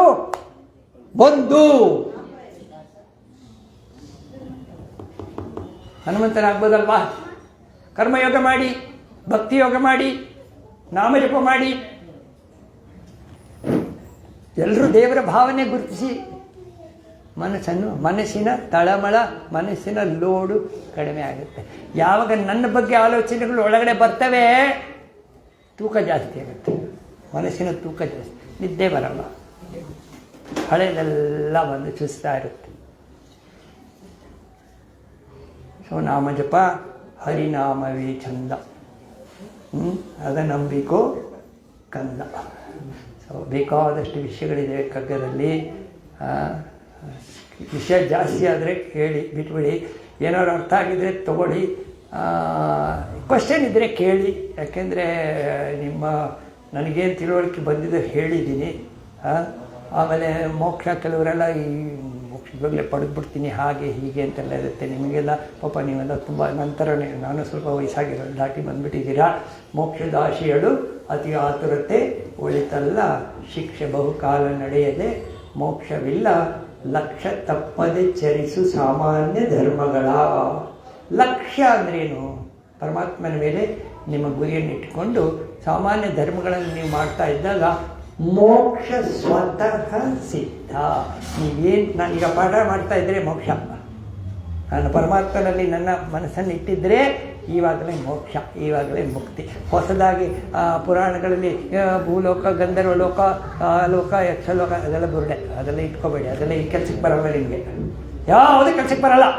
ಒಂದು. ಹನುಮಂತನಾಗ್ಬೋದಲ್ವಾ? ಕರ್ಮಯೋಗ ಮಾಡಿ, ಭಕ್ತಿಯೋಗ ಮಾಡಿ, ನಾಮಜಪ ಮಾಡಿ, ಎಲ್ಲರೂ ದೇವರ ಭಾವನೆ ಗುರುತಿಸಿ ಮನಸ್ಸಿನ ತಳಮಳ, ಮನಸ್ಸಿನ ಲೋಡು ಕಡಿಮೆ ಆಗುತ್ತೆ. ಯಾವಾಗ ನನ್ನ ಬಗ್ಗೆ ಆಲೋಚನೆಗಳು ಒಳಗಡೆ ಬರ್ತವೆ, ತೂಕ ಜಾಸ್ತಿ ಆಗುತ್ತೆ, ಮನಸ್ಸಿನ ತೂಕ ಜಾಸ್ತಿ, ನಿದ್ದೆ ಬರಲ್ಲ, ಹಳೆಯದೆಲ್ಲ ಬಂದು ಚುಸ್ತಾ ಇರುತ್ತೆ. ಸೊ ನಾಮಜಪ, ಹರಿನಾಮವೇ ಚಂದ, ಅದ ನಂಬಿಕೋ ಕಂದ. ಸೊ ಬೇಕಾದಷ್ಟು ವಿಷಯಗಳಿದೆ ಕಗ್ಗದಲ್ಲಿ. ವಿಷಯ ಜಾಸ್ತಿ ಆದರೆ ಹೇಳಿ, ಬಿಟ್ಬಿಡಿ. ಏನಾದ್ರು ಅರ್ಥ ಆಗಿದ್ರೆ ತಗೊಳ್ಳಿ, ಕ್ವಶನ್ ಇದ್ದರೆ ಕೇಳಿ. ಯಾಕೆಂದರೆ ನನಗೇನು ತಿಳುವಳಿಕೆ ಬಂದಿದೆ ಹೇಳಿದ್ದೀನಿ. ಆಮೇಲೆ ಮೋಕ್ಷ, ಕೆಲವರೆಲ್ಲ ಈ ಮೋಕ್ಷ ಇವಾಗಲೇ ಪಡೆದ್ಬಿಡ್ತೀನಿ ಹಾಗೆ ಹೀಗೆ ಅಂತೆಲ್ಲ ಇರುತ್ತೆ. ನಿಮಗೆಲ್ಲ ಪಾಪ ನೀವೆಲ್ಲ ತುಂಬ ನಂತರನೇ, ನಾನು ಸ್ವಲ್ಪ ವಯಸ್ಸಾಗಿರೋ ದಾಟಿ ಬಂದುಬಿಟ್ಟಿದ್ದೀರಾ. ಮೋಕ್ಷದ ಆಶೆಗಳು ಅತಿ ಆತುರತೆ ಒಳಿತಲ್ಲ, ಶಿಕ್ಷೆ ಬಹುಕಾಲ ನಡೆಯದೆ ಮೋಕ್ಷವಿಲ್ಲ, ಲಕ್ಷ್ಯ ತಪ್ಪದೆ ಚರಿಸು ಸಾಮಾನ್ಯ ಧರ್ಮಗಳ. ಲಕ್ಷ್ಯ ಅಂದ್ರೇನು? ಪರಮಾತ್ಮನ ಮೇಲೆ ನಿಮ್ಮ ಗುರಿಯನ್ನು ಇಟ್ಟುಕೊಂಡು ಸಾಮಾನ್ಯ ಧರ್ಮಗಳನ್ನು ನೀವು ಮಾಡ್ತಾ ಇದ್ದಾಗ ಮೋಕ್ಷ ಸ್ವತಃ ಸಿದ್ಧ. ನೀವೇನು, ನಾನೀಗ ಪಾಠ ಮಾಡ್ತಾ ಇದ್ದರೆ ಮೋಕ್ಷ, ನಾನು ಪರಮಾತ್ಮನಲ್ಲಿ ನನ್ನ ಮನಸ್ಸನ್ನು ಇಟ್ಟಿದ್ದರೆ ಈವಾಗಲೇ ಮೋಕ್ಷ, ಈವಾಗಲೇ ಮುಕ್ತಿ. ಹೊಸದಾಗಿ ಪುರಾಣಗಳಲ್ಲಿ ಭೂಲೋಕ, ಗಂಧರ್ವ ಲೋಕ, ಲೋಕ, ಯಕ್ಷಲೋಕ, ಅದೆಲ್ಲ ಬುರುಡೆ, ಅದೆಲ್ಲ ಇಟ್ಕೋಬೇಡಿ. ಅದೆಲ್ಲ ಈ ಕೆಲಸಕ್ಕೆ ಬರಲ್ಲ ನಿಮಗೆ, ಯಾವುದೇ ಕೆಲಸಕ್ಕೆ ಬರಲ್ಲ.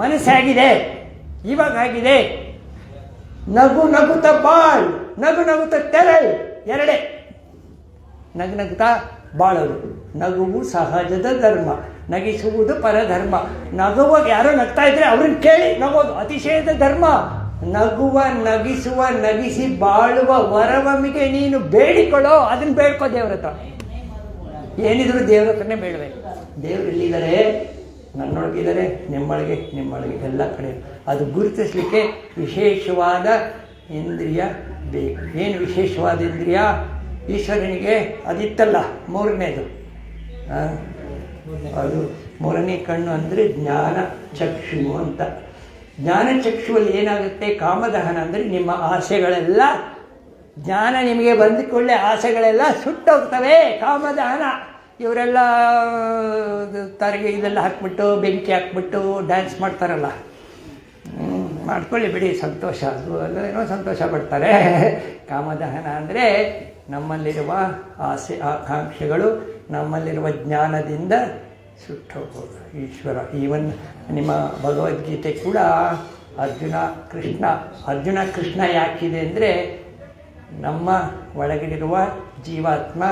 ಮನಸ್ಸಾಗಿದೆ, ಇವಾಗ ಆಗಿದೆ. ನಗು ನಗುತ್ತ ಬಾಳ್, ನಗು ನಗುತ್ತ ತೆರಳ್, ಎರಡೇ. ನಗುತ್ತಾ ಬಾಳೋದು, ನಗುವು ಸಹಜದ ಧರ್ಮ, ನಗಿಸುವುದು ಪರಧರ್ಮ. ನಗುವಾಗ ಯಾರೋ ನಗ್ತಾ ಇದ್ರೆ ಅವ್ರನ್ನ ಕೇಳಿ ನಗೋದು ಅತಿಶಯದ ಧರ್ಮ. ನಗುವ, ನಗಿಸುವ, ನಗಿಸಿ ಬಾಳುವ ವರವಮಿಗೆ ನೀನು ಬೇಡಿಕೊಳ್ಳೋ, ಅದನ್ನು ಬೇಡ್ಕೋ ದೇವ್ರ ಹತ್ರ. ಏನಿದ್ರು ದೇವ್ರ ಹತ್ರನೇ ಬೇಡಬೇಕು. ದೇವ್ರು ಎಲ್ಲಿದ್ದಾರೆ? ನನ್ನೊಳಗಿದ್ದಾರೆ, ನಿಮ್ಮೊಳಗೆ, ಎಲ್ಲ ಕಡೆ. ಅದು ಗುರುತಿಸಲಿಕ್ಕೆ ವಿಶೇಷವಾದ ಇಂದ್ರಿಯ ಬೇಕು. ಏನು ವಿಶೇಷವಾದ ಇಂದ್ರಿಯ? ಈಶ್ವರನಿಗೆ ಅದಿತ್ತಲ್ಲ, ಮೂರನೇದು ಅದು ಮೂರನೇ ಕಣ್ಣು ಅಂದರೆ ಜ್ಞಾನ ಚಕ್ಷು ಅಂತ. ಜ್ಞಾನ ಚಕ್ಷುವಲ್ಲಿ ಏನಾಗುತ್ತೆ, ಕಾಮದಹನ ಅಂದರೆ ನಿಮ್ಮ ಆಸೆಗಳೆಲ್ಲ, ಜ್ಞಾನ ನಿಮಗೆ ಬಂದುಕೊಳ್ಳೆ ಆಸೆಗಳೆಲ್ಲ ಸುಟ್ಟೋಗ್ತವೆ. ಕಾಮದಹನ ಇವರೆಲ್ಲ ತರಗೆ ಇದೆಲ್ಲ ಹಾಕ್ಬಿಟ್ಟು ಬೆಂಕಿ ಹಾಕ್ಬಿಟ್ಟು ಡ್ಯಾನ್ಸ್ ಮಾಡ್ತಾರಲ್ಲ, ಮಾಡ್ಕೊಳ್ಳಿ ಬಿಡಿ, ಸಂತೋಷ, ಅದು ಅಲ್ಲೇನೋ ಸಂತೋಷ ಪಡ್ತಾರೆ. ಕಾಮದಹನ ಅಂದರೆ ನಮ್ಮಲ್ಲಿರುವ ಆಸೆ ಆಕಾಂಕ್ಷೆಗಳು, ನಮ್ಮಲ್ಲಿರುವ ಜ್ಞಾನದಿಂದ ಸುಟ್ಟೋಗ್ಬೋದು. ಈಶ್ವರ ಈವನ್ ನಿಮ್ಮ ಭಗವದ್ಗೀತೆ ಕೂಡ ಅರ್ಜುನ ಕೃಷ್ಣ ಯಾಕಿದೆ ಅಂದರೆ ನಮ್ಮ ಒಳಗಿರುವ ಜೀವಾತ್ಮ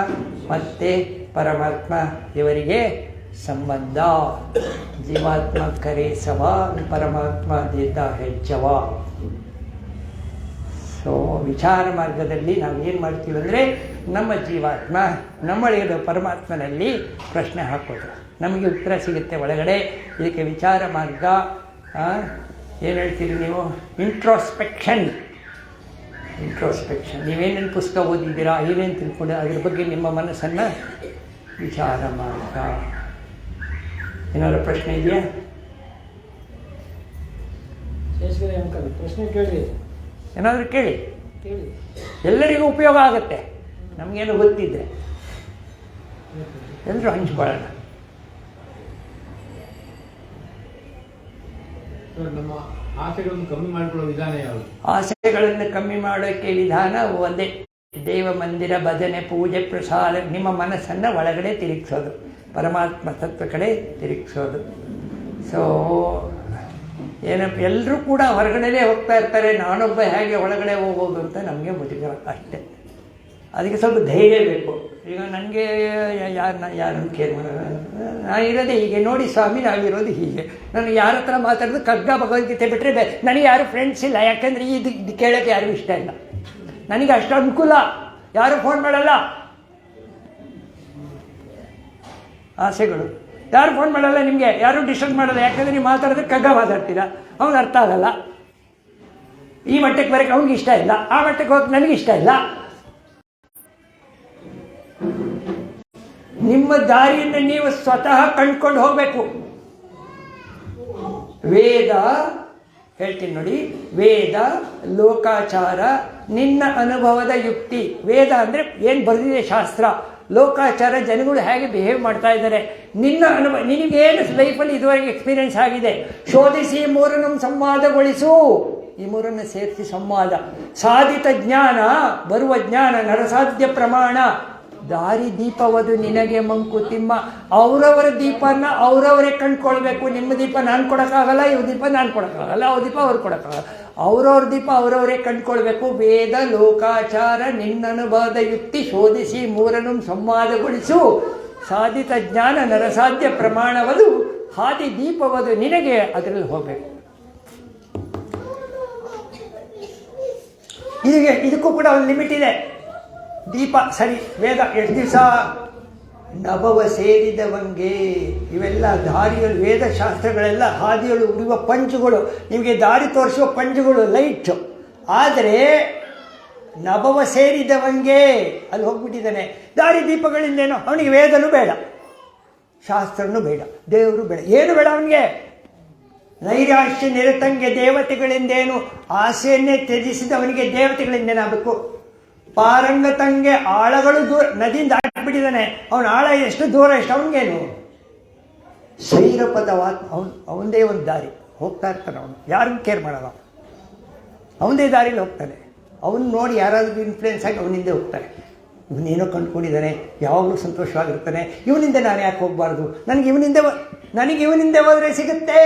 ಮತ್ತು ಪರಮಾತ್ಮ ಇವರಿಗೆ ಸಂಬಂಧ. ಜೀವಾತ್ಮ ಕರೆ ಸವ, ಪರಮಾತ್ಮ ದೇತ ಹೆಜ್ಜವ. ಸೊ ವಿಚಾರ ಮಾರ್ಗದಲ್ಲಿ ನಾವು ಏನು ಮಾಡ್ತೀವಿ ಅಂದರೆ ನಮ್ಮ ಜೀವಾತ್ಮ ನಮ್ಮೊಳಗಿರೋ ಪರಮಾತ್ಮನಲ್ಲಿ ಪ್ರಶ್ನೆ ಹಾಕೋದು, ನಮಗೆ ಉತ್ತರ ಸಿಗುತ್ತೆ ಒಳಗಡೆ. ಇದಕ್ಕೆ ವಿಚಾರ ಮಾರ್ಗ. ಏನು ಹೇಳ್ತೀರಿ ನೀವು? ಇಂಟ್ರೋಸ್ಪೆಕ್ಷನ್. ನೀವೇನೇನು ಪುಸ್ತಕ ಓದಿದ್ದೀರಾ, ಏನೇನು ತಿಳ್ಕೊಂಡು ಅದ್ರ ಬಗ್ಗೆ ನಿಮ್ಮ ಮನಸ್ಸನ್ನು ವಿಚಾರ ಮಾರ್ಗ. ಏನಾದರೂ ಪ್ರಶ್ನೆ ಇದೆಯಾ? ಪ್ರಶ್ನೆ ಕೇಳಿ, ಏನಾದರೂ ಕೇಳಿ, ಎಲ್ಲರಿಗೂ ಉಪಯೋಗ ಆಗುತ್ತೆ. ನಮಗೇನು ಗೊತ್ತಿದ್ದರೆ ಎಲ್ಲರೂ ಹಂಚ್ಕೊಳ್ಳೋಣ. ನಮ್ಮ ಆಸೆಗಳನ್ನು ಕಮ್ಮಿ ಮಾಡಿಕೊಳ್ಳೋ ವಿಧಾನ ಯಾವುದು? ಆಸೆಗಳನ್ನು ಕಮ್ಮಿ ಮಾಡೋಕ್ಕೆ ವಿಧಾನ ಒಂದೇ, ದೇವ ಮಂದಿರ, ಭಜನೆ, ಪೂಜೆ, ಪ್ರಸಾದ. ನಿಮ್ಮ ಮನಸ್ಸನ್ನು ಒಳಗಡೆ ತಿರುಗಿಸೋದು, ಪರಮಾತ್ಮ ತತ್ವ ಕಡೆ ತಿರುಗಿಸೋದು. ಸೊ ಏನಪ್ಪ, ಎಲ್ಲರೂ ಕೂಡ ಹೊರಗಡೆನೇ ಹೋಗ್ತಾ ಇರ್ತಾರೆ, ನಾನೊಬ್ಬ ಹೇಗೆ ಒಳಗಡೆ ಹೋಗೋದು ಅಂತ ನಮಗೆ ಮುಜುಗರ ಅಷ್ಟೇ. ಅದಕ್ಕೆ ಸ್ವಲ್ಪ ಧೈರ್ಯ ಬೇಕು. ಈಗ ನನಗೆ ಯಾರನ್ನು ಕೇರ್ ಮಾಡೋದು, ನಾನು ಇರೋದೇ ಹೀಗೆ ನೋಡಿ ಸ್ವಾಮಿ, ನಾವಿರೋದು ಹೀಗೆ. ನನಗೆ ಯಾರ ಹತ್ರ ಮಾತಾಡೋದು ಕಗ್ಗ ಭಗವದ್ಗೀತೆ ಬಿಟ್ಟರೆ ನನಗೆ ಯಾರು ಫ್ರೆಂಡ್ಸ್ ಇಲ್ಲ. ಯಾಕೆಂದರೆ ಇದು ಕೇಳೋಕ್ಕೆ ಯಾರಿಗೂ ಇಷ್ಟ ಇಲ್ಲ. ನನಗೆ ಅಷ್ಟು ಅನುಕೂಲ, ಯಾರು ಫೋನ್ ಮಾಡಲ್ಲ. ಆಸೆಗಳು ಯಾರು ಫೋನ್ ಮಾಡಲ್ಲ, ನಿಮಗೆ ಯಾರೂ ಡಿಸ್ಟರ್ಬ್ ಮಾಡಲ್ಲ. ಯಾಕಂದರೆ ನೀವು ಮಾತಾಡಿದ್ರೆ ಕಗ್ಗ ಮಾತಾಡ್ತೀರಾ, ಅವ್ನಿಗೆ ಅರ್ಥ ಆಗಲ್ಲ. ಈ ಮಟ್ಟಕ್ಕೆ ಬರೋಕ್ಕೆ ಅವ್ನಿಗೆ ಇಷ್ಟ ಇಲ್ಲ, ಆ ಮಟ್ಟಕ್ಕೆ ಹೋಗಕ್ಕೆ ನನಗೆ ಇಷ್ಟ ಇಲ್ಲ. ನಿಮ್ಮ ದಾರಿಯನ್ನು ನೀವು ಸ್ವತಃ ಕಂಡುಕೊಂಡು ಹೋಗಬೇಕು. ವೇದ ಹೇಳ್ತೀನಿ ನೋಡಿ, ವೇದ, ಲೋಕಾಚಾರ, ನಿನ್ನ ಅನುಭವದ ಯುಕ್ತಿ. ವೇದ ಅಂದರೆ ಏನು ಬರೆದಿದೆ ಶಾಸ್ತ್ರ, ಲೋಕಾಚಾರ ಜನಗಳು ಹೇಗೆ ಬಿಹೇವ್ ಮಾಡ್ತಾ ಇದ್ದಾರೆ, ನಿನ್ನ ಅನುಭವ, ನಿನಗೇನು ಲೈಫಲ್ಲಿ ಇದುವರೆಗೆ ಎಕ್ಸ್ಪೀರಿಯೆನ್ಸ್ ಆಗಿದೆ, ಶೋಧಿಸಿ ಮೂರನ್ನು ಸಂವಾದಗೊಳಿಸು. ಈ ಮೂರನ್ನು ಸೇರಿಸಿ ಸಂವಾದ. ಸಾಧಿತ ಜ್ಞಾನ, ಬರುವ ಜ್ಞಾನ, ನರಸಾಧ್ಯ ಪ್ರಮಾಣ. ದಾರಿ ದೀಪವದು ನಿನಗೆ ಮಂಕುತಿಮ್ಮ. ಅವರವರ ದೀಪನ ಅವರವರೇ ಕಂಡುಕೊಳ್ಬೇಕು. ನಿಮ್ಮ ದೀಪ ನಾನು ಕೊಡೋಕ್ಕಾಗಲ್ಲ, ಇವ್ರ ದೀಪ ನಾನು ಕೊಡೋಕ್ಕಾಗಲ್ಲ, ಅವ್ರ ದೀಪ ಅವ್ರು ಕೊಡೋಕ್ಕಾಗಲ್ಲ. ಅವ್ರವ್ರ ದೀಪ ಅವರವರೇ ಕಂಡುಕೊಳ್ಬೇಕು. ವೇದ, ಲೋಕಾಚಾರ, ನಿನ್ನನುಭವದ ಯುಕ್ತಿ, ಶೋಧಿಸಿ ಮೂರನ್ನು ಸಂವಾದಗೊಳಿಸು. ಸಾಧಿತ ಜ್ಞಾನ, ನರಸಾಧ್ಯ ಪ್ರಮಾಣವದು, ಹಾದಿ ದೀಪವದು ನಿನಗೆ, ಅದರಲ್ಲಿ ಹೋಗಬೇಕು. ಇದಕ್ಕೂ ಕೂಡ ಒಂದು ಲಿಮಿಟ್ ಇದೆ. ದೀಪ ಸರಿ, ವೇದ ಎಷ್ಟು ದಿವಸ? ನಭವ ಸೇರಿದವಂಗೆ. ಇವೆಲ್ಲ ದಾರಿಗಳು, ವೇದಶಾಸ್ತ್ರಗಳೆಲ್ಲ ಹಾದಿಗಳು, ಉರಿಯುವ ಪಂಚುಗಳು, ನಿಮಗೆ ದಾರಿ ತೋರಿಸುವ ಪಂಚುಗಳು, ಲೈಟ್. ಆದರೆ ನಭವ ಸೇರಿದವಂಗೆ ಅಲ್ಲಿ ಹೋಗ್ಬಿಟ್ಟಿದ್ದಾನೆ. ದಾರಿ ದೀಪಗಳಿಂದೇನೋ ಅವನಿಗೆ ವೇದನೂ ಬೇಡ, ಶಾಸ್ತ್ರನೂ ಬೇಡ, ದೇವರು ಬೇಡ, ಏನು ಬೇಡ ಅವನಿಗೆ. ನೈರಾಶ್ಯ ನಿರತಂಗೆ ದೇವತೆಗಳಿಂದೇನು, ಆಸೆಯನ್ನೇ ತ್ಯಜಿಸಿದವನಿಗೆ ದೇವತೆಗಳಿಂದೇನಾಗಬೇಕು? ಪಾರಂಗತಂಗೆ ಆಳಗಳು ದೂರ, ನದಿಯಿಂದ ದಾಟಿಬಿಟ್ಟಿದ್ದಾನೆ, ಅವನ ಆಳ ಎಷ್ಟು ದೂರ, ಎಷ್ಟು ಅವನಿಗೇನು? ಶೈರಪದವಾತ್ ಅವನದೇ ಒಂದು ದಾರಿ ಹೋಗ್ತಾ ಇರ್ತಾನೆ. ಅವನು ಯಾರಿಗೂ ಕೇರ್ ಮಾಡಲ್ಲ, ಅವನದೇ ದಾರಿಲಿ ಹೋಗ್ತಾನೆ. ಅವನು ನೋಡಿ ಯಾರಾದ್ರೂ ಇನ್ಫ್ಲೂಯೆನ್ಸ್ ಆಗಿ ಅವನಿಂದ ಹೋಗ್ತಾರೆ. ಇವನೇನೋ ಕಂಡುಕೊಂಡಿದ್ದಾನೆ, ಯಾವಾಗಲೂ ಸಂತೋಷವಾಗಿರ್ತಾನೆ, ಇವನಿಂದ ನಾನು ಯಾಕೆ ಹೋಗಬಾರ್ದು, ನನಗೆ ಇವನಿಂದ ಹೋದರೆ ಸಿಗುತ್ತೆ.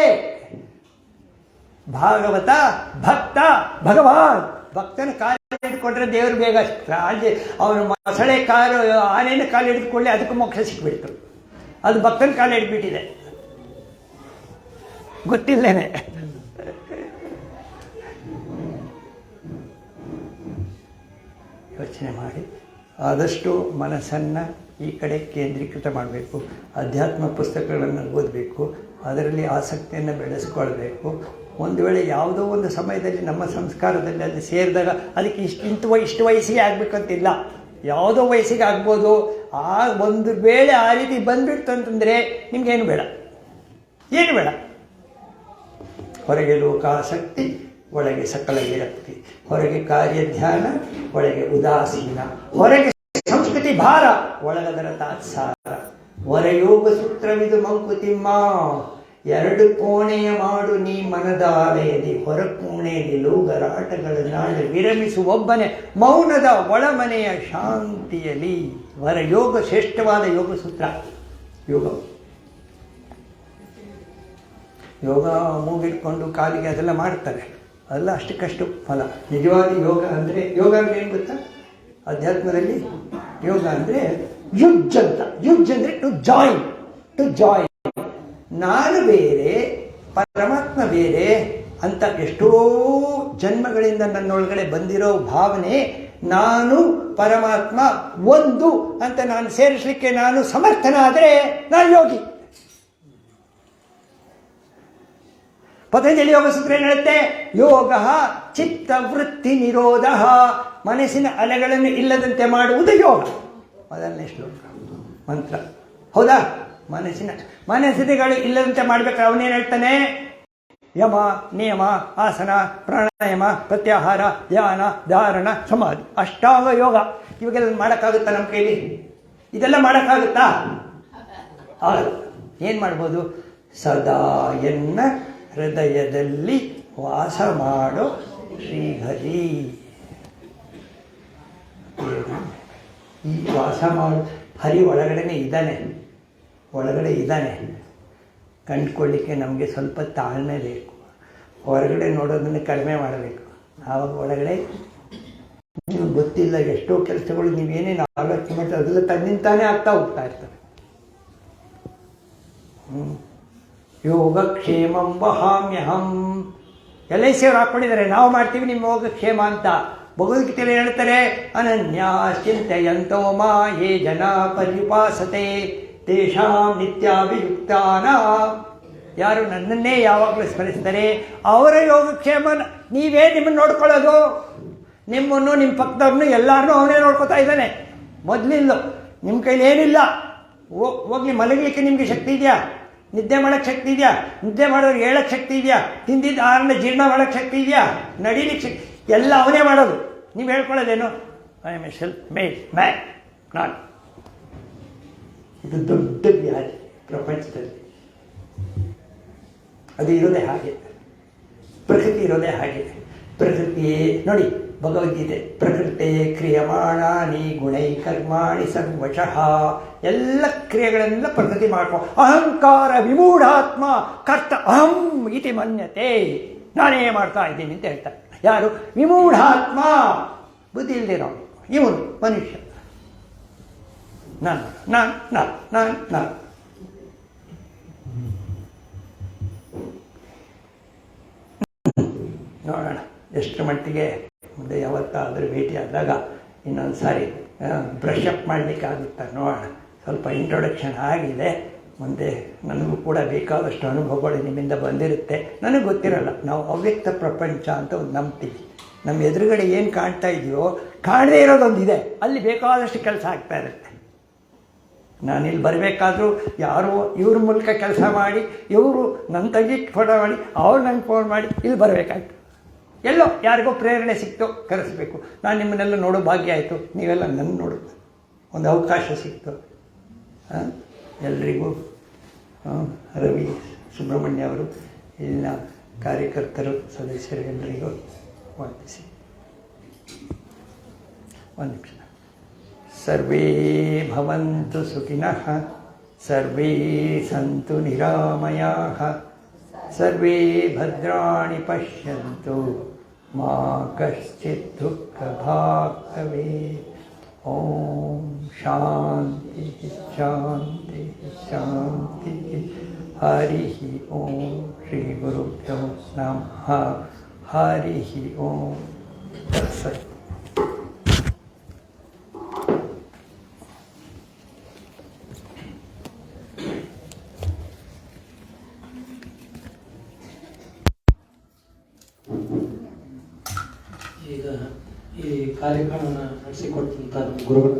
ಭಾಗವತ ಭಕ್ತ ಭಗವಾನ್. ಭಕ್ತನ ಕಾಲು ಹಿಡ್ಕೊಂಡ್ರೆ ದೇವರು ಬೇಗ ಸಿಗ್ತಾರೆ. ಅವನು ಮೊಸಳೆ ಕಾಲು, ಆನೆಯ ಕಾಲು ಹಿಡಿದುಕೊಳ್ಳಿ, ಅದಕ್ಕೂ ಮೋಕ್ಷ ಸಿಕ್ಬಿಡ್ತು. ಅದು ಭಕ್ತನ ಕಾಲು ಹಿಡ್ಬಿಟ್ಟಿದೆ, ಗೊತ್ತಿಲ್ಲೇನೆ. ಯೋಚನೆ ಮಾಡಿ, ಆದಷ್ಟು ಮನಸ್ಸನ್ನು ಈ ಕಡೆ ಕೇಂದ್ರೀಕೃತ ಮಾಡಬೇಕು. ಅಧ್ಯಾತ್ಮ ಪುಸ್ತಕಗಳನ್ನು ಓದಬೇಕು, ಅದರಲ್ಲಿ ಆಸಕ್ತಿಯನ್ನು ಬೆಳೆಸ್ಕೊಳ್ಬೇಕು. ಒಂದು ವೇಳೆ ಯಾವುದೋ ಒಂದು ಸಮಯದಲ್ಲಿ ನಮ್ಮ ಸಂಸ್ಕಾರದಲ್ಲಿ ಅಲ್ಲಿ ಸೇರಿದಾಗ ಅದಕ್ಕೆ ಇಷ್ಟು ವಯಸ್ಸಿಗೆ ಆಗಬೇಕಂತಿಲ್ಲ. ಯಾವುದೋ ವಯಸ್ಸಿಗೆ ಆಗ್ಬೋದು. ಆ ಒಂದು ವೇಳೆ ಆ ರೀತಿ ಬಂದ್ಬಿಡ್ತು ಅಂತಂದರೆ ನಿಮ್ಗೇನು ಬೇಡ, ಏನು ಬೇಡ. ಹೊರಗೆ ಲೋಕಾಸಕ್ತಿ, ಒಳಗೆ ಸಕಲ ವಿರಕ್ತಿ. ಹೊರಗೆ ಕಾರ್ಯಧ್ಯಾನ, ಒಳಗೆ ಉದಾಸೀನ. ಹೊರಗೆ ಸಂಸ್ಕೃತಿ ಭಾರ, ಒಳಗದರ ತಾತ್ಸಾರ. ಹೊರಯೋಗ ಸೂತ್ರವಿದು ಮಂಕುತಿಮ್ಮ, ಎರಡು ಕೋಣೆಯ ಮಾಡು ನೀ ಮನದಾಲಯದಿ, ಹೊರ ಕೋಣೆಯಲ್ಲಿ ಲೋಗರಾಟಗಳ ನಾಳೆ ವಿರಮಿಸುವೊಬ್ಬನೇ ಮೌನದ ಒಳಮನೆಯ ಶಾಂತಿಯಲ್ಲಿ. ಹೊರ ಯೋಗ ಶ್ರೇಷ್ಠವಾದ ಯೋಗ ಸೂತ್ರ. ಯೋಗ ಮೂಗಿಟ್ಕೊಂಡು ಕಾಲಿಗೆ ಅದೆಲ್ಲ ಮಾಡ್ತಾರೆ, ಅದೆಲ್ಲ ಅಷ್ಟಕ್ಕಷ್ಟು ಫಲ. ನಿಜವಾದ ಯೋಗ ಅಂದರೆ, ಯೋಗ ಅಂದರೆ ಏನು ಗೊತ್ತಾ? ಅಧ್ಯಾತ್ಮದಲ್ಲಿ ಯೋಗ ಅಂದರೆ ಯುಜ್ ಅಂತ. ಯುಜ್ ಅಂದರೆ ಟು ಜಾಯಿನ್. ನಾನು ಬೇರೆ, ಪರಮಾತ್ಮ ಬೇರೆ ಅಂತ ಎಷ್ಟೋ ಜನ್ಮಗಳಿಂದ ನನ್ನೊಳಗಡೆ ಬಂದಿರೋ ಭಾವನೆ, ನಾನು ಪರಮಾತ್ಮ ಒಂದು ಅಂತ ನಾನು ಸೇರಿಸಲಿಕ್ಕೆ ನಾನು ಸಮರ್ಥನಾದರೆ ನಾನು ಯೋಗಿ. ಪತಂಜಲಿ ಯೋಗ ಸೂತ್ರ ಏನು ಹೇಳುತ್ತೆ? ಯೋಗ ಚಿತ್ತವೃತ್ತಿ ನಿರೋಧ, ಮನಸ್ಸಿನ ಅಲೆಗಳನ್ನು ಇಲ್ಲದಂತೆ ಮಾಡುವುದು ಯೋಗ. ಮೊದಲನೇ ಶ್ಲೋಕ ಮಂತ್ರ, ಹೌದಾ? ಮನಸ್ಸಿನಗಳು ಇಲ್ಲದಂತೆ ಮಾಡ್ಬೇಕಾದ್ರೆ ಅವನೇನು ಹೇಳ್ತಾನೆ? ಯಮ, ನಿಯಮ, ಆಸನ, ಪ್ರಾಣಾಯಾಮ, ಪ್ರತ್ಯಾಹಾರ, ಧ್ಯಾನ, ಧಾರಣ, ಸಮಾಧಿ, ಅಷ್ಟಾಂಗ ಯೋಗ. ಇವಾಗೆಲ್ಲ ಮಾಡೋಕ್ಕಾಗುತ್ತಾ ನಮ್ಮ ಕೈಲಿ? ಇದೆಲ್ಲ ಮಾಡೋಕ್ಕಾಗುತ್ತಾ? ಆಗಲ್ಲ. ಏನು ಮಾಡ್ಬೋದು? ಸದಾ ಎನ್ನ ಹೃದಯದಲ್ಲಿ ವಾಸ ಮಾಡೋ ಶ್ರೀಹರಿ. ಈ ವಾಸ ಮಾಡೋ ಹರಿ ಒಳಗಡೆನೇ ಇದ್ದಾನೆ. ಕಂಡುಕೊಳ್ಳಿಕ್ಕೆ ನಮಗೆ ಸ್ವಲ್ಪ ತಾಳ್ಮೆ ಬೇಕು. ಹೊರಗಡೆ ನೋಡೋದನ್ನು ಕಡಿಮೆ ಮಾಡಬೇಕು. ಆವಾಗ ಒಳಗಡೆ ನೀವು ಗೊತ್ತಿಲ್ಲ ಎಷ್ಟೋ ಕೆಲಸಗಳು ನೀವೇನೇನು ಆಲೋಚನೆ ಮಾಡ್ತಾರೆ ಅದೆಲ್ಲ ತನ್ನಿಂತಾನೇ ಆಗ್ತಾ ಹೋಗ್ತಾ ಇರ್ತವೆ. ಯೋಗಕ್ಷೇಮಂ ವಹಾಮ್ಯಹಂ. LIC ಅವ್ರು ಹಾಕ್ಕೊಂಡಿದ್ದಾರೆ, ನಾವು ಮಾಡ್ತೀವಿ ನಿಮ್ಮ ಯೋಗಕ್ಷೇಮ ಅಂತ. ಭಗವದ್ಗೀತೆಯಲ್ಲಿ ಹೇಳ್ತಾರೆ, ಅನನ್ಯ ಚಿಂತೆಯಂತೋ ಮಾ ಯೇ ಜನ ಪರ್ಯುಪಾಸತೆ ತೇಷಾಂ ನಿತ್ಯಾಭಿಯುಕ್ತಾನ. ಯಾರು ನನ್ನನ್ನೇ ಯಾವಾಗಲೂ ಸ್ಮರಿಸ್ತಾರೆ ಅವರ ಯೋಗಕ್ಷೇಮ. ನೀವೇ ನಿಮ್ಮನ್ನು ನೋಡ್ಕೊಳ್ಳೋದು, ನಿಮ್ಮನ್ನು, ನಿಮ್ಮ ಪಕ್ಕದವ್ರನ್ನು, ಎಲ್ಲರನ್ನೂ ಅವನೇ ನೋಡ್ಕೊತಾ ಇದ್ದಾನೆ. ಮೊದಲಿಂದ ನಿಮ್ಮ ಕೈಲಿ ಏನಿಲ್ಲ. ಹೋಗ್ಲಿ, ಮಲಗಲಿಕ್ಕೆ ನಿಮಗೆ ಶಕ್ತಿ ಇದೆಯಾ? ನಿದ್ದೆ ಮಾಡೋಕ್ಕೆ ಶಕ್ತಿ ಇದೆಯಾ? ನಿದ್ದೆ ಮಾಡೋರಿಗೆ ಹೇಳೋಕ್ಕೆ ಶಕ್ತಿ ಇದೆಯಾ? ತಿಂದಿದ್ದ ಆಹಾರನ ಜೀರ್ಣ ಮಾಡೋಕ್ಕೆ ಶಕ್ತಿ ಇದೆಯಾ? ನಡೀಲಿಕ್ಕೆ ಶಕ್ತಿ, ಎಲ್ಲ ಅವನೇ ಮಾಡೋದು. ನೀವು ಹೇಳ್ಕೊಳ್ಳೋದೇನು? I am a self made man. ನಾನು ಇದು ದೊಡ್ಡ ವ್ಯಾಧಿ ಪ್ರಪಂಚದಲ್ಲಿ. ಅದು ಇರೋದೇ ಹಾಗೆ, ಪ್ರಕೃತಿ ಇರೋದೇ ಹಾಗೆ. ಪ್ರಕೃತಿಯೇ ನೋಡಿ, ಭಗವದ್ಗೀತೆ, ಪ್ರಕೃತಿ ಕ್ರಿಯಮಾಣಾನಿ ಗುಣೈ ಕರ್ಮಾಣಿ ಸರ್ವಶಃ. ಎಲ್ಲ ಕ್ರಿಯೆಗಳನ್ನೆಲ್ಲ ಪ್ರಕೃತಿ ಮಾಡ್ಕೊ. ಅಹಂಕಾರ ವಿಮೂಢಾತ್ಮ ಕರ್ತ ಅಹಂ ಇತಿ ಮನ್ಯತೆ. ನಾನೇ ಮಾಡ್ತಾ ಇದ್ದೀನಿ ಅಂತ ಹೇಳ್ತಾರೆ. ಯಾರು? ವಿಮೂಢಾತ್ಮ, ಬುದ್ಧಿ ಇಲ್ದಿರೋ ಇವನು ಮನುಷ್ಯ. ನಾನು ನೋಡೋಣ ಎಷ್ಟು ಮಟ್ಟಿಗೆ ಮುಂದೆ ಯಾವತ್ತಾದರೂ ಭೇಟಿ ಆದಾಗ ಇನ್ನೊಂದು ಸಾರಿ ಬ್ರಷ್ ಅಪ್ ಮಾಡಲಿಕ್ಕೆ ಆಗುತ್ತಾ ನೋಡೋಣ. ಸ್ವಲ್ಪ ಇಂಟ್ರೊಡಕ್ಷನ್ ಆಗಿದೆ. ಮುಂದೆ ನನಗೂ ಕೂಡ ಬೇಕಾದಷ್ಟು ಅನುಭವಗಳು ನಿಮ್ಮಿಂದ ಬಂದಿರುತ್ತೆ. ನನಗೆ ಗೊತ್ತಿರಲ್ಲ. ನಾವು ಅವ್ಯಕ್ತ ಪ್ರಪಂಚ ಅಂತ ಒಂದು ನಂಬ್ತೀವಿ. ನಮ್ಮ ಎದುರುಗಡೆ ಏನು ಕಾಣ್ತಾ ಇದೆಯೋ, ಕಾಣದೇ ಇರೋದೊಂದಿದೆ, ಅಲ್ಲಿ ಬೇಕಾದಷ್ಟು ಕೆಲಸ ಆಗ್ತಾ ಇರುತ್ತೆ. ನಾನಿಲ್ಲಿ ಬರಬೇಕಾದ್ರೂ ಯಾರೋ ಇವ್ರ ಮೂಲಕ ಕೆಲಸ ಮಾಡಿ, ಇವರು ನನ್ನ ತಂಗಿಗೆ ಫೋಟೋ ಮಾಡಿ, ಅವ್ರು ನಂಗೆ ಫೋನ್ ಮಾಡಿ ಇಲ್ಲಿ ಬರಬೇಕಾಯ್ತು. ಎಲ್ಲೋ ಯಾರಿಗೋ ಪ್ರೇರಣೆ ಸಿಕ್ತು, ಕರೆಸಬೇಕು. ನಾನು ನಿಮ್ಮನ್ನೆಲ್ಲ ನೋಡೋ ಭಾಗ್ಯ ಆಯಿತು, ನೀವೆಲ್ಲ ನನ್ನ ನೋಡೋದು ಒಂದು ಅವಕಾಶ ಸಿಕ್ತು. ಎಲ್ರಿಗೂ ರವಿ ಸುಬ್ರಹ್ಮಣ್ಯ ಅವರು, ಇಲ್ಲಿನ ಕಾರ್ಯಕರ್ತರು, ಸದಸ್ಯರು ಎಲ್ಲರಿಗೂ ವಂದಿಸಿ. ಒಂದು ನಿಮಿಷ. ಸರ್ವೇ ಭವಂತು ಸುಖಿನಃ, ಸರ್ವೇ ಸಂತು ನಿರಾಮಯಾಃ, ಸರ್ವೇ ಭದ್ರಾಣಿ ಪಶ್ಯಂತು, ಮಾ ಕಶ್ಚಿತ್ ದುಃಖಭಾಗ್ ಭವೇತ್. ಓಂ ಶಾಂತಿ ಶಾಂತಿ ಶಾಂತಿ. ಹರಿ ಓಂ. ಶ್ರೀ ಗುರುಭ್ಯೋ ನಮಃ. ಹರಿ ಓಂ. ತತ್ಸತ್. ಈಗ ಈ ಕಾರ್ಯಕ್ರಮನ ನಡೆಸಿಕೊಟ್ಟಂತ ಗುರುಗಳು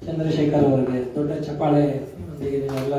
ಚಂದ್ರಶೇಖರ್ ಅವರಿಗೆ ದೊಡ್ಡ ಚಪ್ಪಾಳೆ ನೀವೆಲ್ಲ